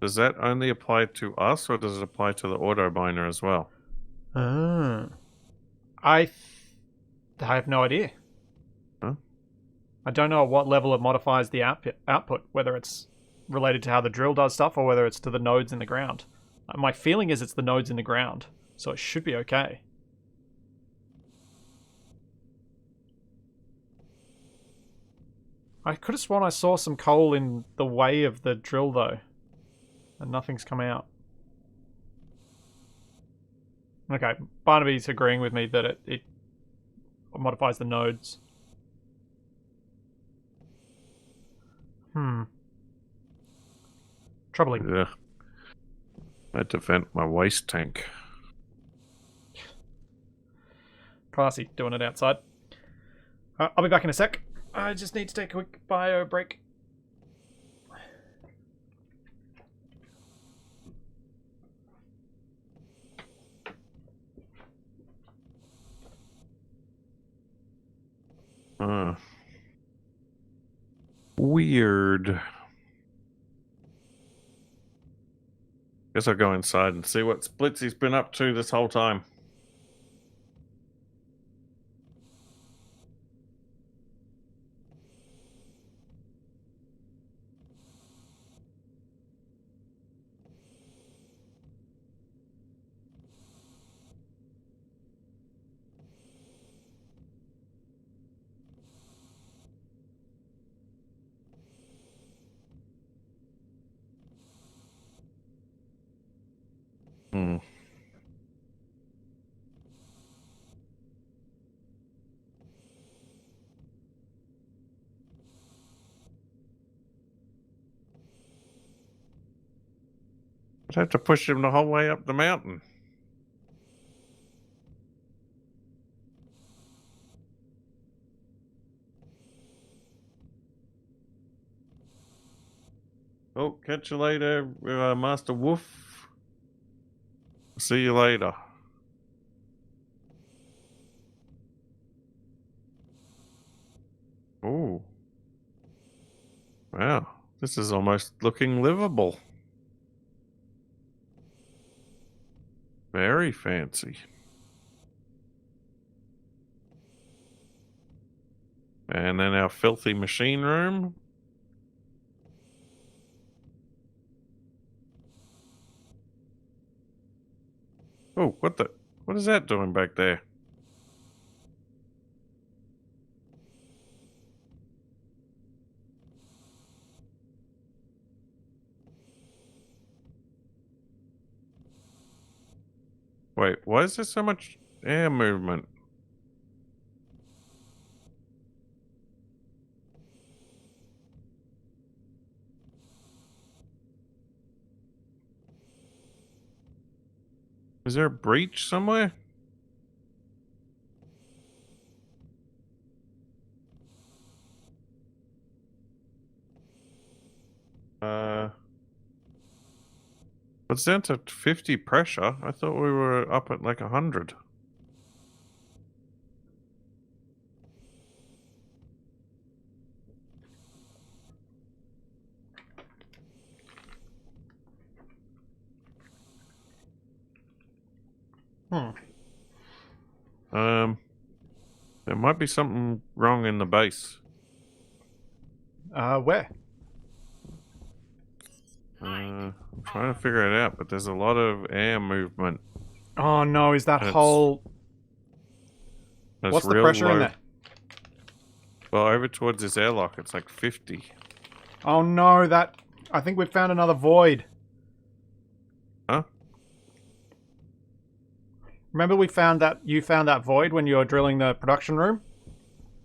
does that only apply to us, or does it apply to the auto miner as well? I have no idea. Huh? I don't know at what level it modifies the output, whether it's related to how the drill does stuff or whether it's to the nodes in the ground. My feeling is it's the nodes in the ground, so it should be okay. I could have sworn I saw some coal in the way of the drill, though, and nothing's come out. Okay, Barnaby's agreeing with me that it modifies the nodes. Troubling. Yeah. I had to vent my waste tank. Classy, doing it outside. I'll be back in a sec. I just need to take a quick bio break. Weird. Guess I'll go inside and see what Splitsy's been up to this whole time. I'd have to push him the whole way up the mountain. Oh, catch you later, Master Wolf. See you later. Oh. Wow, this is almost looking livable. Very fancy. And then our filthy machine room. Oh, what is that doing back there? Wait, why is there so much air movement? Is there a breach somewhere? It's down to 50 pressure. I thought we were up at like 100. There might be something wrong in the base. Where? I'm trying to figure it out, but there's a lot of air movement. Oh no, is that It's- whole... It's What's the real pressure in low. there? Well, over towards this airlock, it's like 50. Oh no, that... I think we've found another void. Huh? Remember we found that... You found that void when you were drilling the production room?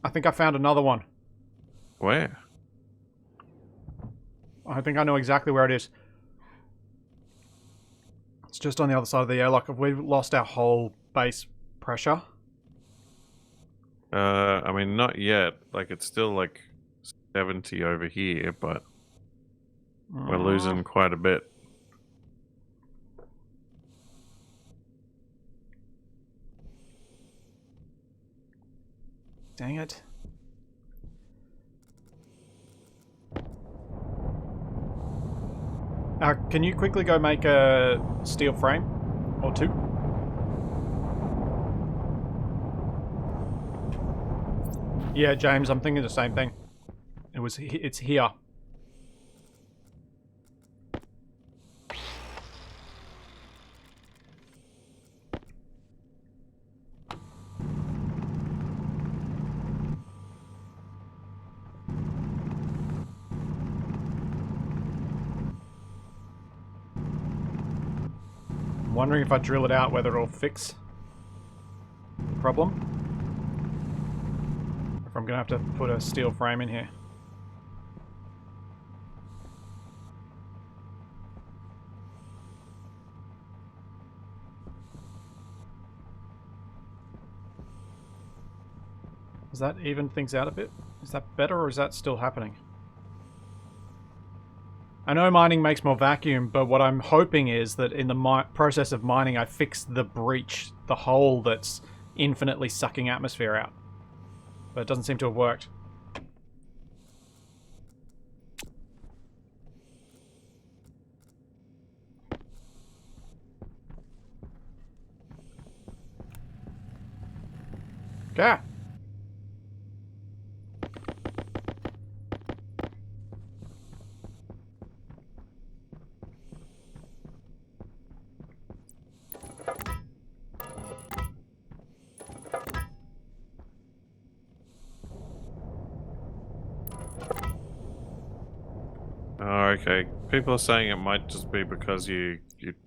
I think I found another one. Where? I think I know exactly where it is. It's just on the other side of the airlock. Have we lost our whole base pressure? I mean, not yet. Like, it's still like 70 over here, but we're losing quite a bit. Dang it. Can you quickly go make a steel frame? Or two? Yeah, James, I'm thinking the same thing. It's here. I'm wondering if I drill it out whether it'll fix the problem. If I'm gonna have to put a steel frame in here. Does that even things out a bit? Is that better or is that still happening? I know mining makes more vacuum, but what I'm hoping is that in the process of mining I fix the breach, the hole that's infinitely sucking atmosphere out. But it doesn't seem to have worked. Okay. Oh, okay. People are saying it might just be because you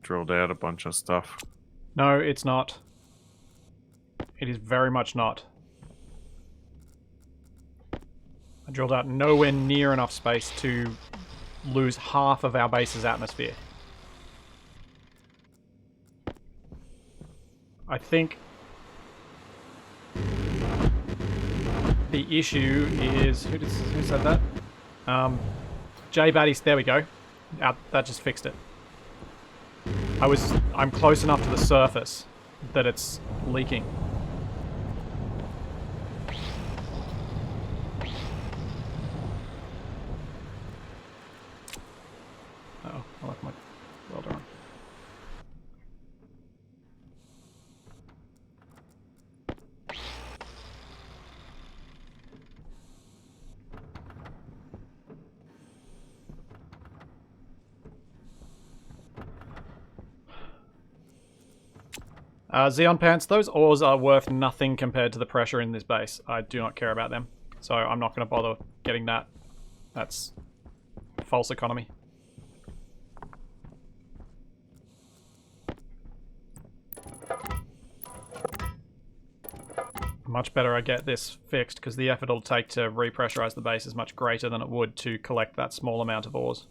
drilled out a bunch of stuff. No, it's not. It is very much not. I drilled out nowhere near enough space to lose half of our base's atmosphere. think the issue is who said that? J Baddies. There we go. That just fixed it. I'm close enough to the surface that it's leaking. Uh-oh, I left my welder on. Xeon Pants, those ores are worth nothing compared to the pressure in this base. I do not care about them. So I'm not going to bother getting that. That's false economy. Much better I get this fixed, because the effort it'll take to repressurize the base is much greater than it would to collect that small amount of ores.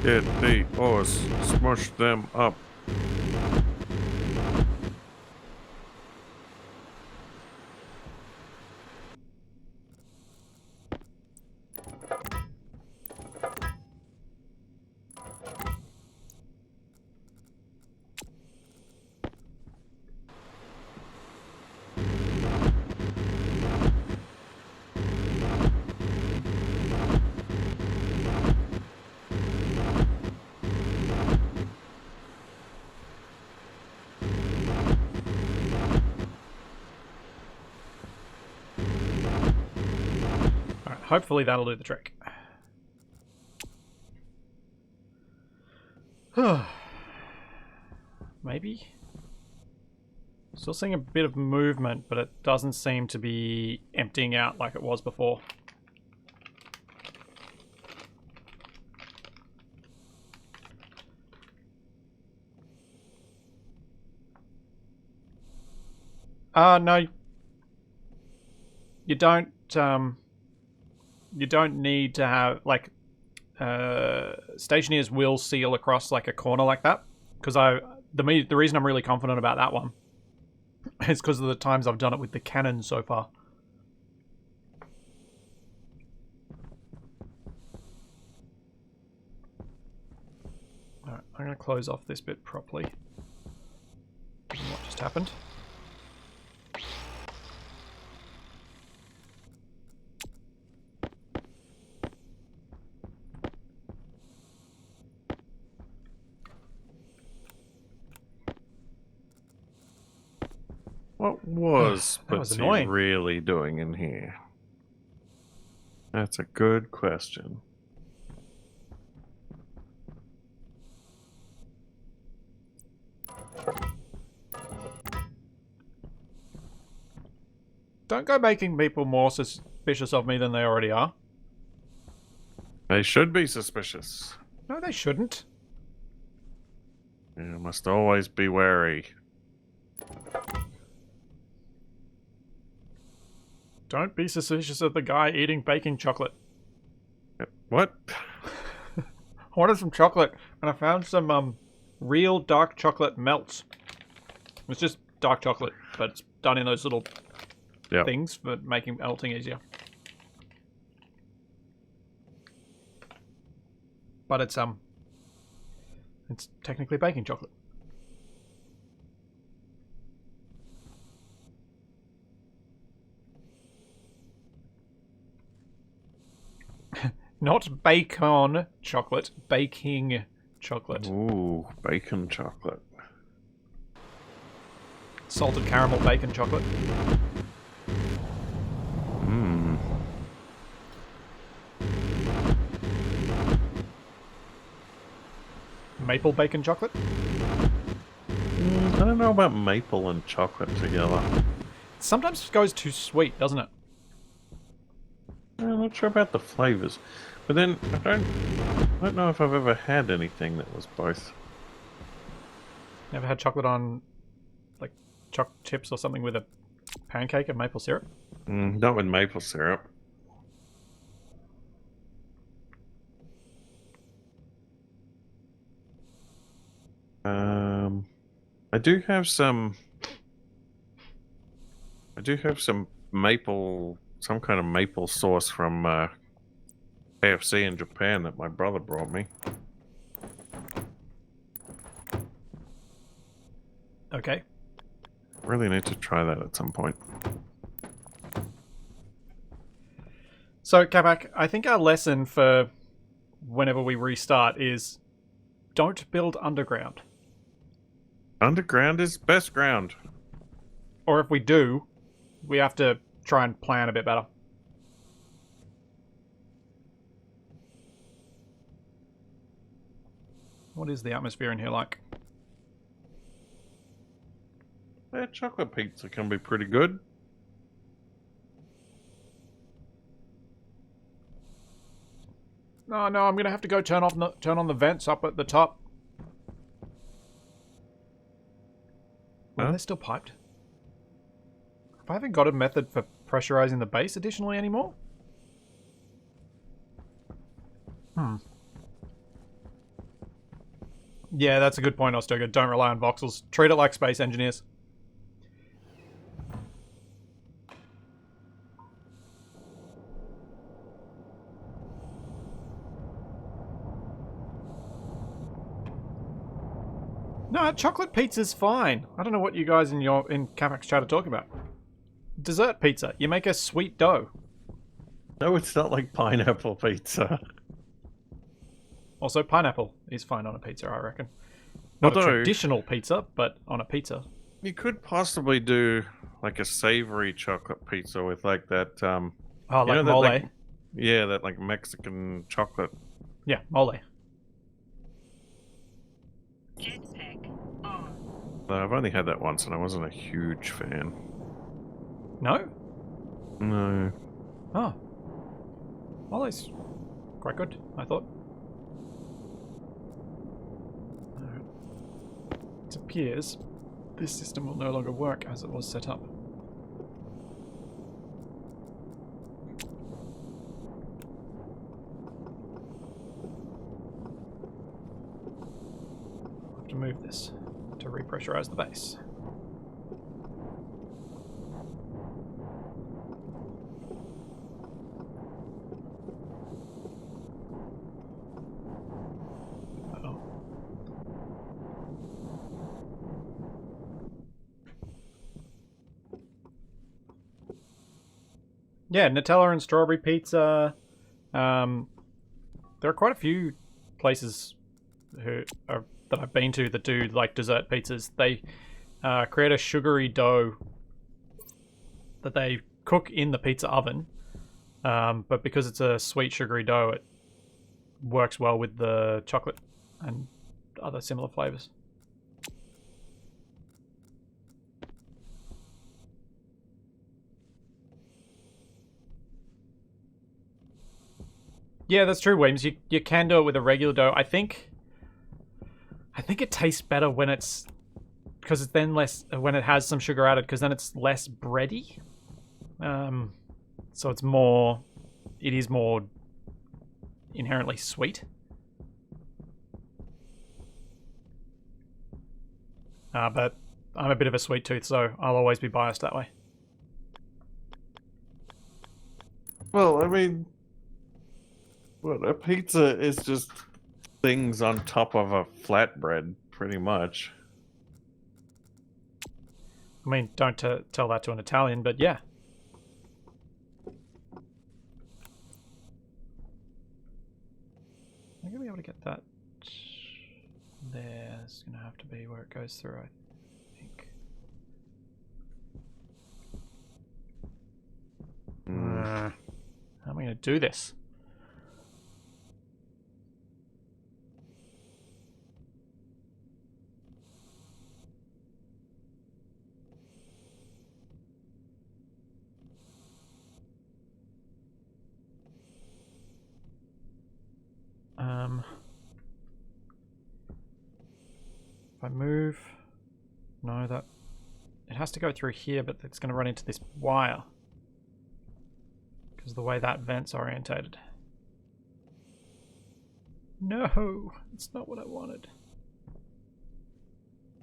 Get the ores, smush them up. Hopefully that'll do the trick. Maybe? Still seeing a bit of movement, but it doesn't seem to be emptying out like it was before. No. You don't need to have, like, Stationeers will seal across, like, a corner like that. Because the reason I'm really confident about that one is because of the times I've done it with the cannon so far. Alright, I'm going to close off this bit properly. What just happened? What was That was Bitsy annoying. really doing in here? That's a good question. Don't go making people more suspicious of me than they already are. They should be suspicious. No, they shouldn't. You must always be wary. Don't be suspicious of the guy eating baking chocolate. What? I wanted some chocolate, and I found some real dark chocolate melts. It's just dark chocolate, but it's done in those little things for making melting easier. But it's technically baking chocolate. Not bacon chocolate, baking chocolate. Ooh, bacon chocolate. Salted caramel bacon chocolate. Mmm. Maple bacon chocolate. I don't know about maple and chocolate together. It sometimes goes too sweet, doesn't it? I'm not sure about the flavors. But then, I don't know if I've ever had anything that was both. Never had chocolate on, like, choc chips or something with a pancake of maple syrup? Not with maple syrup. I do have some. I do have some maple, some kind of maple sauce from KFC in Japan that my brother brought me. Okay. Really need to try that at some point. So, Capac, I think our lesson for whenever we restart is don't build underground. Underground is best ground. Or if we do, we have to try and plan a bit better. What is the atmosphere in here like? Yeah, chocolate pizza can be pretty good. No, I'm gonna have to go turn on the vents up at the top. Huh? Are they still piped? I haven't got a method for pressurizing the base additionally anymore. Yeah, that's a good point, Ostoga. Don't rely on voxels. Treat it like space engineers. No, chocolate pizza's fine. I don't know what you guys in Capac's chat are talking about. Dessert pizza. You make a sweet dough. No, it's not like pineapple pizza. Also, pineapple is fine on a pizza, I reckon. Not a Although- traditional pizza, but on a pizza. You could possibly do like a savory chocolate pizza with like that. Oh, you like know that, mole. like, yeah, that like Mexican chocolate. Yeah, mole. Jetpack on. I've only had that once, and I wasn't a huge fan. No? No. Oh. Mole's quite good, I thought. Alright. It appears this system will no longer work as it was set up. I'll have to move this to repressurize the base. Yeah, Nutella and strawberry pizza. There are quite a few places that I've been to that do like dessert pizzas. They create a sugary dough that they cook in the pizza oven, but because it's a sweet sugary dough, it works well with the chocolate and other similar flavors. Yeah, that's true, Weems. You can do it with a regular dough. I think it tastes better when it's because it's then less when it has some sugar added, because then it's less bready. So it's more. It is more inherently sweet. But I'm a bit of a sweet tooth, so I'll always be biased that way. Well, I mean, what, a pizza is just things on top of a flatbread, pretty much. I mean, don't tell that to an Italian, but yeah. I'm going to be able to get that there. It's going to have to be where it goes through, I think. How am I going to do this? If I move, no, that it has to go through here, but it's going to run into this wire because of the way that vent's orientated. No, it's not what I wanted.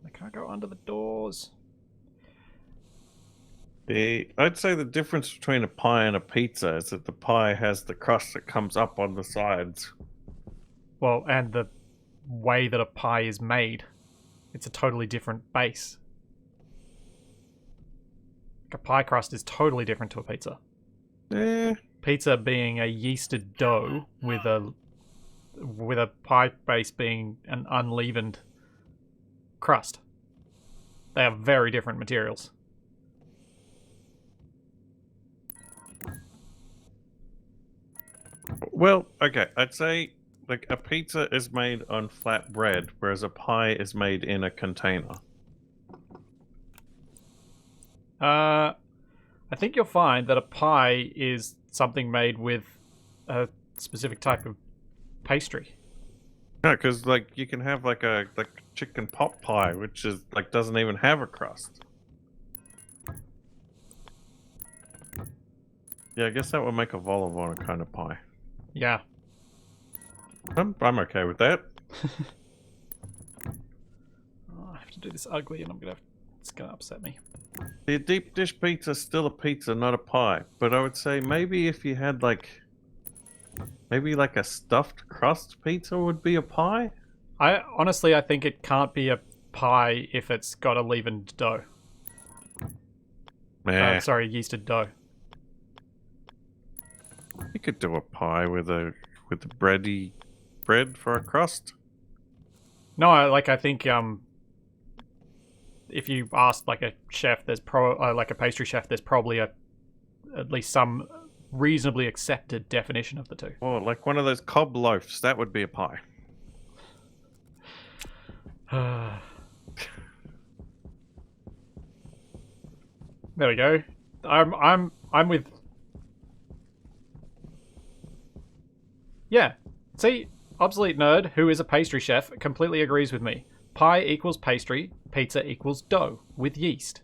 I can't go under the doors. I'd say the difference between a pie and a pizza is that the pie has the crust that comes up on the sides. Well, and the way that a pie is made. It's a totally different base. Like a pie crust is totally different to a pizza. Pizza being a yeasted dough with a pie base being an unleavened crust. They are very different materials. Well, okay, I'd say like a pizza is made on flat bread, whereas a pie is made in a container. I think you'll find that a pie is something made with a specific type of pastry. No, because like you can have like a chicken pot pie, which is like doesn't even have a crust. Yeah, I guess that would make a vol-au-vent a kind of pie. Yeah. I'm okay with that. Oh, I have to do this ugly, and it's gonna upset me. The deep dish pizza is still a pizza, not a pie. But I would say maybe if you had maybe like a stuffed crust pizza would be a pie. I think it can't be a pie if it's got a leavened dough. Sorry, yeasted dough. You could do a pie with a bread for a crust. No, I think if you asked like a chef, like a pastry chef, there's probably at least some reasonably accepted definition of the two. Or like one of those cob loaves, that would be a pie. There we go. I'm with. Yeah. See, Obsolete Nerd, who is a pastry chef, completely agrees with me. Pie equals pastry, pizza equals dough with yeast.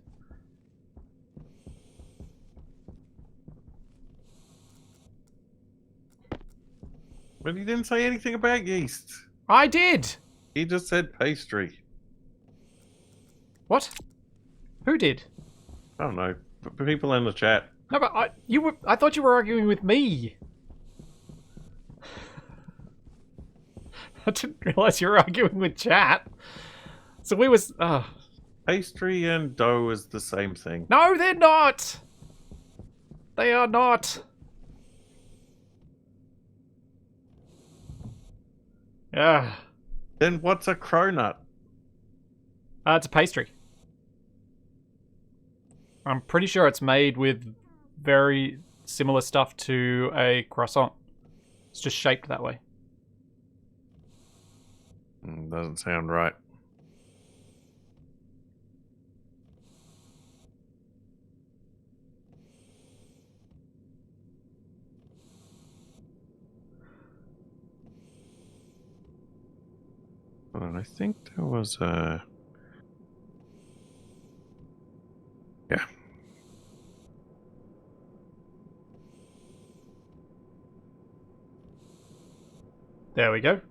But he didn't say anything about yeast. I did! He just said pastry. What? Who did? I don't know. People in the chat. No, but I thought you were arguing with me. I didn't realize you were arguing with chat. So we was... Pastry and dough is the same thing. No, they're not! They are not. Yeah. Then what's a cronut? It's a pastry. I'm pretty sure it's made with very similar stuff to a croissant. It's just shaped that way. Doesn't sound right. Hold on, I think there was a... Yeah. There we go.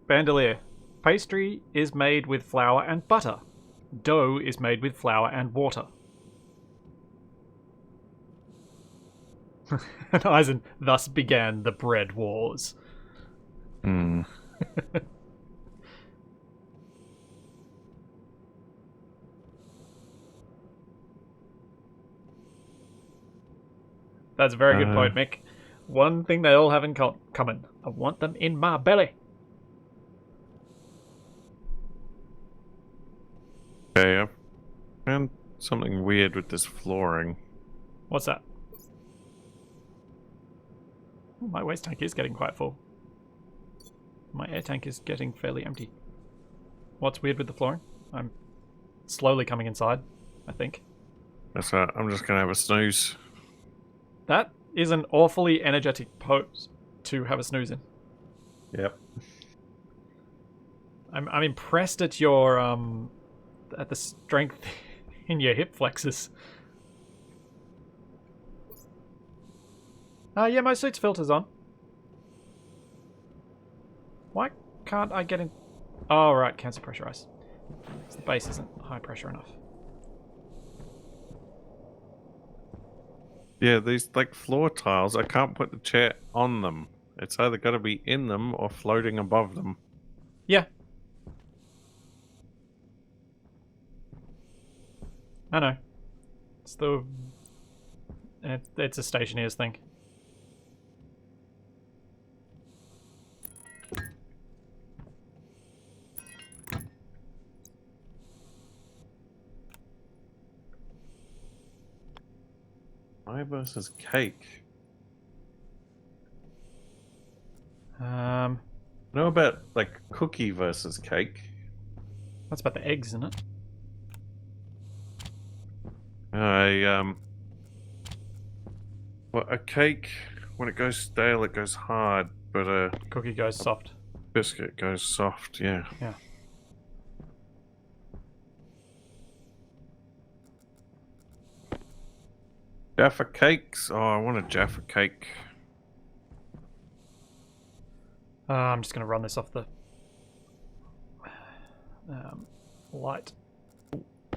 Bandolier. Pastry is made with flour and butter. Dough is made with flour and water. And Eisen, thus began the bread wars. Hmm. That's a very good point, Mick. One thing they all have in common. I want them in my belly. Okay, I found something weird with this flooring. What's that? Oh, my waste tank is getting quite full. My air tank is getting fairly empty. What's weird with the flooring? I'm slowly coming inside, I think. That's right, I'm just gonna have a snooze. That is an awfully energetic pose to have a snooze in. Yep. I'm impressed at your at the strength in your hip flexors. Yeah, my suit's filters on. Why can't I get in? Oh, right, cancel pressurize. 'cause the base isn't high pressure enough. Yeah, these like floor tiles, I can't put the chair on them. It's either got to be in them or floating above them. Yeah. I know. It's the... It's a Stationeers thing. Pie versus cake. Know about like cookie versus cake? That's about the eggs, isn't it? Well, a cake when it goes stale, it goes hard, but a Cookie goes soft. biscuit goes soft. Yeah. Yeah. Jaffa cakes. Oh, I want a Jaffa cake. I'm just going to run this off the light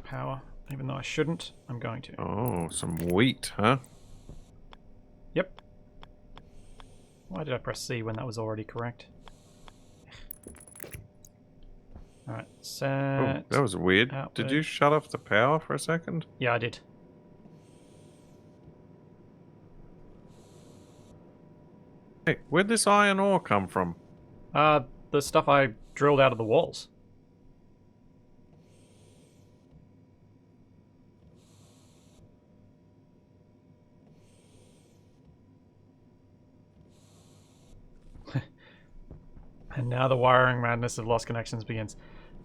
power, even though I shouldn't. I'm going to. Oh, some wheat, huh? Yep. Why did I press C when that was already correct? Alright, set. Oh, that was weird. output. Did you shut off the power for a second? Yeah, I did. Hey, where'd this iron ore come from? The stuff I drilled out of the walls. And now the wiring madness of lost connections begins.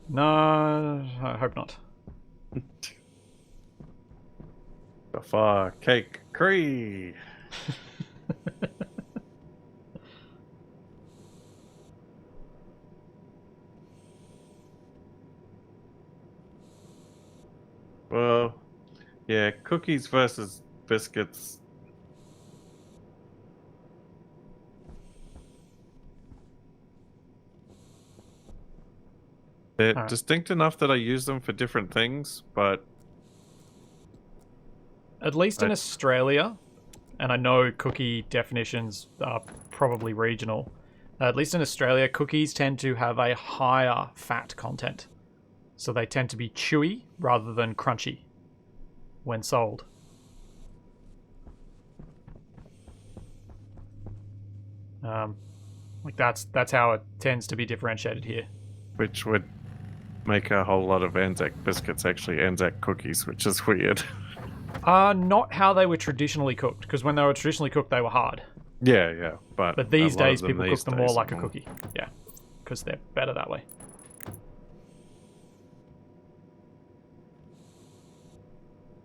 No, I hope not. Jaffa cake cree. Well, yeah, cookies versus biscuits. They're Alright. distinct enough that I use them for different things, but At least in Australia, and I know cookie definitions are probably regional, at least in Australia, cookies tend to have a higher fat content. So they tend to be chewy rather than crunchy when sold. Like that's how it tends to be differentiated here. which would make a whole lot of Anzac biscuits actually Anzac cookies, which is weird. Not how they were traditionally cooked, because when they were traditionally cooked, they were hard. Yeah, But these a lot of days, them people these cook them more days like a are cookie. Yeah, because they're better that way.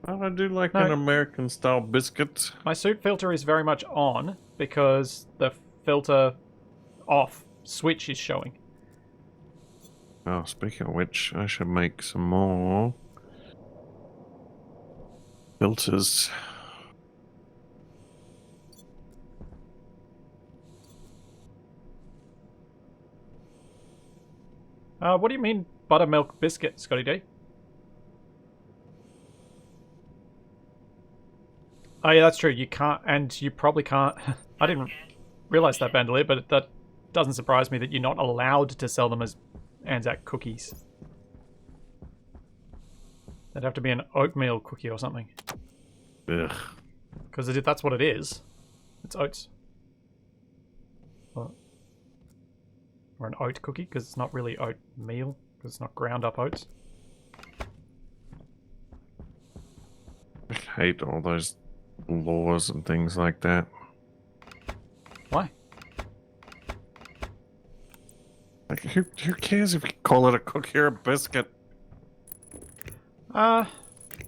Well, I do like No. an American style biscuit. My suit filter is very much on because the filter off switch is showing. Oh, speaking of which, I should make some more filters. What do you mean buttermilk biscuit, Scotty D? Oh yeah, that's true. You can't, and you probably can't. I didn't realize that, Bandolier, but that doesn't surprise me that you're not allowed to sell them as Anzac cookies. They'd have to be an oatmeal cookie or something. Ugh. Because that's what it is. It's oats. Or an oat cookie, because it's not really oatmeal, because it's not ground up oats. I hate all those laws and things like that. Why? Like, who cares if you call it a cookie or a biscuit?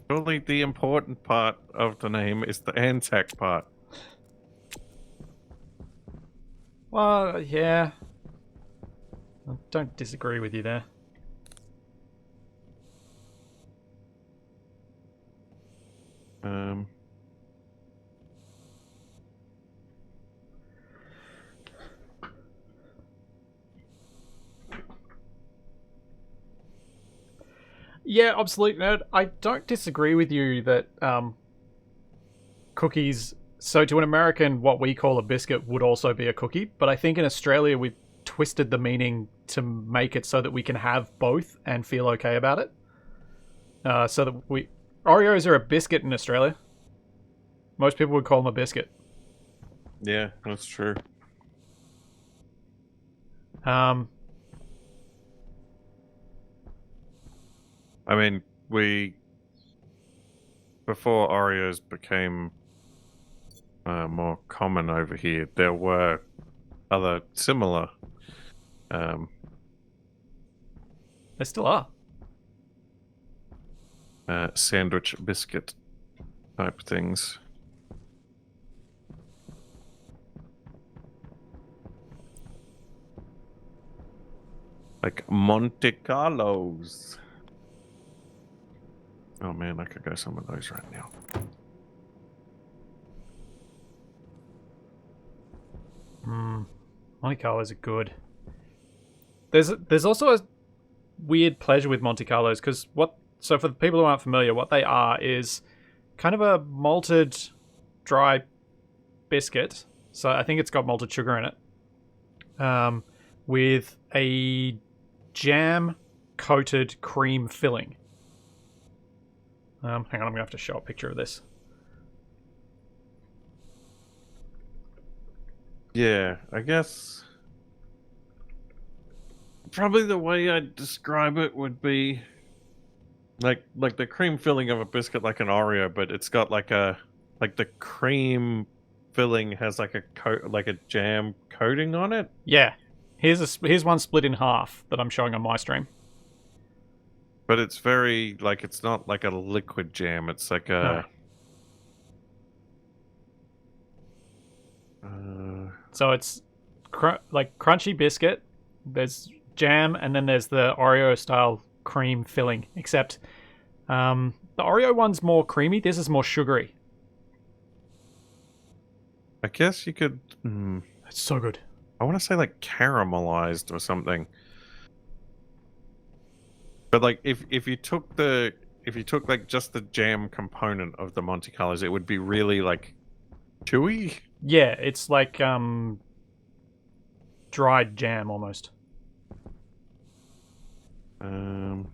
Surely the important part of the name is the Anzac part. Well, yeah. I don't disagree with you there. Yeah, obsolete nerd. I don't disagree with you that cookies. So to an American, what we call a biscuit would also be a cookie. But I think in Australia we've twisted the meaning to make it so that we can have both and feel okay about it. So that Oreos are a biscuit in Australia. Most people would call them a biscuit. Yeah, that's true. Um, I mean, before Oreos became more common over here, there were other similar they still are. sandwich biscuit type things. Like Monte Carlos. Oh man, I could go some of those right now. Monte Carlos are good. There's also a weird pleasure with Monte Carlos because so for the people who aren't familiar, what they are is kind of a malted dry biscuit. So I think it's got malted sugar in it. With a jam coated cream filling. Hang on, I'm gonna have to show a picture of this. Yeah, I guess probably the way I'd describe it would be like the cream filling of a biscuit, like an Oreo, but it's got like the cream filling has like a jam coating on it. Yeah, here's one split in half that I'm showing on my stream. But it's very like it's not like a liquid jam. It's like a. So it's like crunchy biscuit. There's jam, and then there's the Oreo style cream filling. Except the Oreo one's more creamy. This is more sugary. I guess you could. It's so good. I want to say like caramelized or something. But like if you took like just the jam component of the Monte Carlos, it would be really like chewy. Yeah, it's like dried jam almost. In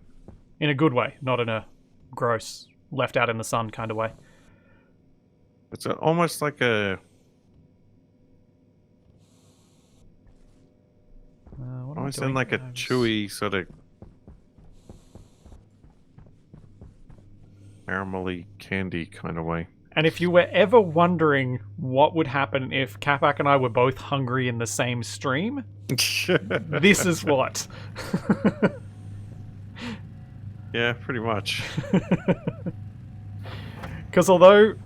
a good way, not in a gross, left out in the sun kind of way. It's almost like a. Almost in like a chewy sort of caramelly candy kind of way. And if you were ever wondering what would happen if Capac and I were both hungry in the same stream, this is what. Yeah, pretty much. Because although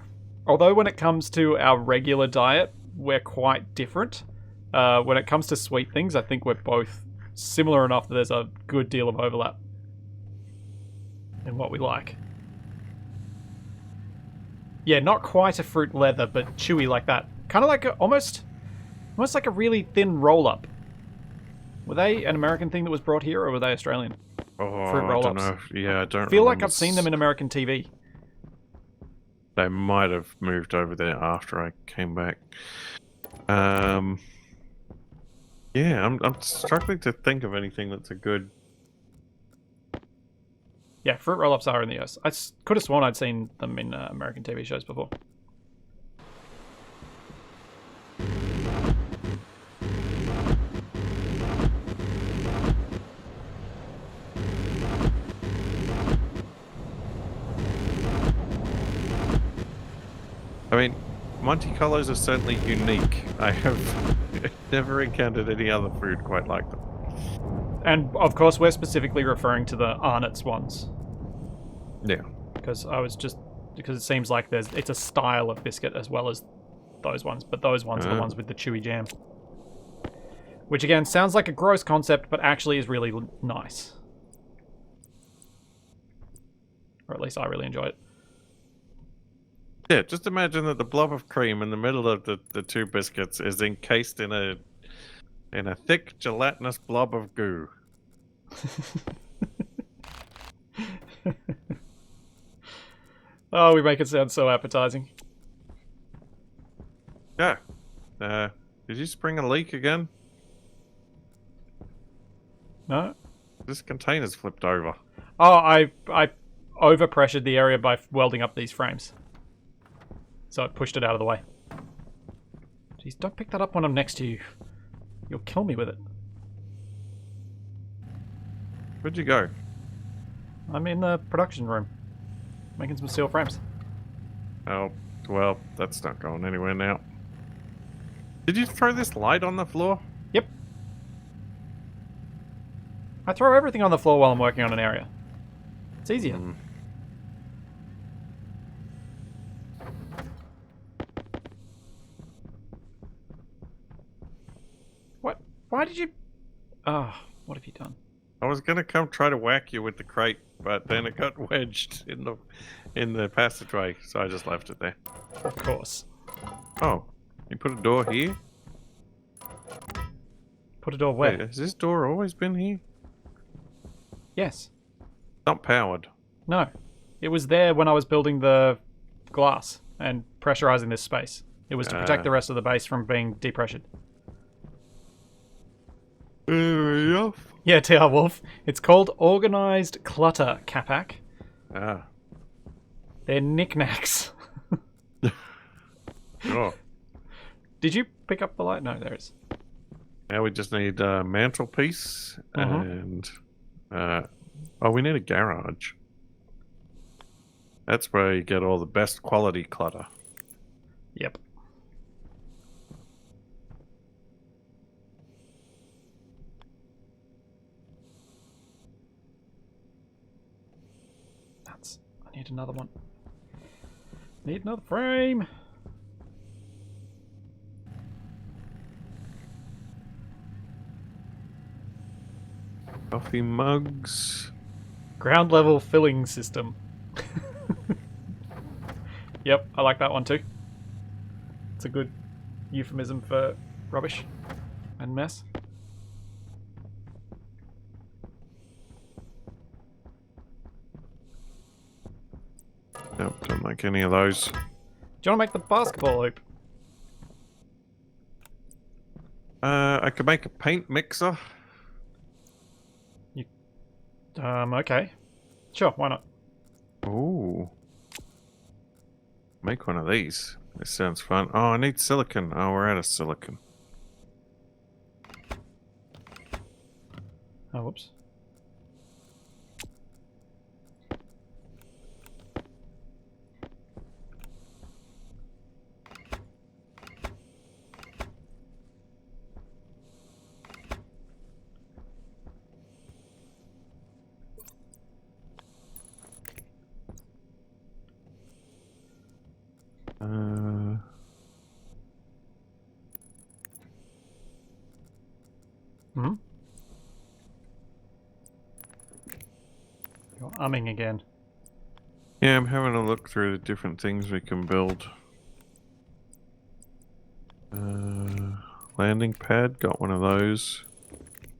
when it comes to our regular diet, we're quite different. When it comes to sweet things, I think we're both similar enough that there's a good deal of overlap in what we like. Yeah, not quite a fruit leather, but chewy like that. Kind of like almost like a really thin roll-up. Were they an American thing that was brought here, or were they Australian? Oh, Fruit roll-ups. I don't know. Yeah, I don't. I feel like I've seen them in American TV. They might have moved over there after I came back. Yeah, I'm struggling to think of anything that's a good. Yeah, fruit roll-ups are in the US. I could have sworn I'd seen them in American TV shows before. I mean, Monte Carlos are certainly unique. I have never encountered any other food quite like them. And of course, we're specifically referring to the Arnott's ones. Yeah. Because it seems like it's a style of biscuit as well as those ones, but those ones are the ones with the chewy jam. Which again sounds like a gross concept, but actually is really nice. Or at least I really enjoy it. Yeah, just imagine that the blob of cream in the middle of the two biscuits is encased in a thick gelatinous blob of goo. Oh, we make it sound so appetizing. Yeah. Did you spring a leak again? No? This container's flipped over. Oh, I overpressured the area by welding up these frames. So it pushed it out of the way. Jeez, don't pick that up when I'm next to you. You'll kill me with it. Where'd you go? I'm in the production room. Making some steel frames. Oh, well, that's not going anywhere now. Did you throw this light on the floor? Yep. I throw everything on the floor while I'm working on an area. It's easier. What? Why did you... Ah, what have you done? I was gonna come try to whack you with the crate, but then it got wedged in the passageway, so I just left it there. Of course. Oh, you put a door here? Put a door where? Wait, has this door always been here? Yes. Not powered. No. It was there when I was building the glass and pressurizing this space. It was to protect the rest of the base from being depressured. Fair enough. Yeah, TR Wolf. It's called Organized Clutter, Capac. Ah. They're knickknacks. Oh. Did you pick up the light? No, there it is. Now we just need a mantelpiece and... oh, we need a garage. That's where you get all the best quality clutter. Yep. I need another one. Need another frame. Coffee mugs. Ground level filling system. Yep, I like that one too. It's a good euphemism for rubbish and mess. Nope, don't like any of those. Do you want to make the basketball hoop? I could make a paint mixer. Okay. Sure, why not? Ooh. Make one of these. This sounds fun. Oh, I need silicon. Oh, we're out of silicon. Oh, whoops. Hmm? You're umming again. Yeah, I'm having a look through the different things we can build. Landing pad, got one of those.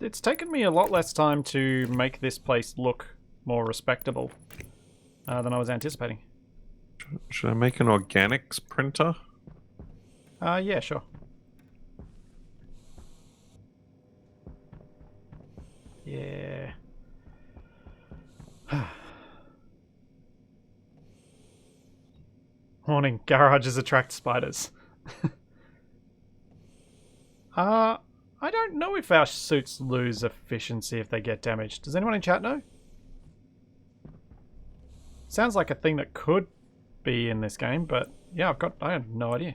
It's taken me a lot less time to make this place look more respectable than I was anticipating. Should I make an organics printer? Yeah, sure. Yeah. Warning, garages attract spiders. I don't know if our suits lose efficiency if they get damaged. Does anyone in chat know? Sounds like a thing that could be in this game, but yeah, I have no idea.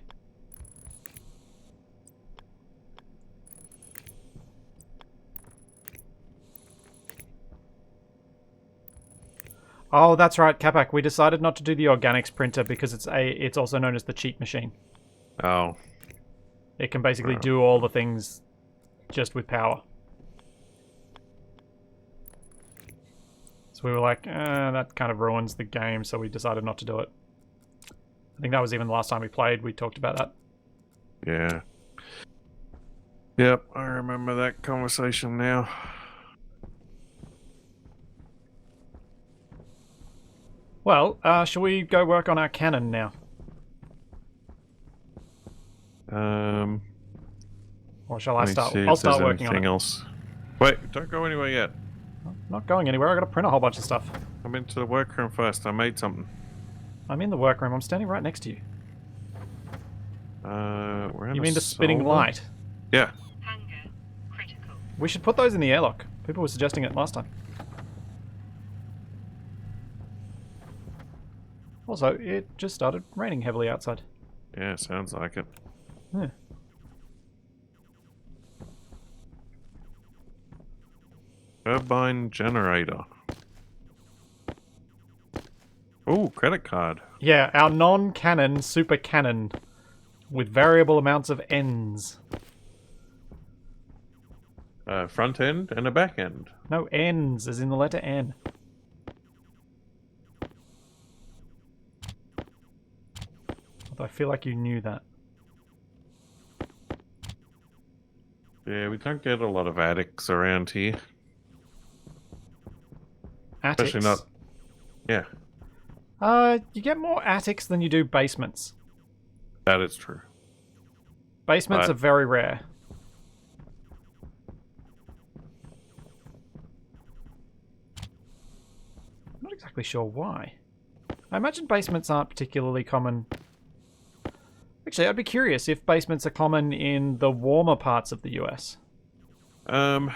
Oh, that's right, Capac. We decided not to do the organics printer because it's also known as the cheat machine. Oh. It can basically do all the things just with power. So we were like, that kind of ruins the game, so we decided not to do it. I think that was even the last time we played, we talked about that. Yeah. Yep, I remember that conversation now. Well, shall we go work on our cannon now? Or shall I Let me start? see I'll if there's start working on anything it. else. Wait, don't go anywhere yet. I'm not going anywhere. I got to print a whole bunch of stuff. Come into the workroom first. I made something. I'm in the workroom. I'm standing right next to you. We're in You a mean the spinning solar? light? Yeah. Hunger critical. We should put those in the airlock. People were suggesting it last time. Also, it just started raining heavily outside. Yeah, sounds like it. Yeah. Turbine generator. Oh, credit card. Yeah, our non-cannon super cannon with variable amounts of ends. Front end and a back end. No, ends, as in the letter N. Although I feel like you knew that. Yeah, we don't get a lot of attics around here. Attics. Especially not. Yeah, You get more attics than you do basements. that is true. Basements Right. are very rare. I'm not exactly sure why. I imagine basements aren't particularly common. Actually, I'd be curious if basements are common in the warmer parts of the US. They're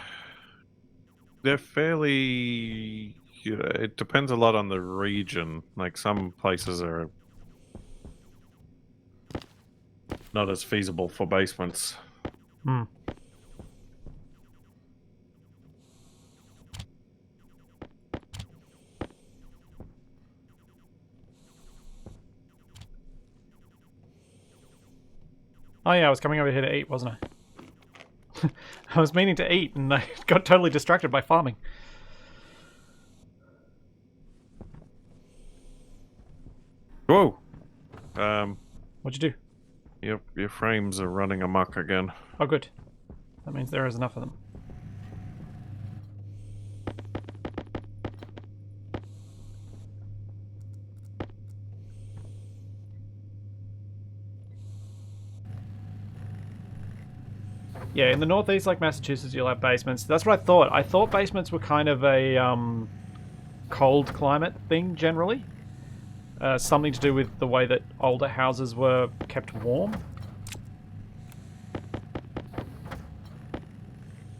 fairly. It depends a lot on the region. Like some places are not as feasible for basements. Hmm. Oh yeah, I was coming over here to eat, wasn't I? I was meaning to eat and I got totally distracted by farming. Whoa! What'd you do? Your frames are running amok again. Oh good. That means there is enough of them. Yeah, in the northeast, like Massachusetts, you'll have basements. That's what I thought. I thought basements were kind of a cold climate thing generally. Something to do with the way that older houses were kept warm.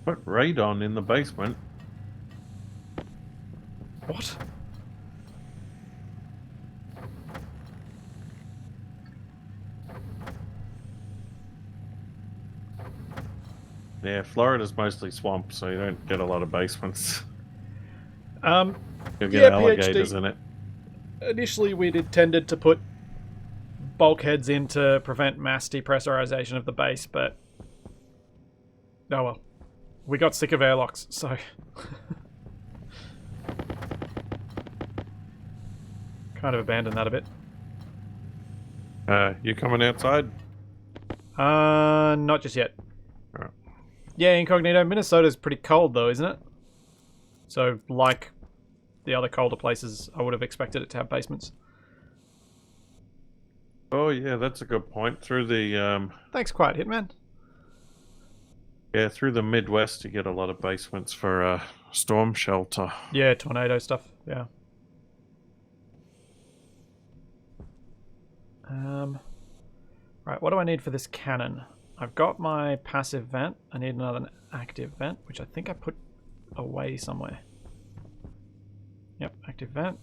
Put radon in the basement. What? Yeah, Florida's mostly swamp, so you don't get a lot of basements. Um, You'll get Yeah, alligators PhD. in it. Initially, we'd intended to put bulkheads in to prevent mass depressurization of the base, but oh well. We got sick of airlocks, so kind of abandoned that a bit. You coming outside? Not just yet. Alright. Yeah, incognito. Minnesota's pretty cold though, isn't it? So, like the other colder places, I would have expected it to have basements. Oh yeah, that's a good point. Through the Thanks, Quiet Hitman. yeah, through the Midwest, you get a lot of basements for storm shelter. Yeah, tornado stuff. Yeah. Right, what do I need for this cannon? I've got my passive vent. I need another active vent, which I think I put away somewhere. Yep, active vent.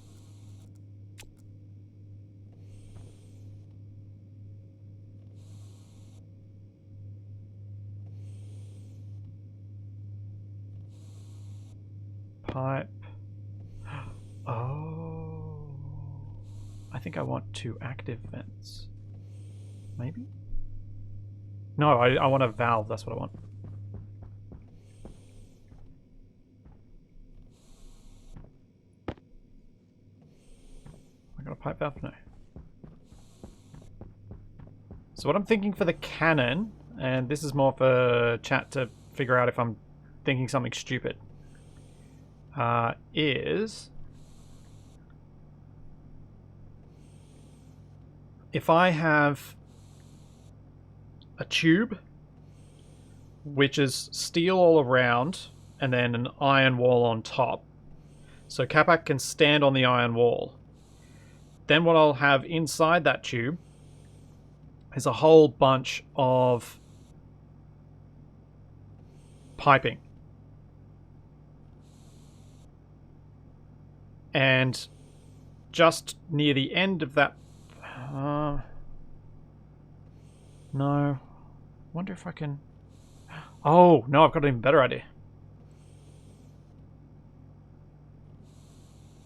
Pipe. Oh. I think I want 2 active vents. Maybe? No, I want a valve. That's what I want. I got a pipe valve? No. So what I'm thinking for the cannon, and this is more for chat to figure out if I'm thinking something stupid, is if I have a tube, which is steel all around, and then an iron wall on top, so Capac can stand on the iron wall, then what I'll have inside that tube is a whole bunch of piping. And just near the end of that... no. Wonder if I can... Oh, no, I've got an even better idea.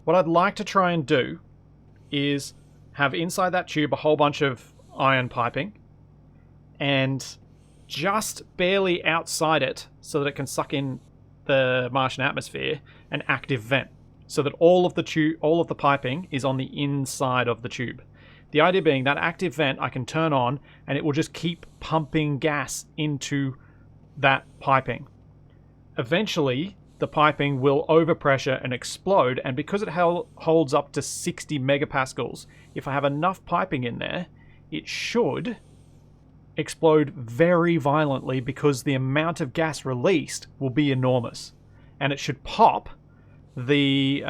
What I'd like to try and do is have inside that tube a whole bunch of iron piping, and just barely outside it, so that it can suck in the Martian atmosphere, an active vent, so that all of the piping is on the inside of the tube. The idea being that active vent I can turn on, and it will just keep pumping gas into that piping. Eventually, the piping will overpressure and explode, and because it holds up to 60 megapascals, if I have enough piping in there, it should explode very violently, because the amount of gas released will be enormous. And it should pop the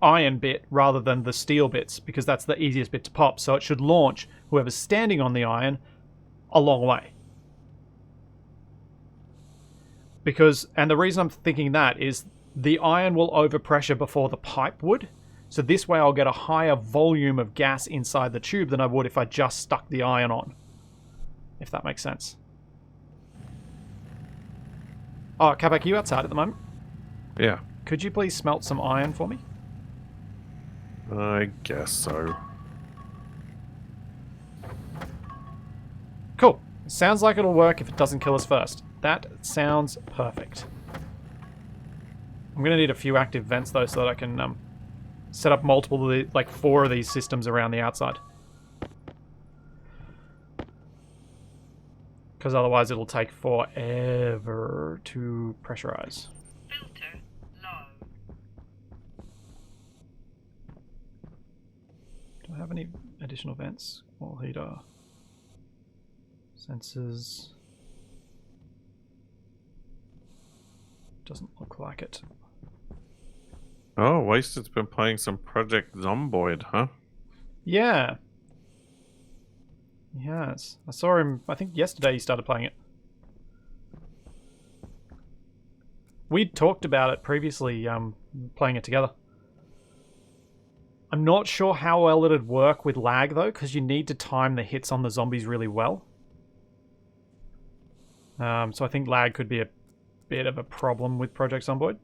iron bit rather than the steel bits, because that's the easiest bit to pop. So it should launch whoever's standing on the iron a long way. And the reason I'm thinking that is the iron will overpressure before the pipe would. So this way I'll get a higher volume of gas inside the tube than I would if I just stuck the iron on. If that makes sense. Oh, Capac, are you outside at the moment? Yeah. Could you please smelt some iron for me? I guess so. Cool. Sounds like it'll work if it doesn't kill us first. That sounds perfect. I'm going to need a few active vents, though, so that I can set up multiple, like 4 of these systems around the outside. Because otherwise it'll take forever to pressurize. Filter low. Do I have any additional vents? Wall heater. Sensors. Doesn't look like it. Oh, Wasted's been playing some Project Zomboid, huh? Yeah. Yes. I saw him, I think yesterday he started playing it. We'd talked about it previously, playing it together. I'm not sure how well it'd work with lag, though, because you need to time the hits on the zombies really well. So I think lag could be a bit of a problem with Project Zomboid.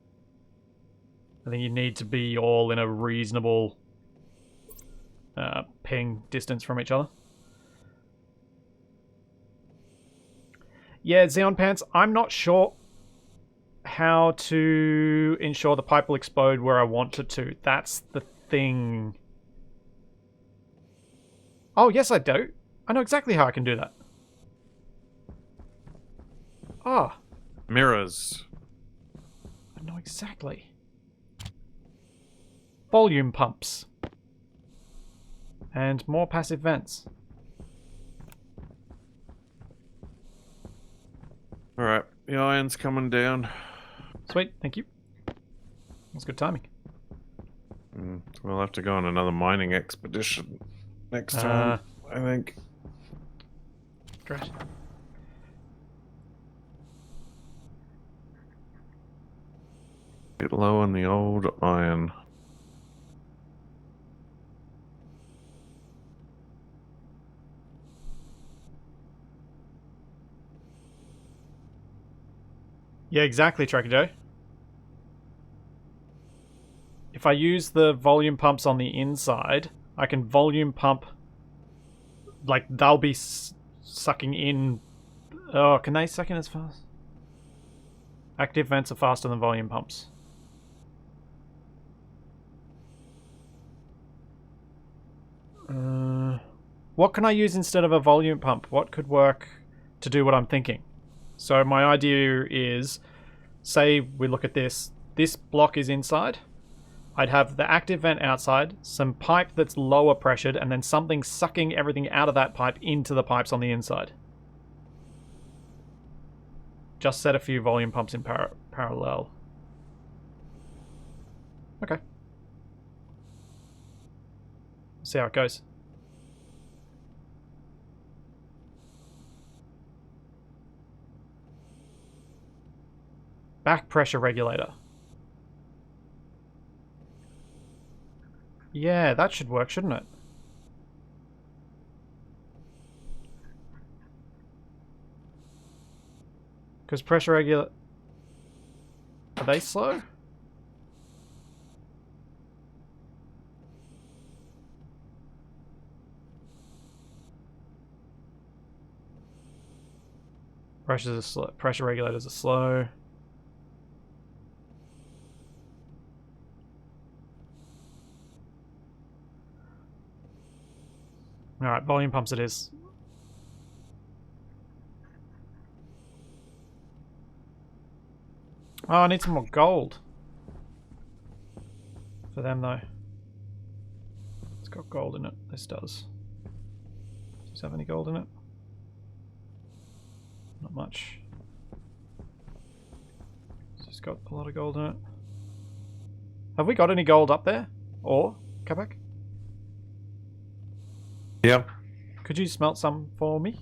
I think you need to be all in a reasonable ping distance from each other. Yeah, Xeon Pants, I'm not sure how to ensure the pipe will explode where I want it to. That's the thing. Oh, yes, I do. I know exactly how I can do that. Ah. Mirrors. I know exactly. Volume pumps. And more passive vents. Alright, the iron's coming down. Sweet, thank you. That's good timing. We'll have to go on another mining expedition next time, I think. Great. Get low on the old iron. Yeah, exactly, Tracker Joe. If I use the volume pumps on the inside, I can volume pump... Like, they'll be sucking in... Oh, can they suck in as fast? Active vents are faster than volume pumps. What can I use instead of a volume pump? What could work to do what I'm thinking? So my idea is, say we look at this. This block is inside. I'd have the active vent outside, some pipe that's lower pressured, and then something sucking everything out of that pipe into the pipes on the inside. Just set a few volume pumps in parallel. Okay. See how it goes. Back pressure regulator. Yeah, that should work, shouldn't it? Because pressure regulator... Are they slow? Pressure regulators are slow. Alright, volume pumps it is. Oh, I need some more gold. For them, though. It's got gold in it. This does. Does it have any gold in it? Not much. It's just got a lot of gold in it. Have we got any gold up there? Or, Capac? Yeah. Could you smelt some for me?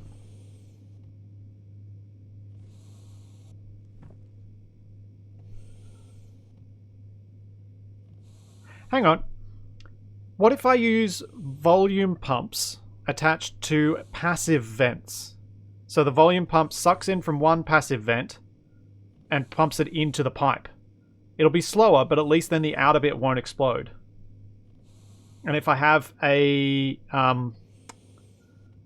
Hang on. What if I use volume pumps attached to passive vents? So the volume pump sucks in from one passive vent and pumps it into the pipe. It'll be slower, but at least then the outer bit won't explode. And if I have a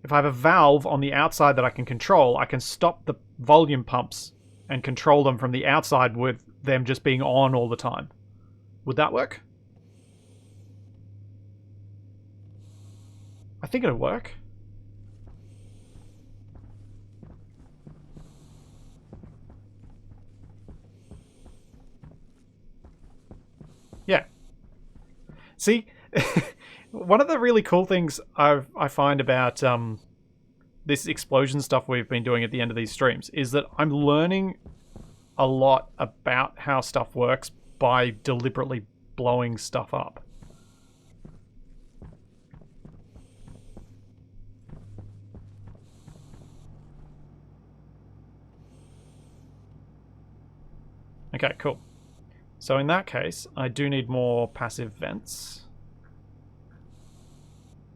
valve on the outside that I can control, I can stop the volume pumps and control them from the outside with them just being on all the time. Would that work? I think it'll work. Yeah. See, one of the really cool things I find about this explosion stuff we've been doing at the end of these streams is that I'm learning a lot about how stuff works by deliberately blowing stuff up. Okay, cool. So in that case, I do need more passive vents.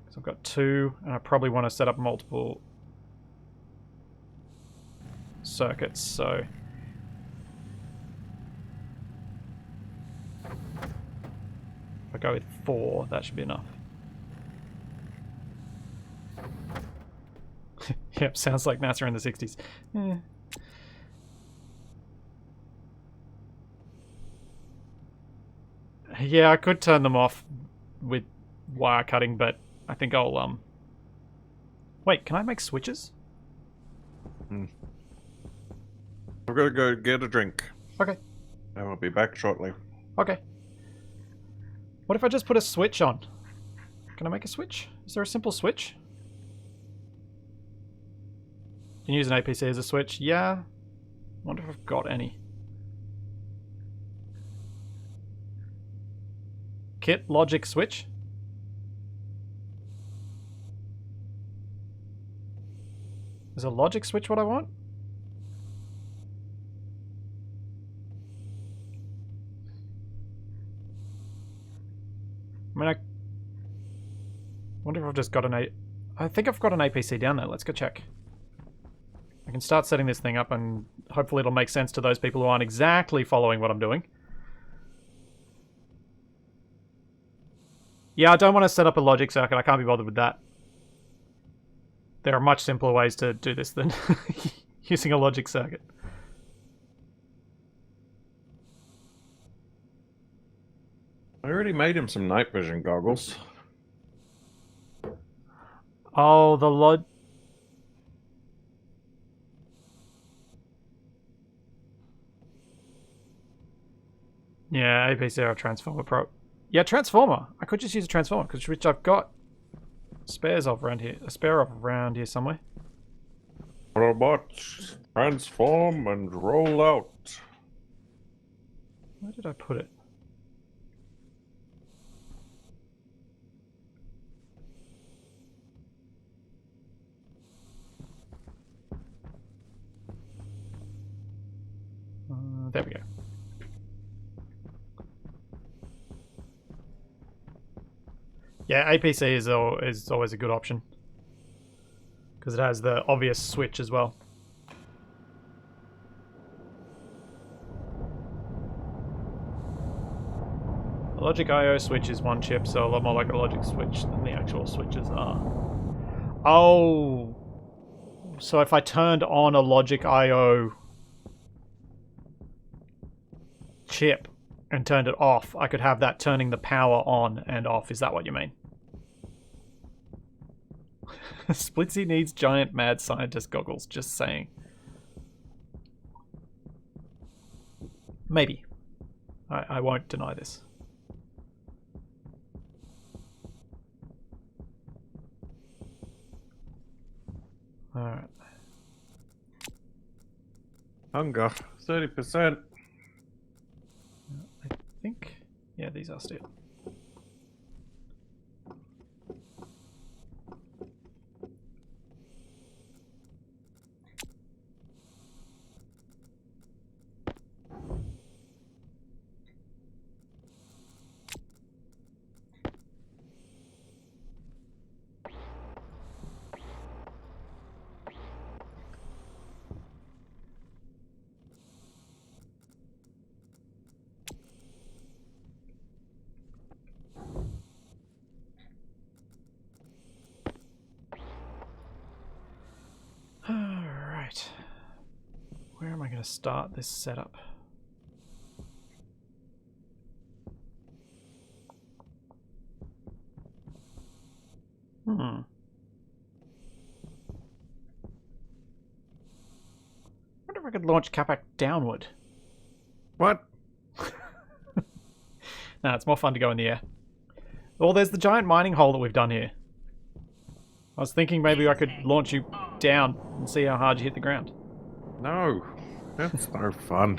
So I've got 2, and I probably want to set up multiple circuits, so... If I go with 4, that should be enough. Yep, sounds like NASA in the 60s. Eh. Yeah, I could turn them off with wire cutting, but I think I'll, Wait, can I make switches? I'm gonna go get a drink. Okay. I will be back shortly. Okay. What if I just put a switch on? Can I make a switch? Is there a simple switch? Can you use an APC as a switch? Yeah. Wonder if I've got any. Kit logic switch. Is a logic switch what I want? I mean, I wonder if I've just got I think I've got an APC down there. Let's go check. I can start setting this thing up and hopefully it'll make sense to those people who aren't exactly following what I'm doing. Yeah, I don't want to set up a logic circuit. I can't be bothered with that. There are much simpler ways to do this than using a logic circuit. I already made him some night vision goggles. Oh, the Yeah, APC or Transformer Pro. Yeah, transformer. I could just use a transformer, which I've got spares of around here. A spare of around here somewhere. Robots, transform and roll out. Where did I put it? There we go. Yeah, APC is always a good option. Because it has the obvious switch as well. The logic I/O switch is one chip, so a lot more like a logic switch than the actual switches are. Oh! So if I turned on a logic I/O chip and turned it off, I could have that turning the power on and off. Is that what you mean? Splitsy needs giant mad scientist goggles, just saying. Maybe. I won't deny this. Alright. Hunger, 30%. I think... Yeah, these are steel. Alright. Where am I going to start this setup? I wonder if I could launch Capac downward. What? Nah, it's more fun to go in the air. Well, there's the giant mining hole that we've done here. I was thinking maybe I could launch you down and see how hard you hit the ground. No, that's no fun.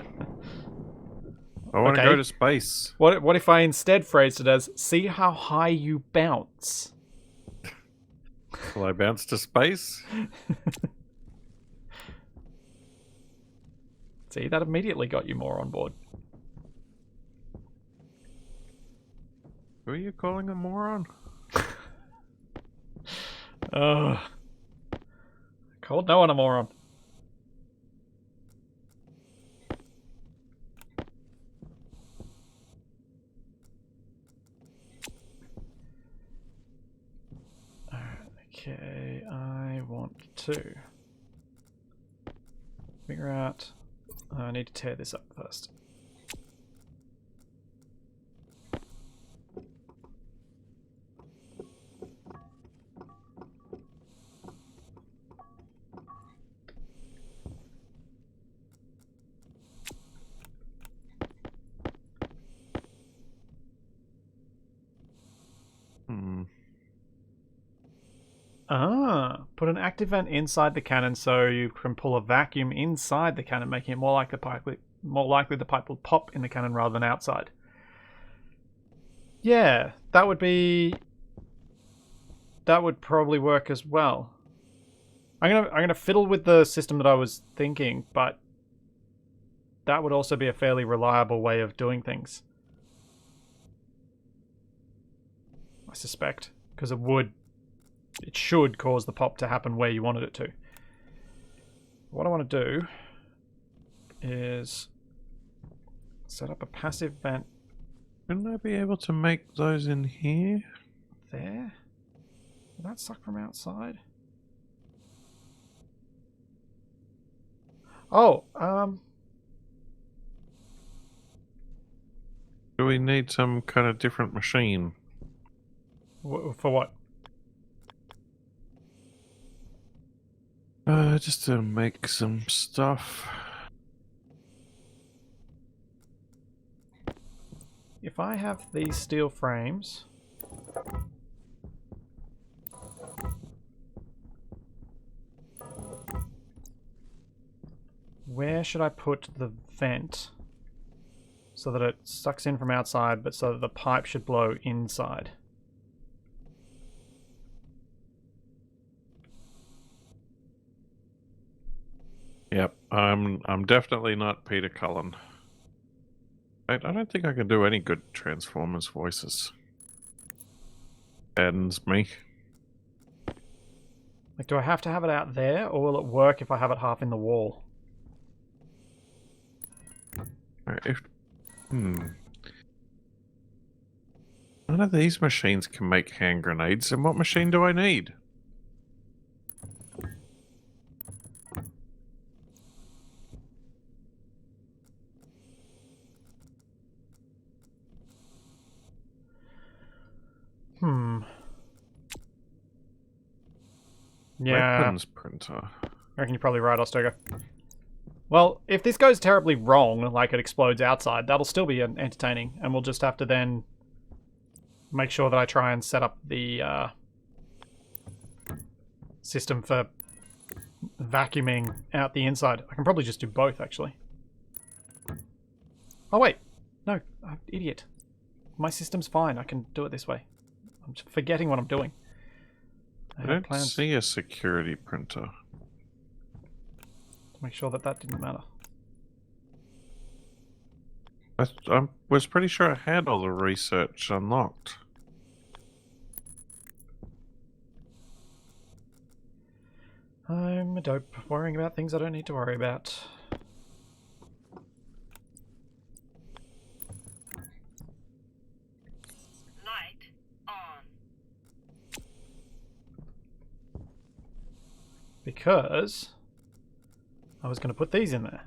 I want to Okay. go to space. What if I instead phrased it as, see how high you bounce? Will I bounce to space? See, that immediately got you more on board. Who are you calling a moron? Ugh. Called no one a moron. Okay, I want to figure out... I need to tear this up first. Put an active vent inside the cannon so you can pull a vacuum inside the cannon, making it more likely the pipe will pop in the cannon rather than outside. Yeah, that would probably work as well. I'm gonna fiddle with the system that I was thinking, but that would also be a fairly reliable way of doing things. I suspect, because it should cause the pop to happen where you wanted it to. What I want to do is set up a passive vent. Shouldn't I be able to make those in here? There? Will that suck from outside? Oh, Do we need some kind of different machine? for what? Just to make some stuff. if I have these steel frames... Where should I put the vent? So that it sucks in from outside, but so that the pipe should blow inside. Yep, I'm definitely not Peter Cullen. I don't think I can do any good Transformers voices. Saddens me. Like, do I have to have it out there, or will it work if I have it half in the wall? None of these machines can make hand grenades, and what machine do I need? Yeah, Weapons printer. I reckon you're probably right, Ostoga. Well, if this goes terribly wrong, like it explodes outside, that'll still be entertaining, and we'll just have to then make sure that I try and set up the system for vacuuming out the inside. I can probably just do both, actually. Oh, wait. No, I'm idiot. My system's fine. I can do it this way. I'm just forgetting what I'm doing. I don't see a security printer. To make sure that that didn't matter. I was pretty sure I had all the research unlocked. I'm a dope, worrying about things I don't need to worry about. Light on. Because I was going to put these in there.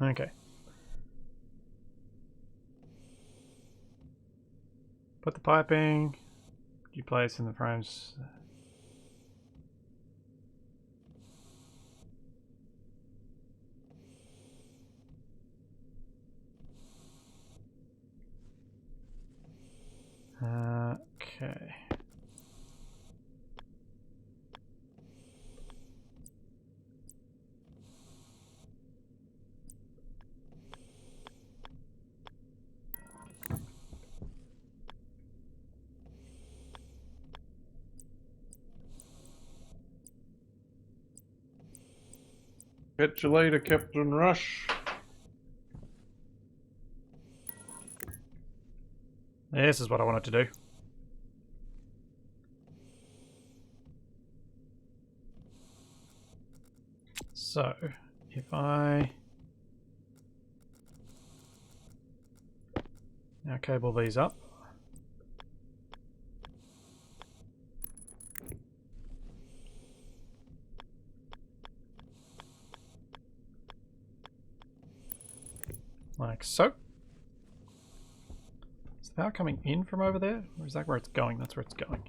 Okay. Put the piping. You place in the frames. Okay. Catch you later, Captain Rush. This is what I wanted to do. So, if I now cable these up. Like so. Is the power coming in from over there? Or is that where it's going? That's where it's going.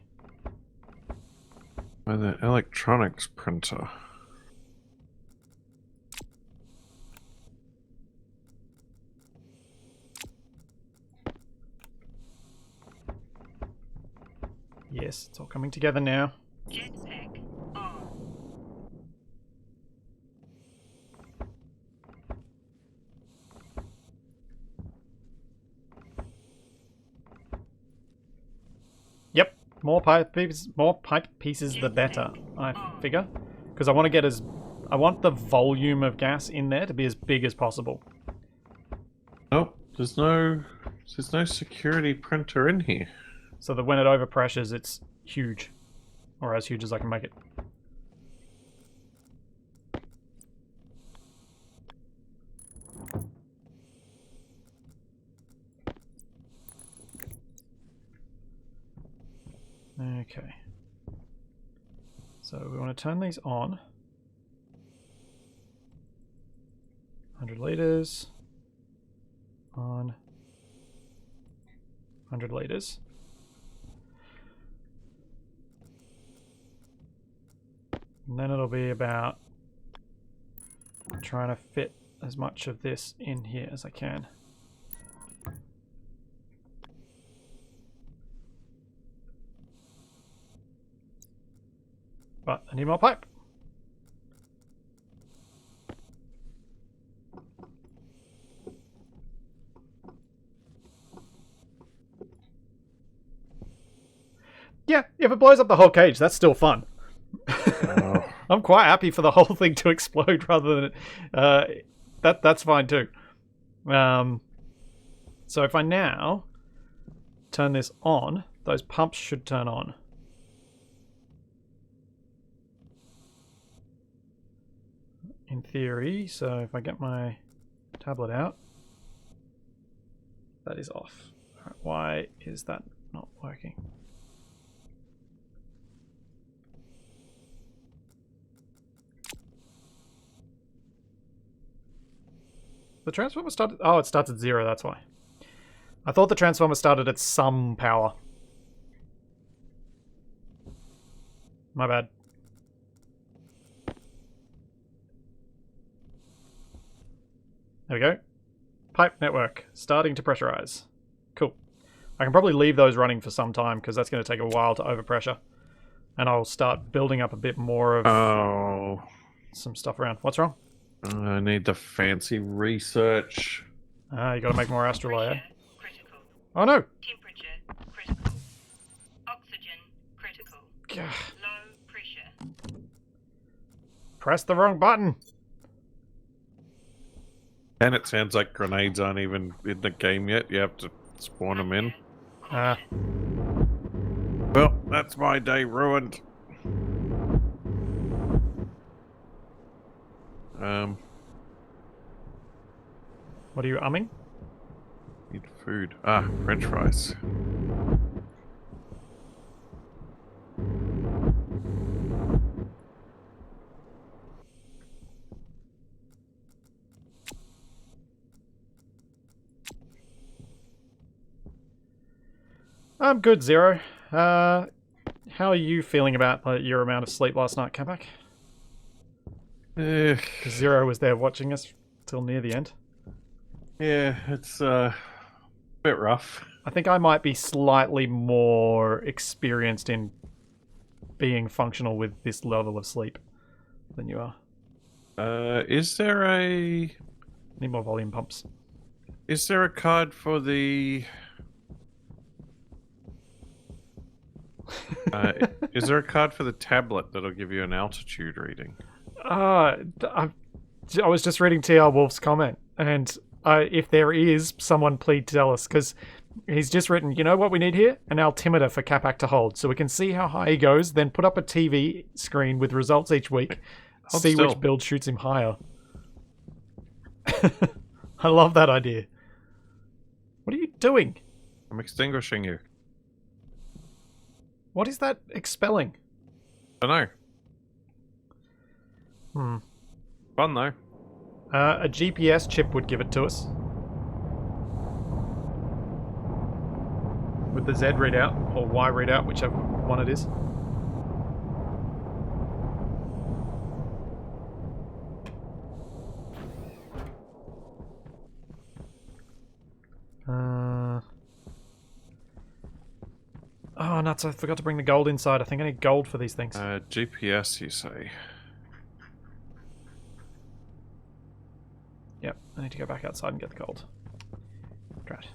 By the electronics printer. Yes, it's all coming together now. Jetpack on. Yep, more pipe pieces the better, I figure. Because I want to get I want the volume of gas in there to be as big as possible. Nope, there's no security printer in here. So that when it overpressures, it's huge. Or as huge as I can make it. Okay. So we want to turn these on. 100 liters. On. 100 liters. And then it'll be about trying to fit as much of this in here as I can. But I need more pipe. Yeah, if it blows up the whole cage, that's still fun. Oh. I'm quite happy for the whole thing to explode rather than that's fine too. So if I now turn this on, those pumps should turn on. In theory, so if I get my tablet out, that is off. Alright, why is that not working? The transformer started... Oh, it starts at 0, that's why. I thought the transformer started at some power. My bad. There we go. Pipe network. Starting to pressurize. Cool. I can probably leave those running for some time because that's going to take a while to overpressure. And I'll start building up a bit more of some stuff around. What's wrong? I need the fancy research. You got to make more astrolayer. Pressure critical. Oh no! Temperature critical. Oxygen critical. Gah. Low pressure. Press the wrong button. And it sounds like grenades aren't even in the game yet. You have to spawn them in. Well, that's my day ruined. What are you umming? Need food. Ah, French fries. I'm good, Zero. How are you feeling about your amount of sleep last night, Capac? Eh, 'Cause Zero was there watching us till near the end. yeah, it's a bit rough. I think I might be slightly more experienced in being functional with this level of sleep than you are. Is there a Need more volume pumps. card for the? Is there a card for the tablet that'll give you an altitude reading? I was just reading TR Wolf's comment, and if there is, someone please tell us, because he's just written, you know what we need here? An altimeter for Capac to hold, so we can see how high he goes, then put up a TV screen with results each week, see which build shoots him higher. I love that idea. What are you doing? I'm extinguishing you. What is that expelling? I know. Hmm. Fun though. A GPS chip would give it to us. With the Z readout, or Y readout, whichever one it is. Oh, nuts, I forgot to bring the gold inside. I think I need gold for these things. GPS, you say? Yep, I need to go back outside and get the gold. Drat.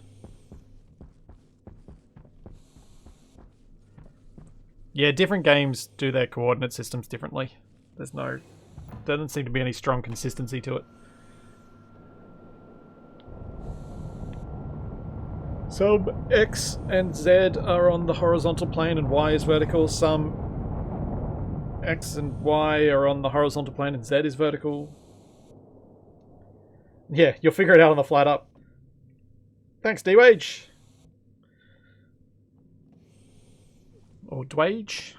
Yeah, different games do their coordinate systems differently. There doesn't seem to be any strong consistency to it. Some X and Z are on the horizontal plane and Y is vertical. Some X and Y are on the horizontal plane and Z is vertical. Yeah, you'll figure it out on the flight up. Thanks, D-Wage. Or Dwage.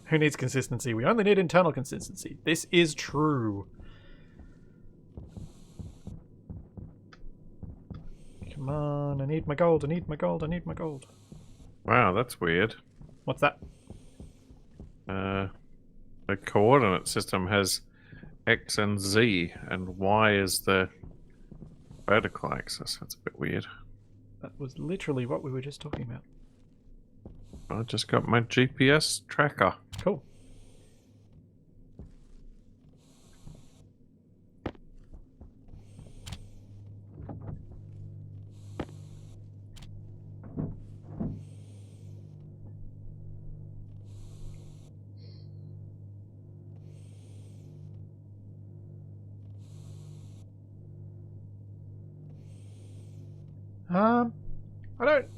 Who needs consistency? We only need internal consistency. This is true. Come on, I need my gold, I need my gold, I need my gold. Wow, that's weird. What's that? The coordinate system has X and Z, and Y is the vertical axis. That's a bit weird. That was literally what we were just talking about. I just got my GPS tracker. Cool.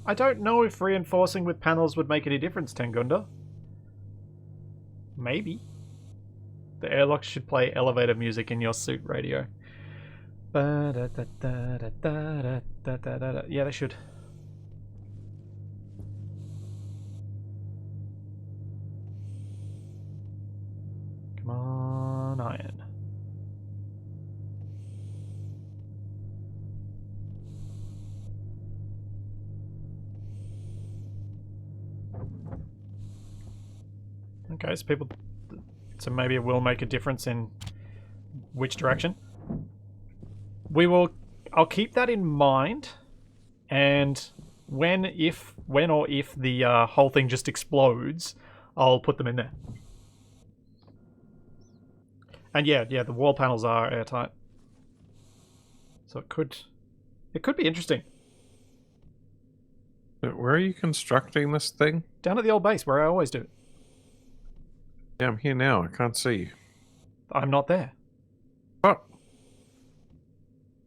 I don't know if reinforcing with panels would make any difference, Tangunda. Maybe. The airlock should play elevator music in your suit radio. Yeah, they should. Come on, iron. Okay, so maybe it will make a difference in which direction. I'll keep that in mind, and when or if the whole thing just explodes, I'll put them in there. And yeah, the wall panels are airtight, so it could be interesting. Where are you constructing this thing? Down at the old base where I always do. Yeah, I'm here now. I can't see you. I'm not there. What?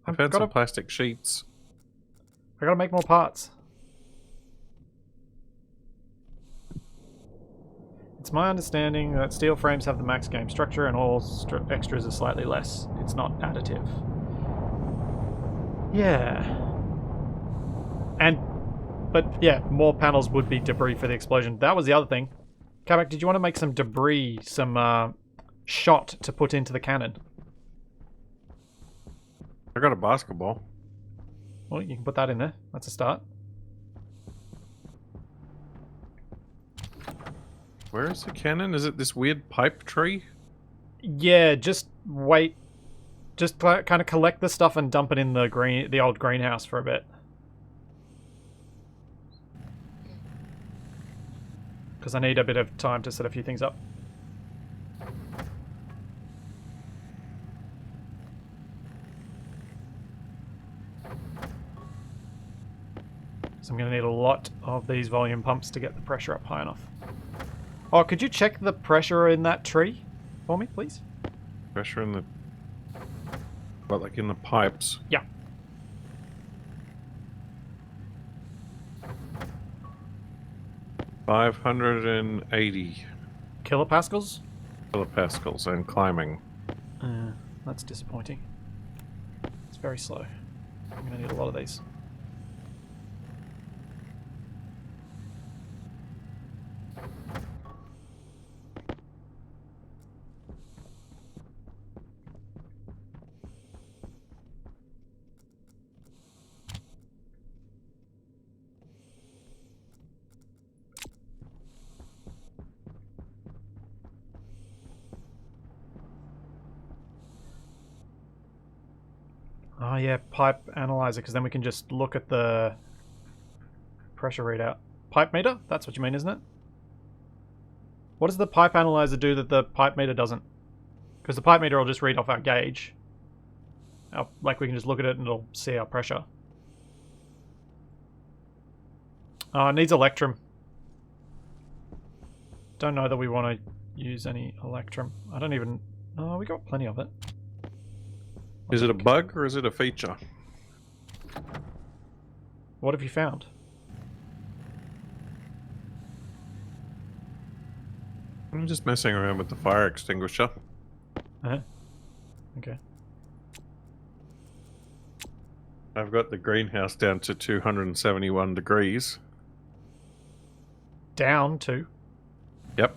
I've I've had gotta- some plastic sheets. I gotta make more parts. It's my understanding that steel frames have the max game structure and all extras are slightly less. It's not additive. Yeah. But yeah, more panels would be debris for the explosion. That was the other thing. Capac, did you want to make some debris, some shot to put into the cannon? I got a basketball. Well, you can put that in there. That's a start. Where is the cannon? Is it this weird pipe tree? Yeah, just wait. Just kind of collect the stuff and dump it in the old greenhouse for a bit. Because I need a bit of time to set a few things up. So I'm going to need a lot of these volume pumps to get the pressure up high enough. Oh, could you check the pressure in that tree for me, please? Pressure in the... What, like in the pipes? Yeah. $580 Kilopascals? kilopascals and climbing. That's disappointing. It's very slow. I'm going to need a lot of these. Oh yeah, pipe analyzer, because then we can just look at the pressure readout. Pipe meter? That's what you mean, isn't it? What does the pipe analyzer do that the pipe meter doesn't? Because the pipe meter will just read off our gauge. Like we can just look at it and it'll see our pressure. Oh, it needs electrum. Don't know that we want to use any electrum. I don't even... Oh, we got plenty of it. Is it a bug or is it a feature? What have you found? I'm just messing around with the fire extinguisher. Uh-huh. Okay. I've got the greenhouse down to 271 degrees. Down to. Yep.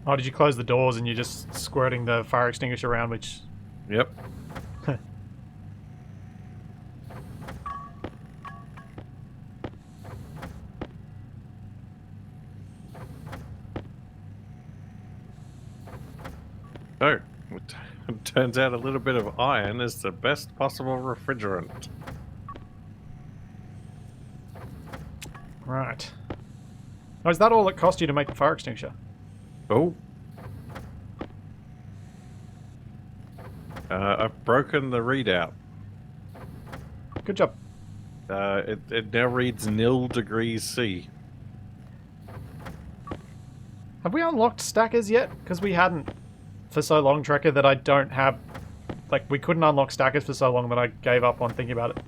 Oh, did you close the doors and you're just squirting the fire extinguisher around, which... Yep. So, it turns out a little bit of iron is the best possible refrigerant. Right. Oh, is that all it cost you to make the fire extinguisher? Oh. I've broken the readout. Good job. It now reads 0 degrees C. Have we unlocked stackers yet? Because we hadn't for so long, Trekker, that I don't have... Like, we couldn't unlock stackers for so long that I gave up on thinking about it.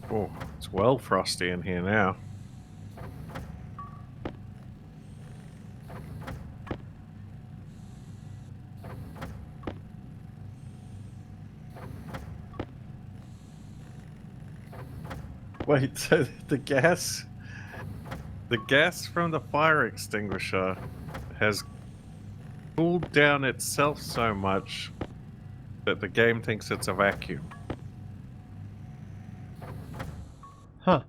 Oh, it's well frosty in here now. Wait, so the gas from the fire extinguisher has cooled down itself so much that the game thinks it's a vacuum. Huh.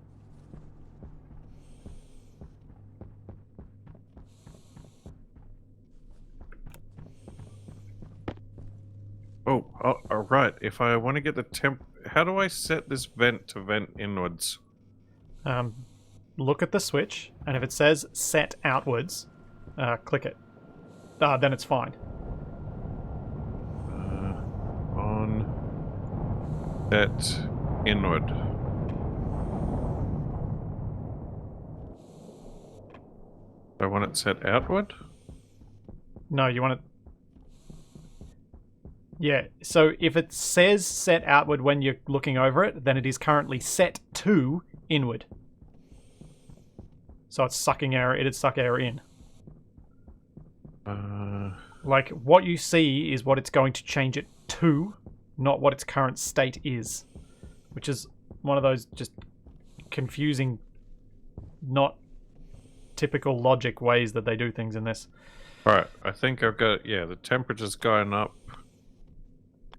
Oh, right. If I want to get the temp... How do I set this vent to vent inwards? Look at the switch, and if it says set outwards, click it. Then it's fine. On... Set inward. I want it set outward? No, you want it... Yeah, so if it says set outward when you're looking over it, then it is currently set to inward. So it's sucking air, it'd suck air in. Like, what you see is what it's going to change it to, not what its current state is. Which is one of those just confusing, not typical logic ways that they do things in this. Alright, I think I've got... Yeah, the temperature's going up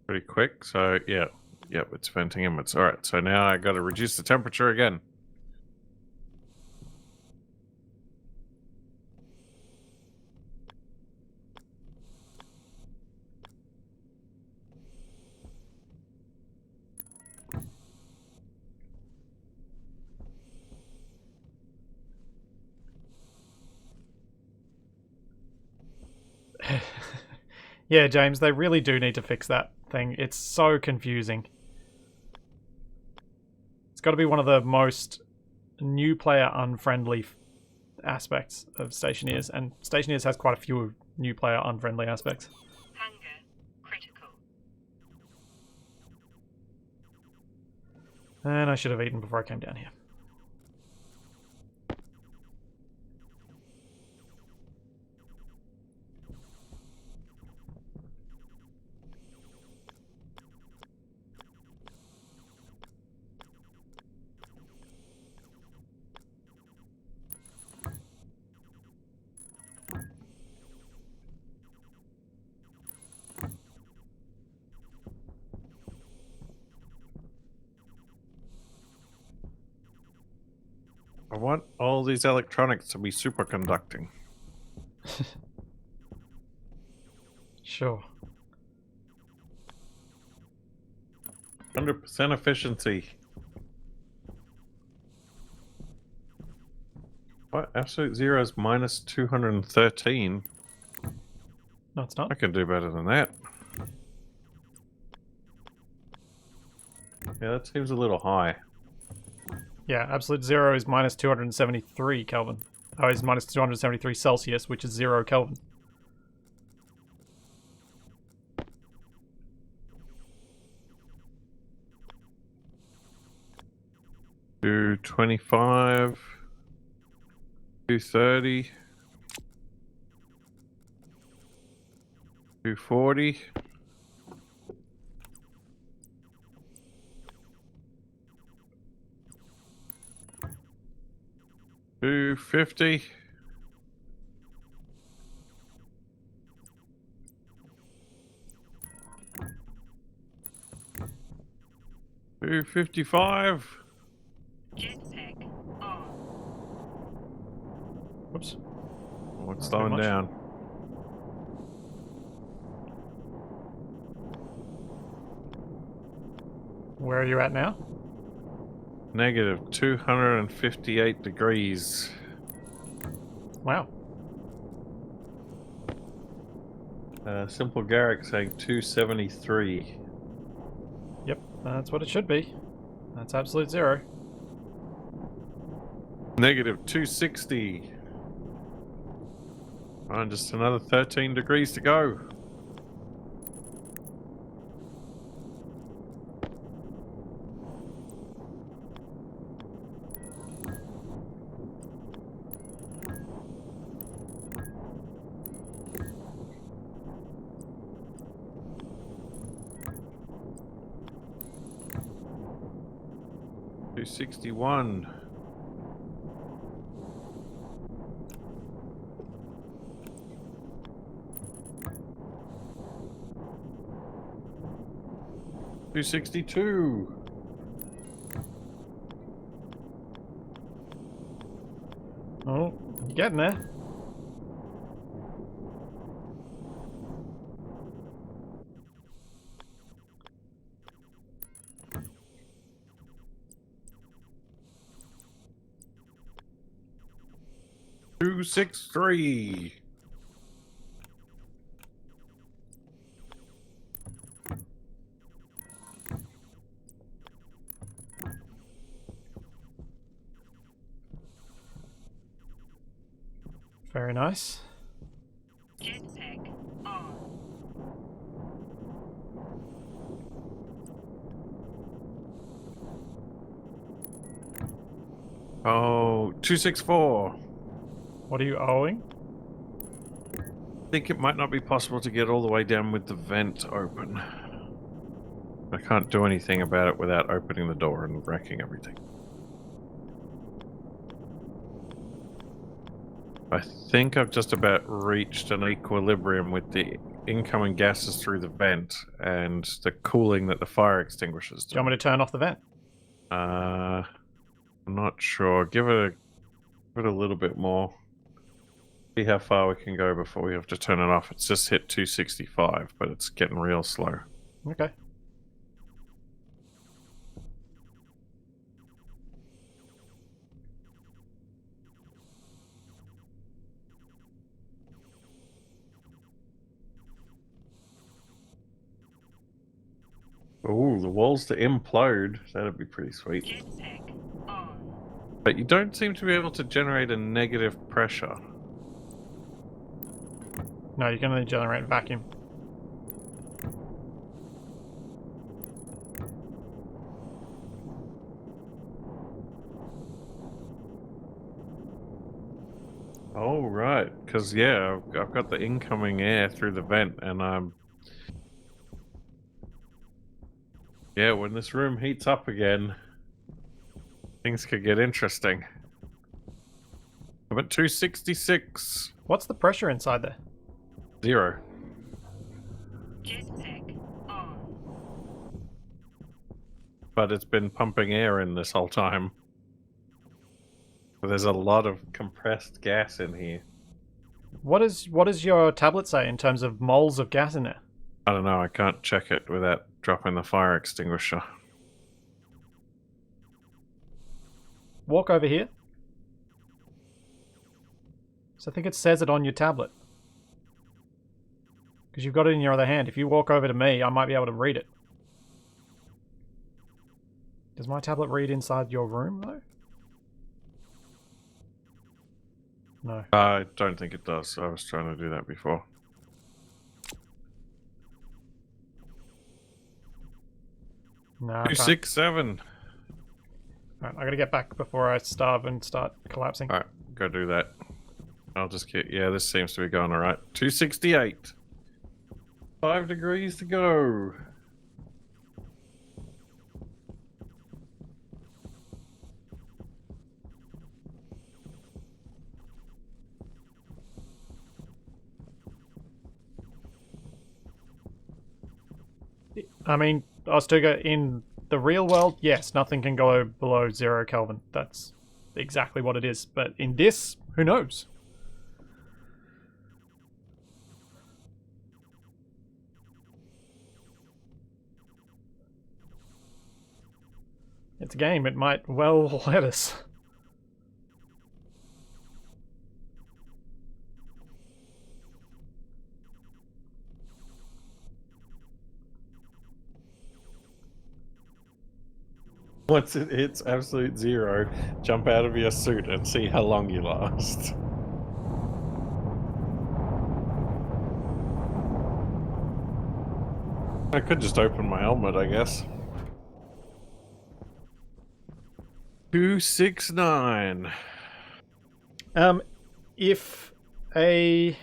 pretty quick, so yeah. Yep, it's venting inwards. Alright, so now I gotta reduce the temperature again. Yeah, James, they really do need to fix that thing. It's so confusing. It's got to be one of the most new player unfriendly aspects of Stationeers, and Stationeers has quite a few new player unfriendly aspects. Hunger critical. And I should have eaten before I came down here. I want all these electronics to be superconducting. Sure. 100% efficiency. What? Absolute zero is minus 213. No, it's not. I can do better than that. Yeah, that seems a little high. Yeah, absolute zero is minus 273 Kelvin. Oh, it's minus 273 Celsius, which is 0 Kelvin. Do 25. 230. 240. 250. 255. Jetpack on. Oops. Oh, it's Not too slowing much. down. Where are you at now? Negative 258 degrees. Wow. Simple Garrick saying 273. Yep, that's what it should be. That's absolute zero. Negative 260. And just another 13 degrees to go. $261. $262. Oh, you're getting there. $263. Very nice. Jetpack on. Oh, 264. What are you owing? I think it might not be possible to get all the way down with the vent open. I can't do anything about it without opening the door and wrecking everything. I think I've just about reached an equilibrium with the incoming gases through the vent and the cooling that the fire extinguishers Do you want me to turn off the vent? I'm not sure. Give it a little bit more. See how far we can go before we have to turn it off. It's just hit 265, but it's getting real slow. Okay. Ooh, the walls to implode. That'd be pretty sweet. Jetpack on. But you don't seem to be able to generate a negative pressure. No, you can only generate vacuum. Oh, right. Because, yeah, I've got the incoming air through the vent, and yeah, when this room heats up again, things could get interesting. I'm at 266. What's the pressure inside there? 0. Jetpack on. But it's been pumping air in this whole time. There's a lot of compressed gas in here. What does your tablet say in terms of moles of gas in there? I don't know, I can't check it without dropping the fire extinguisher. Walk over here. So I think it says it on your tablet. Because you've got it in your other hand. If you walk over to me, I might be able to read it. Does my tablet read inside your room, though? No. I don't think it does. I was trying to do that before. No, I can't. 267. Alright, I gotta get back before I starve and start collapsing. Alright, go do that. I'll just get. Yeah, this seems to be going all right. 268. 5 degrees to go. I mean, Ostuga, in the real world, yes, nothing can go below 0 Kelvin. That's exactly what it is. But in this, who knows? It's a game. It might well let us. Once it hits absolute 0, jump out of your suit and see how long you last. I could just open my helmet, I guess. 269. If a...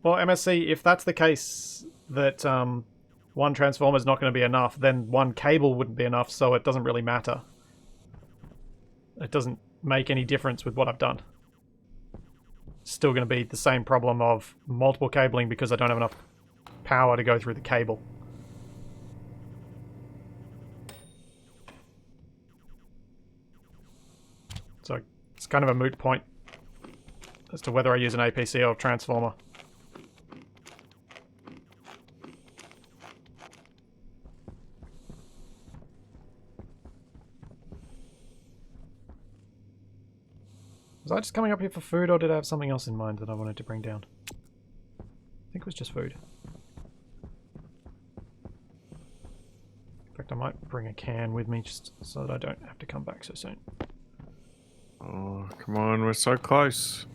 Well, MSC, if that's the case that one transformer is not going to be enough, then one cable wouldn't be enough, so it doesn't really matter. It doesn't make any difference with what I've done. Still going to be the same problem of multiple cabling because I don't have enough power to go through the cable. So it's kind of a moot point as to whether I use an APC or a transformer. Was I just coming up here for food, or did I have something else in mind that I wanted to bring down? I think it was just food. In fact, I might bring a can with me just so that I don't have to come back so soon. Oh, come on, we're so close.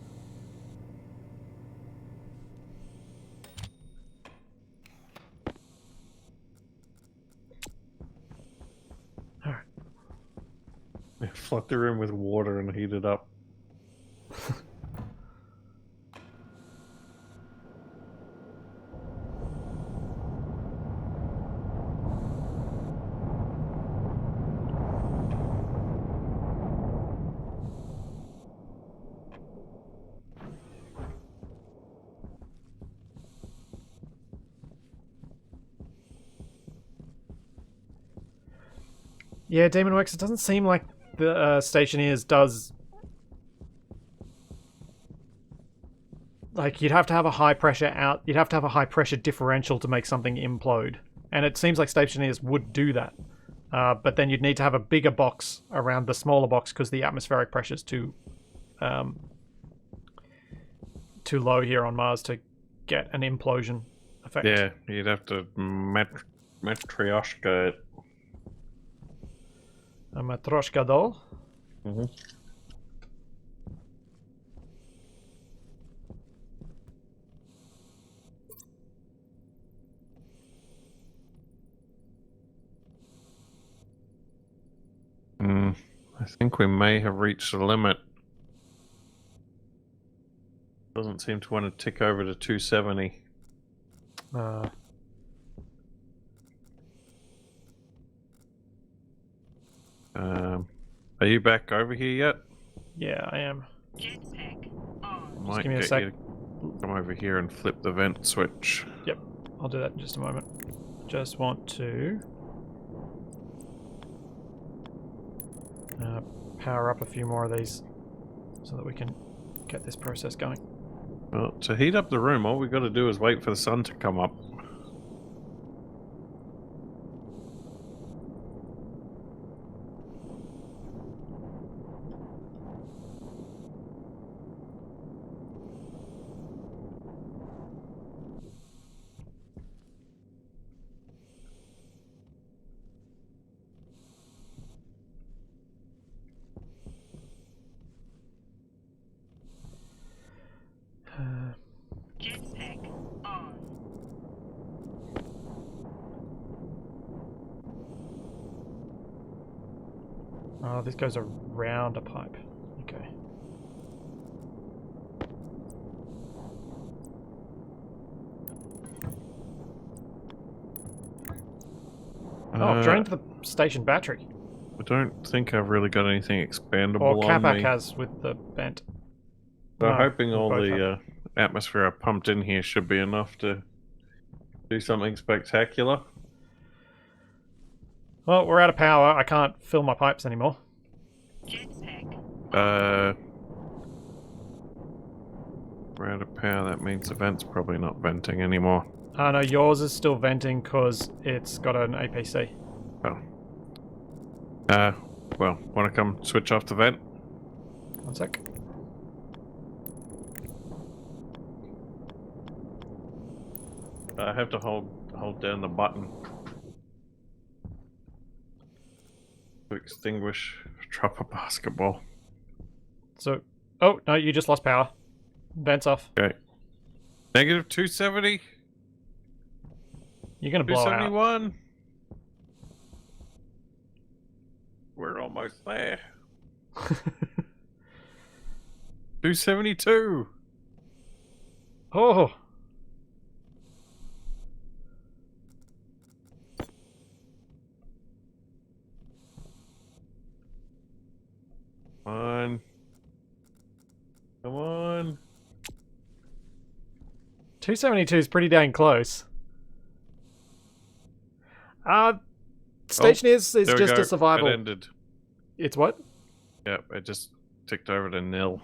Alright. Flood the room with water and heat it up. Yeah, Demonworks, it doesn't seem like the Stationeers does... Like, you'd have to have a high pressure out... You'd have to have a high pressure differential to make something implode. And it seems like Stationeers would do that. But then you'd need to have a bigger box around the smaller box because the atmospheric pressure's too low here on Mars to get an implosion effect. Yeah, you'd have to matryoshka it. A Matroshka doll. Mm-hmm. I think we may have reached the limit. Doesn't seem to want to tick over to 270. Are you back over here yet? Yeah, I am. Jetpack on. Might give me a get sec. you to come over here and flip the vent switch. Yep, I'll do that in just a moment. Just want to power up a few more of these so that we can get this process going. Well, to heat up the room, all we've got to do is wait for the sun to come up. Jetpack on. Oh, this goes around a pipe. Oh, I've drained the station battery. I don't think I've really got anything expandable Or on Capac me. has with the vent. So No, hoping we all both the have. atmosphere I pumped in here should be enough to do something spectacular. Well, we're out of power. I can't fill my pipes anymore. Jetpack. We're out of power. That means the vent's probably not venting anymore. No, yours is still venting because it's got an APC. Oh. Well, want to come switch off the vent? One sec. I have to hold down the button to extinguish. Drop a basketball. So, oh no, you just lost power. Vent's off. Okay. Negative 270. You're gonna blow out. 271. We're almost there. 272. Oh, Come on. Come on. 272 is pretty dang close. Stationeers is There we just go. a survival. It ended. It's what? Yep, it just ticked over to nil.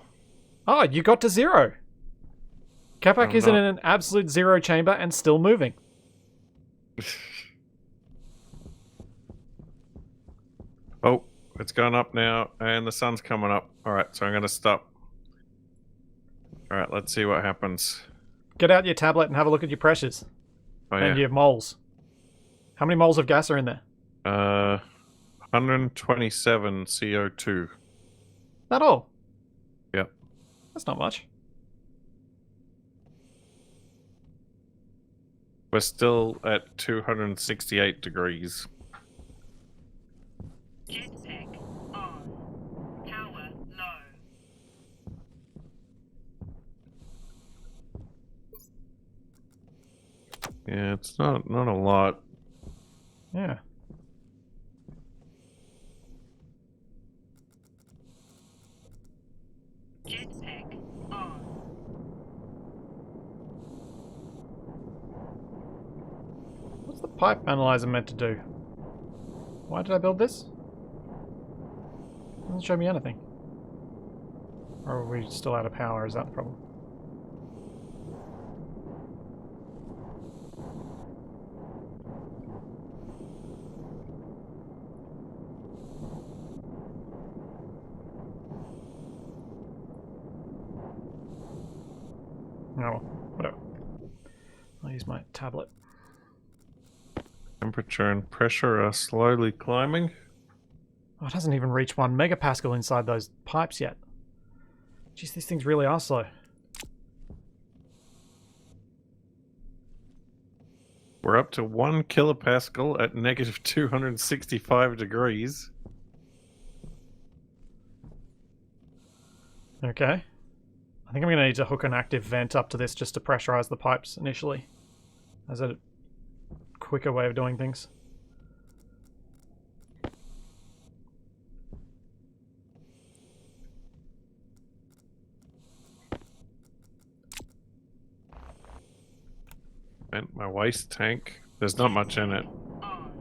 Oh, you got to 0. Capac I'm is in not. an absolute 0 chamber and still moving. Oh, it's gone up now, and the sun's coming up. Alright, so I'm going to stop. Alright, let's see what happens. Get out your tablet and have a look at your pressures. Oh, And yeah. your moles. How many moles of gas are in there? 127 CO2. That all? Yep. That's not much. We're still at 268 degrees. Jetpack on. Power low. Yeah, it's not a lot. Yeah. Jetpack on. What's the pipe analyzer meant to do? Why did I build this? Doesn't show me anything. Or are we still out of power? Is that the problem? Oh, well, whatever. I'll use my tablet. Temperature and pressure are slowly climbing. Oh, it hasn't even reached 1 megapascal inside those pipes yet. Jeez, these things really are slow. We're up to 1 kilopascal at negative 265 degrees. Okay. I think I'm going to need to hook an active vent up to this just to pressurize the pipes initially. As a quicker way of doing things. Vent my waste tank. There's not much in it. On.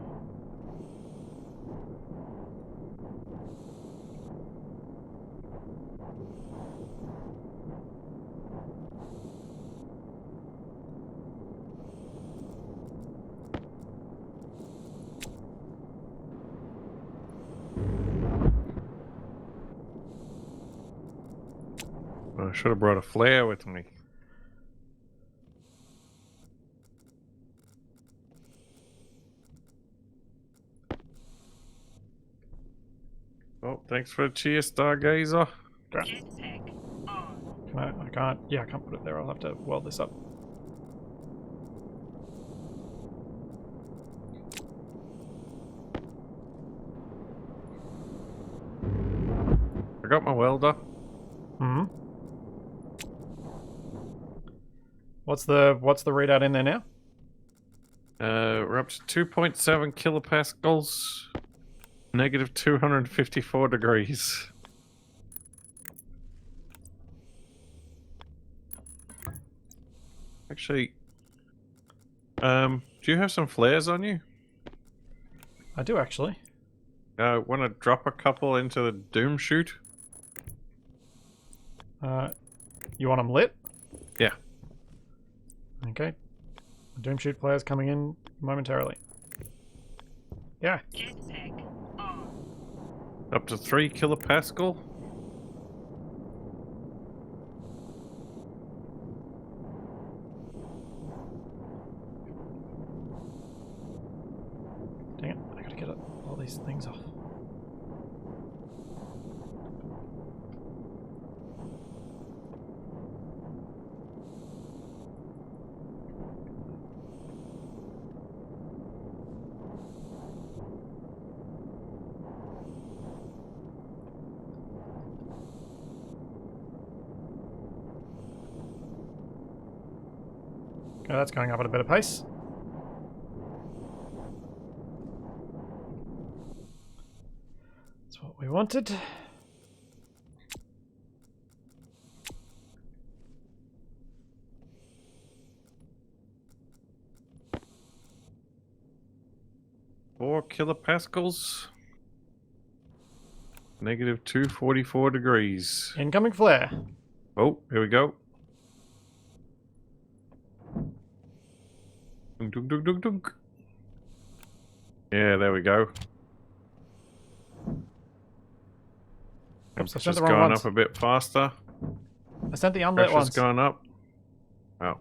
I should have brought a flare with me. Oh, thanks for the cheer, Stargazer. Jetpack on. Can I can't. Yeah, I can't put it there. I'll have to weld this up. I got my welder. Hmm. What's the readout in there now? We're up to 2.7 kilopascals. Negative 254 degrees. Actually, do you have some flares on you? I do actually. Want to drop a couple into the doom chute? You want them lit? Yeah. Okay. Doom shoot players coming in momentarily. Yeah. Jetpack on. Up to 3 kilopascal. Dang it. I gotta get all these things off. Okay, that's going up at a better pace. That's what we wanted. Four kilopascals. Negative 244 degrees. Incoming flare. Oh, here we go. Dunk, dunk, dunk, dunk, dunk. Yeah, there we go. Oops, I sent Temperature's the wrong gone ones. up a bit faster. I sent the unlit Pressure's ones. gone up. Oh.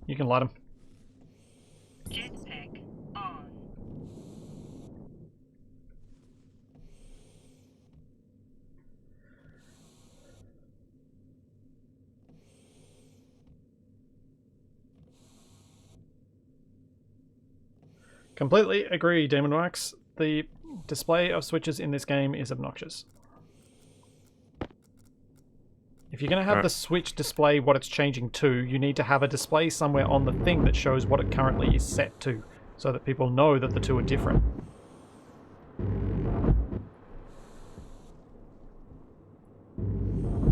You can light them. Jetpack on. Completely agree, Demon Wax. The display of switches in this game is obnoxious. If you're going to have the switch display what it's changing to, you need to have a display somewhere on the thing that shows what it currently is set to, so that people know that the two are different.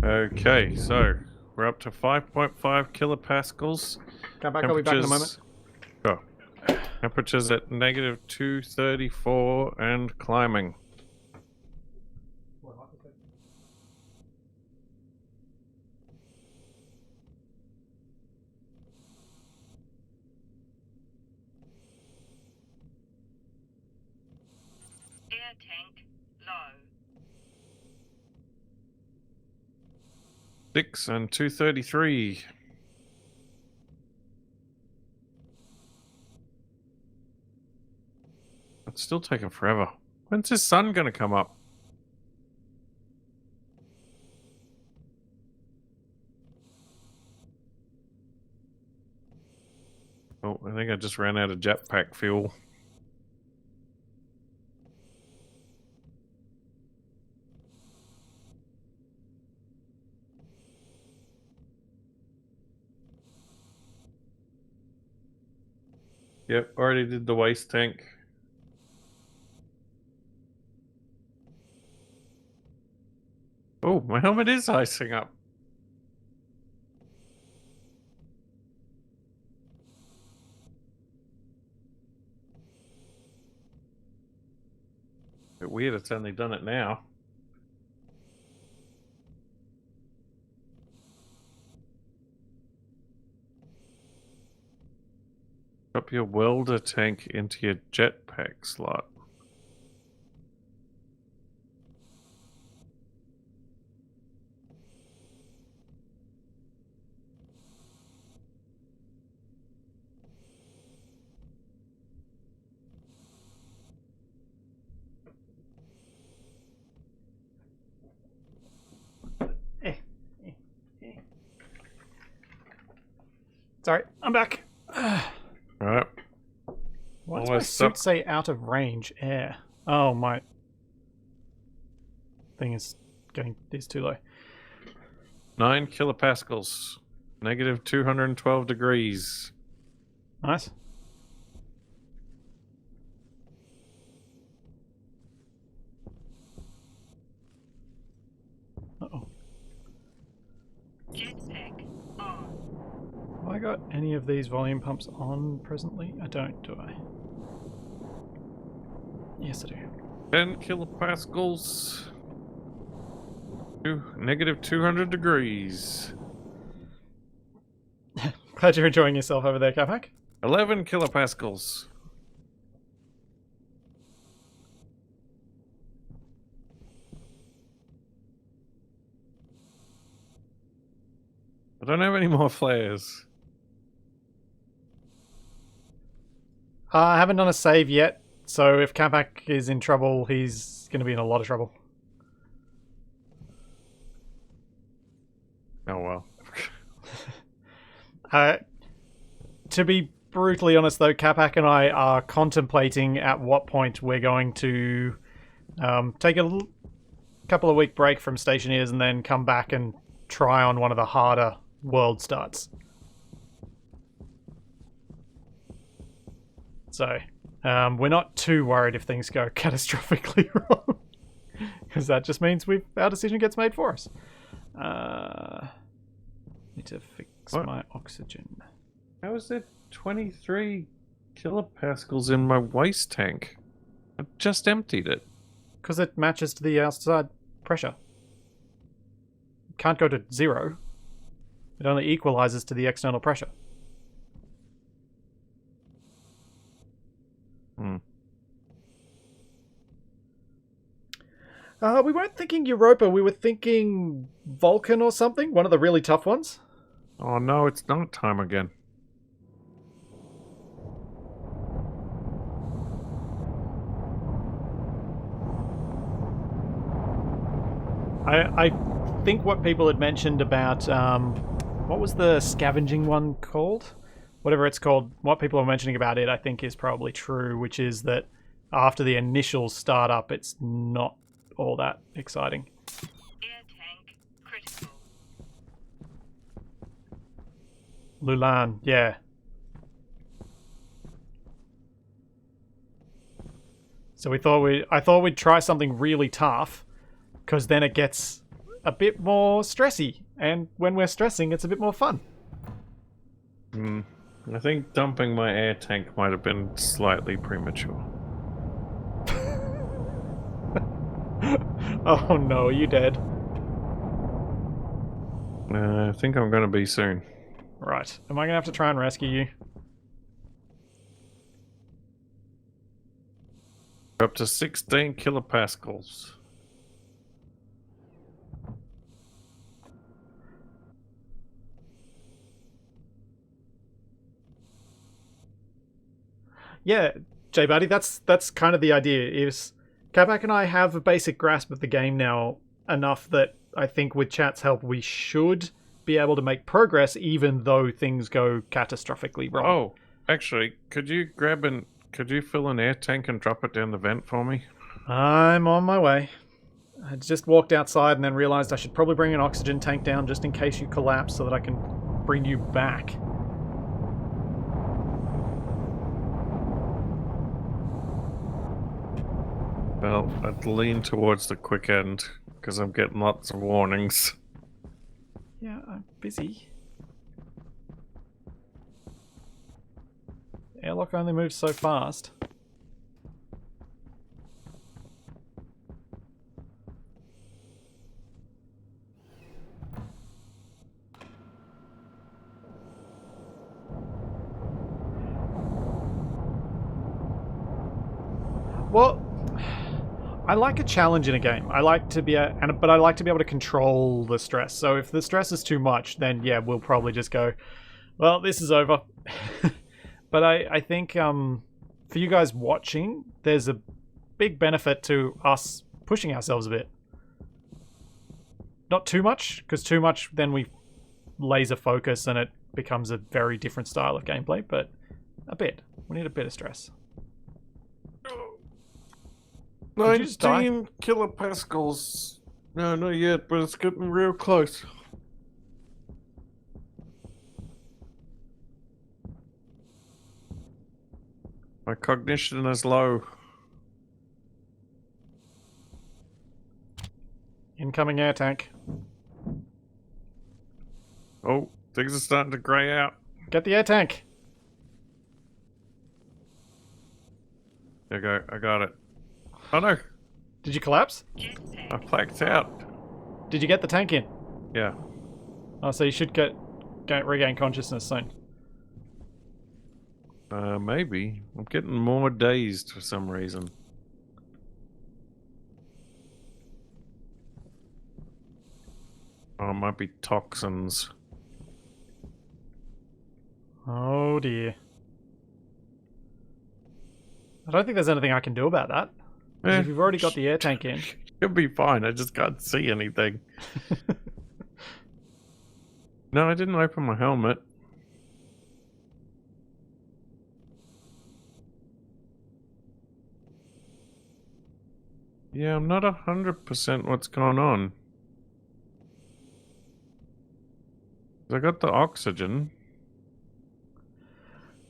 Okay, so we're up to 5.5 kilopascals. Come back, I'll be back in a moment. Oh. Temperatures at negative 234 and climbing. Air tank low. 6 and 233. It's still taking forever. When's his sun gonna come up? Oh, I think I just ran out of jetpack fuel. Yep, already did the waste tank. Oh, my helmet is icing up. Bit weird it's only done it now. Drop your welder tank into your jetpack slot. Sorry, I'm back. Alright. Why does my Almost suit up. say out of range air? Oh, my thing is too low. 9 kilopascals. Negative 212 degrees. Nice. I got any of these volume pumps on presently? I don't, do I? Yes, I do. 10 kilopascals. Negative 200 degrees. Glad you're enjoying yourself over there, Capac. 11 kilopascals. I don't have any more flares. I haven't done a save yet, so if Capac is in trouble, he's going to be in a lot of trouble. Oh well. To be brutally honest, though, Capac and I are contemplating at what point we're going to take a couple of week break from Stationeers and then come back and try on one of the harder world starts. So, we're not too worried if things go catastrophically wrong, because that just means our decision gets made for us. Need to fix my oxygen. How is there 23 kilopascals in my waste tank? I just emptied it. Because it matches to the outside pressure. It can't go to 0. It only equalizes to the external pressure. We weren't thinking Europa, we were thinking Vulcan or something, one of the really tough ones. Oh no, it's not time again. I think what people had mentioned about, what was the scavenging one called? Whatever it's called, what people are mentioning about it I think is probably true, which is that after the initial startup it's not all that exciting. Air tank critical. Lulan, yeah. So I thought we'd try something really tough, because then it gets a bit more stressy, and when we're stressing, it's a bit more fun. I think dumping my air tank might have been slightly premature. Oh no, are you dead? I think I'm going to be soon. Right. Am I going to have to try and rescue you? Up to 16 kilopascals. Yeah, J Buddy, that's kind of the idea. Is Capac and I have a basic grasp of the game now, enough that I think with chat's help we should be able to make progress even though things go catastrophically wrong. Oh, actually, could you fill an air tank and drop it down the vent for me? I'm on my way. I just walked outside and then realized I should probably bring an oxygen tank down just in case you collapse so that I can bring you back. Well, I'd lean towards the quick end because I'm getting lots of warnings. Yeah, I'm busy. Airlock only moves so fast. Well, I like a challenge in a game. I like to be but I like to be able to control the stress. So if the stress is too much, then yeah, we'll probably just go, well, this is over. But I think for you guys watching, there's a big benefit to us pushing ourselves a bit. Not too much, because too much, then we laser focus and it becomes a very different style of gameplay, but a bit. We need a bit of stress. Did you just die? 19 kilopascals. No, not yet, but it's getting real close. My cognition is low. Incoming air tank. Oh, things are starting to grey out. Get the air tank. There you go. I got it. Oh no! Did you collapse? I Jetpack. blacked out. Did you get the tank in? Yeah. Oh, so you should regain consciousness soon. Maybe. I'm getting more dazed for some reason. Oh, it might be toxins. Oh dear. I don't think there's anything I can do about that. 'Cause Eh, if you've already got the air tank in. It'll be fine. I just can't see anything. No, I didn't open my helmet. Yeah, I'm not 100% what's going on. I got the oxygen.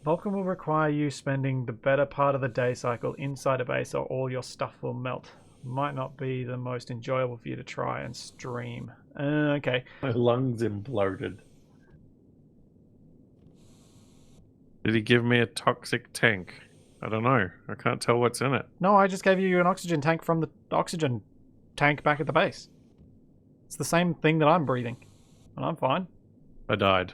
Vulcan will require you spending the better part of the day cycle inside a base or all your stuff will melt. Might not be the most enjoyable for you to try and stream. Okay. My lungs imploded. Did he give me a toxic tank? I don't know. I can't tell what's in it. No, I just gave you an oxygen tank from the oxygen tank back at the base. It's the same thing that I'm breathing. And I'm fine. I died.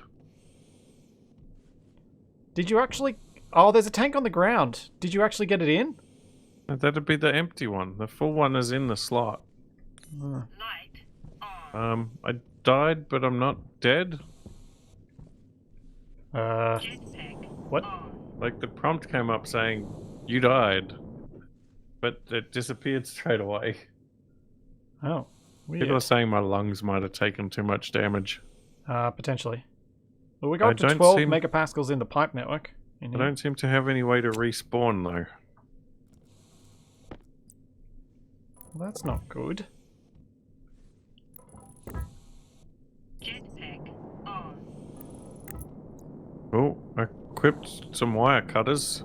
Did you actually... Oh, there's a tank on the ground. Did you actually get it in? That'd be the empty one. The full one is in the slot. Light on. I died, but I'm not dead. Jetpack. What? On. Like the prompt came up saying, you died. But it disappeared straight away. Oh, weird. People are saying my lungs might have taken too much damage. Potentially. Well, we got I up to don't 12 seem- megapascals in the pipe network. I don't seem to have any way to respawn though. Well, that's not good. Jetpack. On. Oh, I equipped some wire cutters.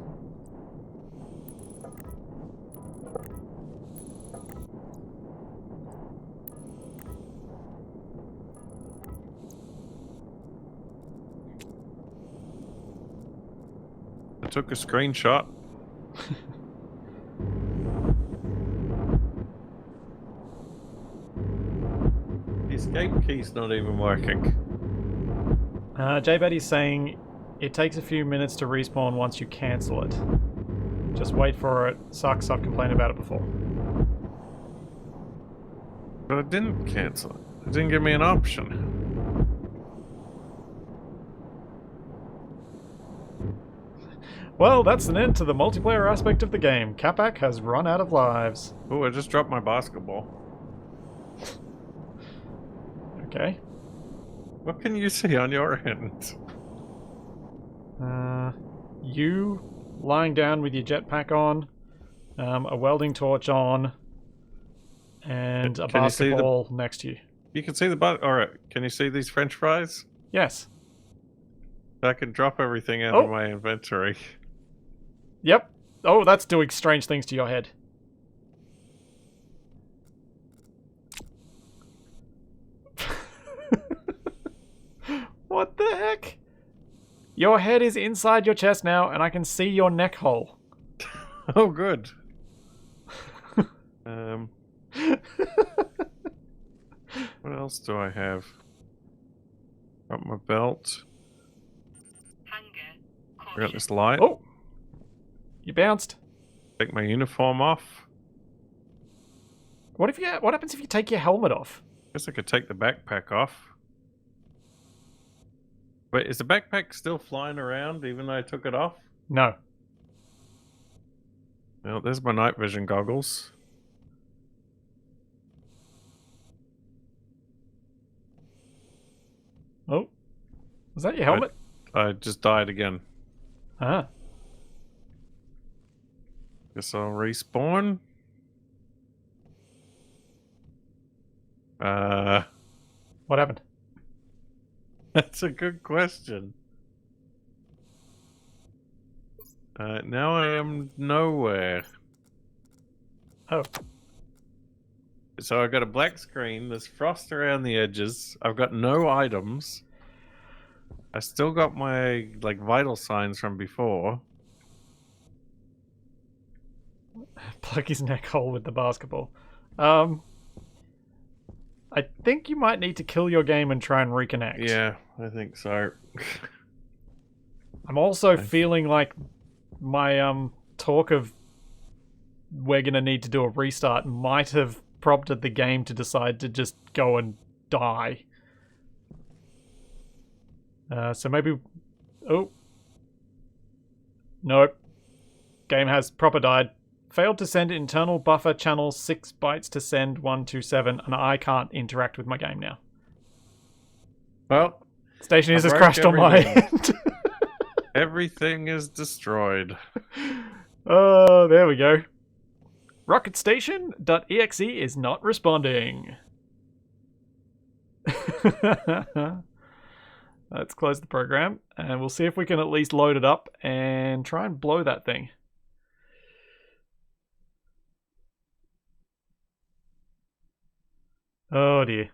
I took a screenshot. The escape key's not even working. J-Betty's saying it takes a few minutes to respawn once you cancel it. Just wait for it. Sucks, I've complained about it before. But I didn't cancel it. It didn't give me an option. Well, that's an end to the multiplayer aspect of the game. Capac has run out of lives. Oh, I just dropped my basketball. Okay. What can you see on your end? You lying down with your jetpack on, a welding torch on, and a Can you see the- basketball next to you. You can see the butt. Alright, can you see these french fries? Yes. I can drop everything out Oh. of my inventory. Yep. Oh, that's doing strange things to your head. What the heck? Your head is inside your chest now, and I can see your neck hole. Oh, good. What else do I have? Got my belt. Hunger. I got Caution. this light. Oh! You bounced. Take my uniform off. What happens if you take your helmet off? Guess I could take the backpack off. Wait, is the backpack still flying around even though I took it off? No. Well, there's my night vision goggles. Oh. Was that your helmet? I just died again. Ah. Guess I'll respawn. What happened? That's a good question. Now I am nowhere. Oh. So I've got a black screen, there's frost around the edges, I've got no items. I still got my like vital signs from before. Plug his neck hole with the basketball. I think you might need to kill your game and try and reconnect. Yeah, I think so. I'm also feeling like my talk of we're gonna need to do a restart might have prompted the game to decide to just go and die. So maybe... Oh. Nope. Game has proper died. Failed to send internal buffer channel 6 bytes to send 127, and I can't interact with my game now. Well, Stationeers has broke crashed on my everything. end. Everything is destroyed. Oh, there we go. RocketStation.exe is not responding. Let's close the program, and we'll see if we can at least load it up and try and blow that thing. Oh dear.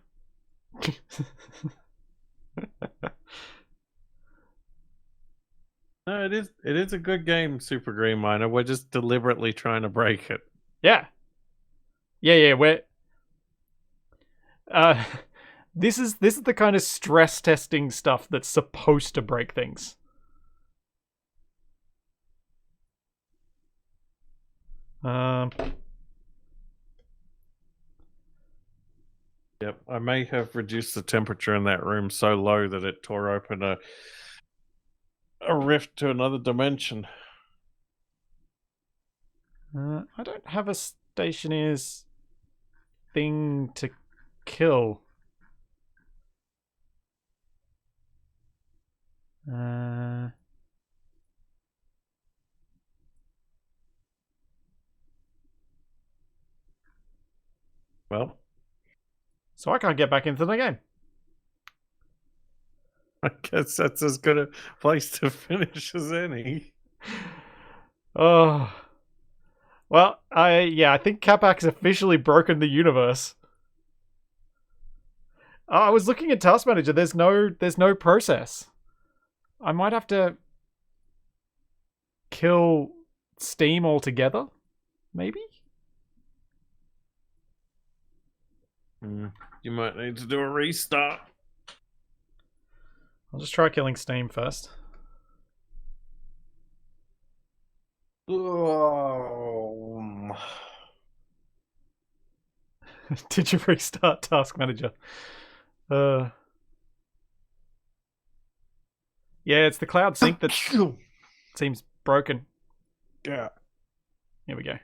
No, it is a good game, Super Green Miner. We're just deliberately trying to break it. Yeah. Yeah, we're... This is the kind of stress testing stuff that's supposed to break things. Yep, I may have reduced the temperature in that room so low that it tore open a rift to another dimension. I don't have a Stationeers thing to kill. Well, So I can't get back into the game. I guess that's as good a place to finish as any. Oh. Well, I think Capac's officially broken the universe. Oh, I was looking at Task Manager. There's no process. I might have to kill Steam altogether, maybe? You might need to do a restart. I'll just try killing Steam first. Oh. Did you restart Task Manager? Yeah, it's the cloud sync that seems broken. Yeah. Here we go.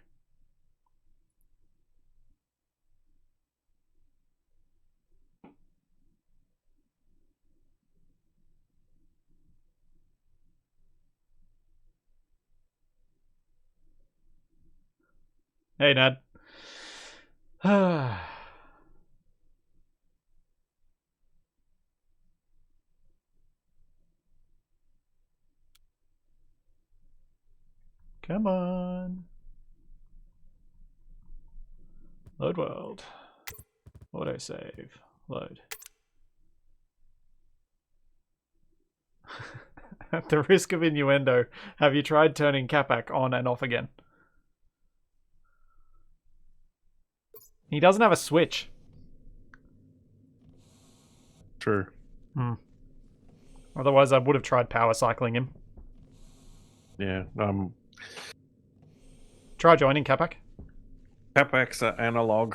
Hey, Nad. Come on. Load world. Autosave. Load. At the risk of innuendo, have you tried turning Capac on and off again? He doesn't have a switch. True. Otherwise, I would have tried power cycling him. Yeah. Try joining Capac. Capac's are analog.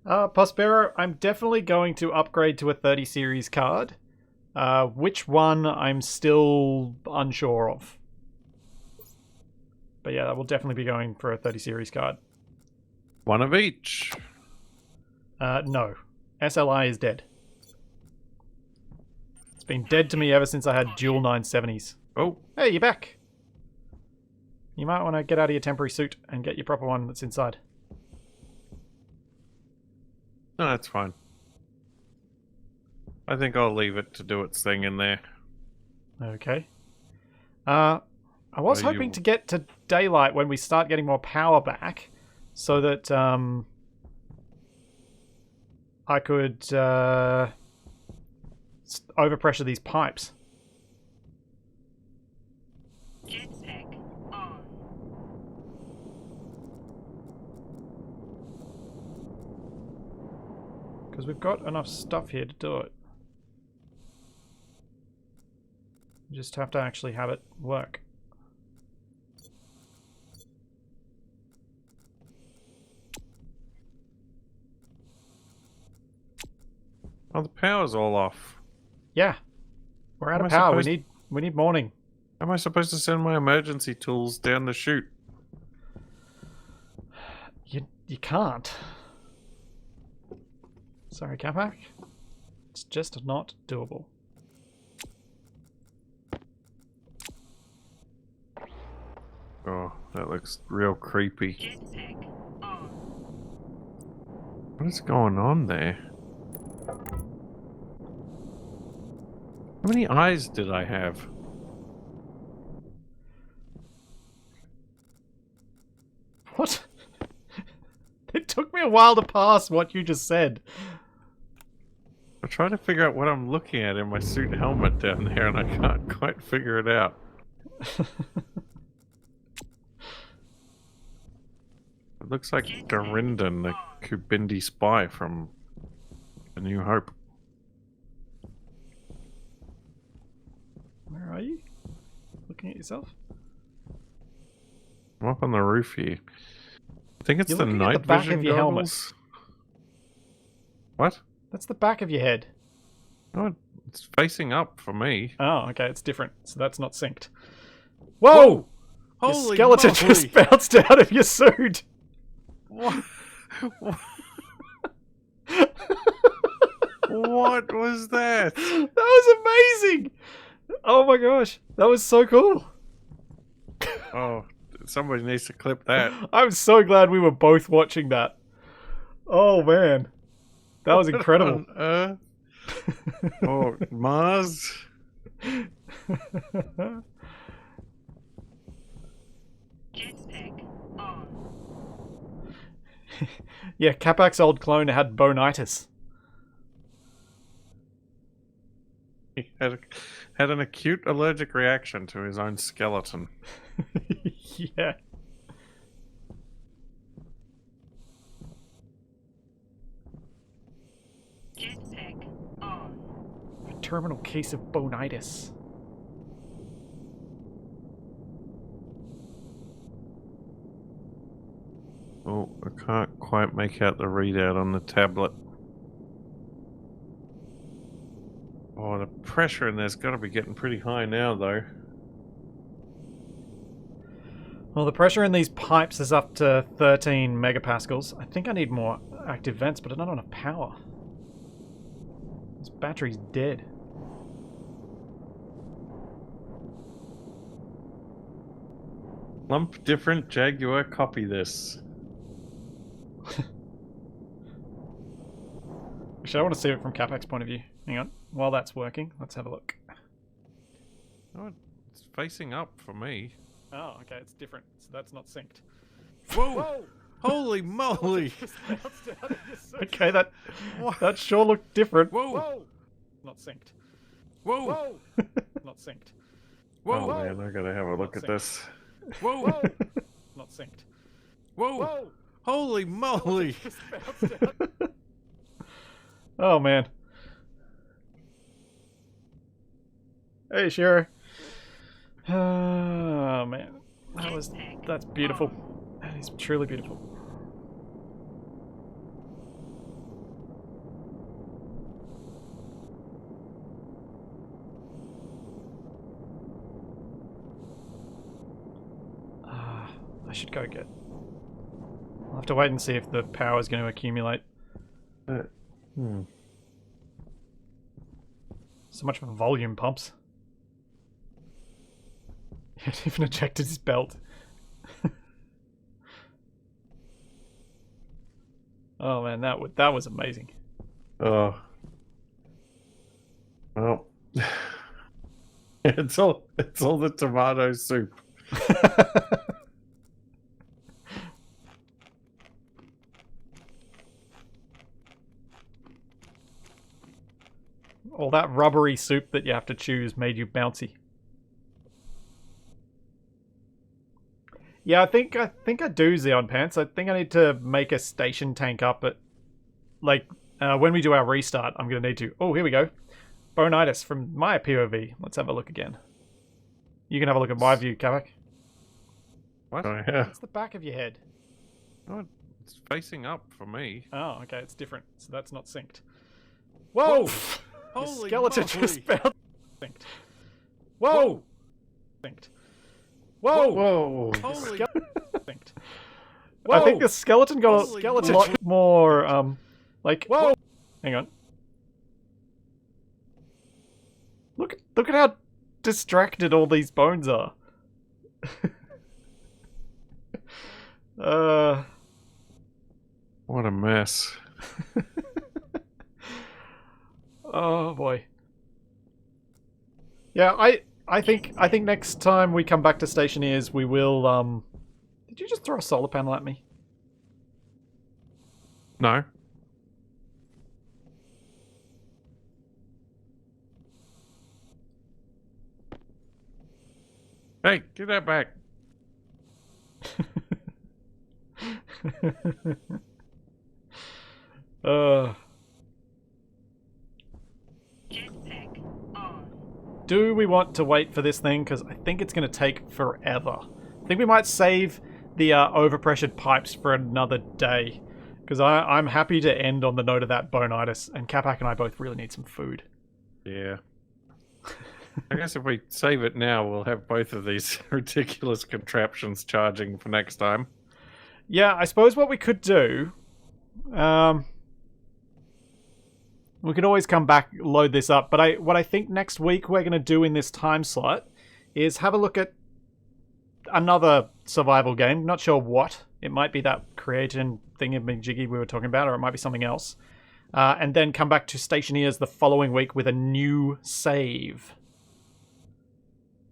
Prospero, I'm definitely going to upgrade to a 30 series card. Which one I'm still unsure of. But yeah, I will definitely be going for a 30 series card. One of each. No. SLI is dead. It's been dead to me ever since I had dual 970s. Oh. Hey, you're back. You might want to get out of your temporary suit and get your proper one that's inside. No, that's fine. I think I'll leave it to do its thing in there. Okay. I was hoping to get to daylight when we start getting more power back, so that I could overpressure these pipes. Jetpack on. Because we've got enough stuff here to do it. You just have to actually have it work. Oh, the power's all off. Yeah. We're out Am of I power. supposed- We need morning. How am I supposed to send my emergency tools down the chute? You can't. Sorry, Capac. It's just not doable. Oh, that looks real creepy. Jetpack on. What is going on there? How many eyes did I have? What? It took me a while to pass what you just said. I'm trying to figure out what I'm looking at in my suit helmet down there, and I can't quite figure it out. It looks like Garindan, the Kubindi spy from A New Hope. Where are you? Looking at yourself? I'm up on the roof here. I think it's You're the looking at night the back vision of your helmet. goggles. What? That's the back of your head. Oh, it's facing up for me. Oh, okay, it's different. So that's not synced. Whoa! Your Holy skeleton moly! just bounced out of your suit. What? What was that? That was amazing! Oh my gosh, that was so cool. Oh, somebody needs to clip that. I'm so glad we were both watching that. Oh man, that was incredible. What on Earth? Oh, Mars? Jetpack on. Yeah, Capac's old clone had bonitis. He had an acute allergic reaction to his own skeleton. Yeah. Jetpack on. A terminal case of bonitis. Oh, I can't quite make out the readout on the tablet. Oh, the pressure in there's got to be getting pretty high now, though. Well, the pressure in these pipes is up to 13 megapascals. I think I need more active vents, but I don't have enough power. This battery's dead. Lump different Jaguar, copy this. Actually, I want to see it from Capac's point of view. Hang on. While that's working, let's have a look. Oh, it's facing up for me. Oh, okay, it's different. So that's not synced. Whoa! Holy moly! Okay, that What? that sure looked different. Whoa! Not synced. Whoa! Not synced. Whoa! Oh man, I gotta have a look at this. Whoa! Not synced. Whoa! Holy moly! Oh man. Hey, Shiro. Oh man, that's beautiful. That is truly beautiful. I should go get. I'll have to wait and see if the power is going to accumulate. So much for volume pumps. He had even ejected his belt. Oh man, that was amazing. Oh. Well, it's all the tomato soup. All that rubbery soup that you have to choose made you bouncy. Yeah, I think I do, Xeon Pants. I think I need to make a station tank up at, like, when we do our restart, I'm going to need to... Oh, here we go. Bonitis from my POV. Let's have a look again. You can have a look at my view, Capac. What? Oh, yeah. It's the back of your head. Oh, it's facing up for me. Oh, okay, it's different. So that's not synced. Whoa! Your Holy skeleton moly. just fell. Synced. Whoa! Synced. Whoa! Whoa. Holy synced. I think the skeleton got Holy a lot more, like... Whoa! Hang on. Look at how distracted all these bones are. What a mess. Oh boy. Yeah, I think next time we come back to Stationeers we will Did you just throw a solar panel at me? No. Hey, give that back. Jetpack on. Do we want to wait for this thing? Because I think it's going to take forever. I think we might save the overpressured pipes for another day. Because I'm happy to end on the note of that bonitis. And Capac and I both really need some food. Yeah. I guess if we save it now, we'll have both of these ridiculous contraptions charging for next time. Yeah, I suppose what we could do... we could always come back, load this up. But what I think next week we're going to do in this time slot is have a look at another survival game. Not sure what. It might be that creation thingy-jiggy we were talking about, or it might be something else. And then come back to Stationeers the following week with a new save.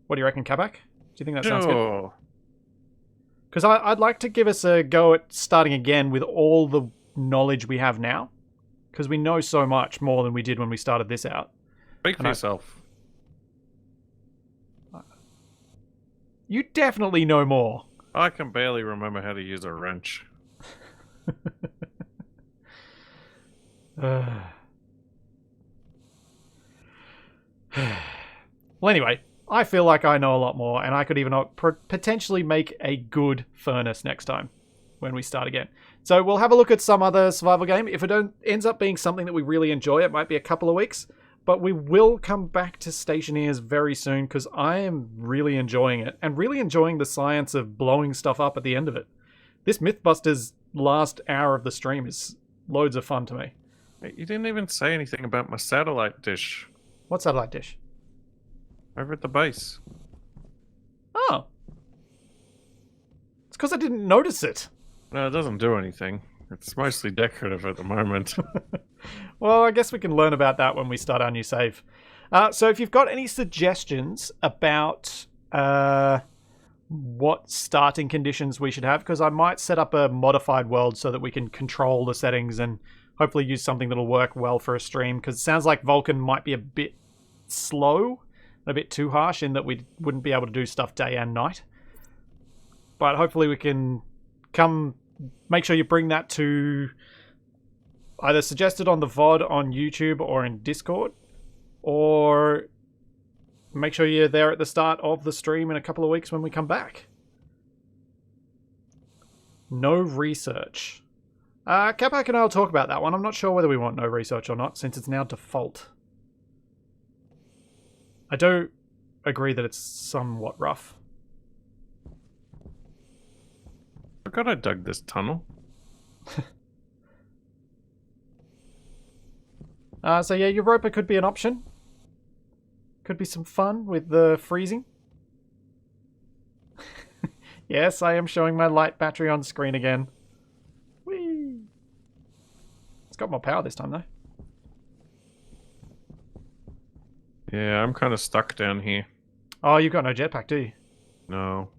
What do you reckon, Capac? Do you think that sounds good? Because I'd like to give us a go at starting again with all the knowledge we have now. Because we know so much more than we did when we started this out. Speak for yourself. You definitely know more. I can barely remember how to use a wrench. Well, anyway, I feel like I know a lot more, and I could even potentially make a good furnace next time when we start again. So we'll have a look at some other survival game. If it ends up being something that we really enjoy, it might be a couple of weeks, but we will come back to Stationeers very soon because I am really enjoying it and really enjoying the science of blowing stuff up at the end of it. This Mythbusters last hour of the stream is loads of fun to me. You didn't even say anything about my satellite dish. What satellite dish? Over at the base. Oh. It's because I didn't notice it. No, it doesn't do anything. It's mostly decorative at the moment. Well, I guess we can learn about that when we start our new save. So if you've got any suggestions about what starting conditions we should have, because I might set up a modified world so that we can control the settings and hopefully use something that'll work well for a stream, because it sounds like Vulcan might be a bit slow, a bit too harsh in that we wouldn't be able to do stuff day and night. But hopefully we can make sure you bring that to either suggested on the VOD on YouTube or in Discord, or make sure you're there at the start of the stream in a couple of weeks when we come back. No research. Capac and I will talk about that one. I'm not sure whether we want no research or not, since it's now default. I do agree that it's somewhat rough. I forgot I dug this tunnel. So yeah, Europa could be an option. Could be some fun with the freezing. Yes, I am showing my light battery on screen again. Whee! It's got more power this time though. Yeah, I'm kind of stuck down here. Oh, you've got no jetpack, do you? No.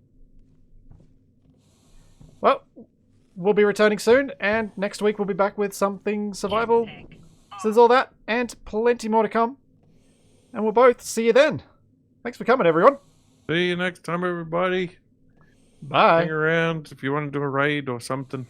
Well, we'll be returning soon, and next week we'll be back with something survival. Jetpack So there's all that, and plenty more to come. And we'll both see you then. Thanks for coming, everyone. See you next time, everybody. Bye. Hang around if you want to do a raid or something.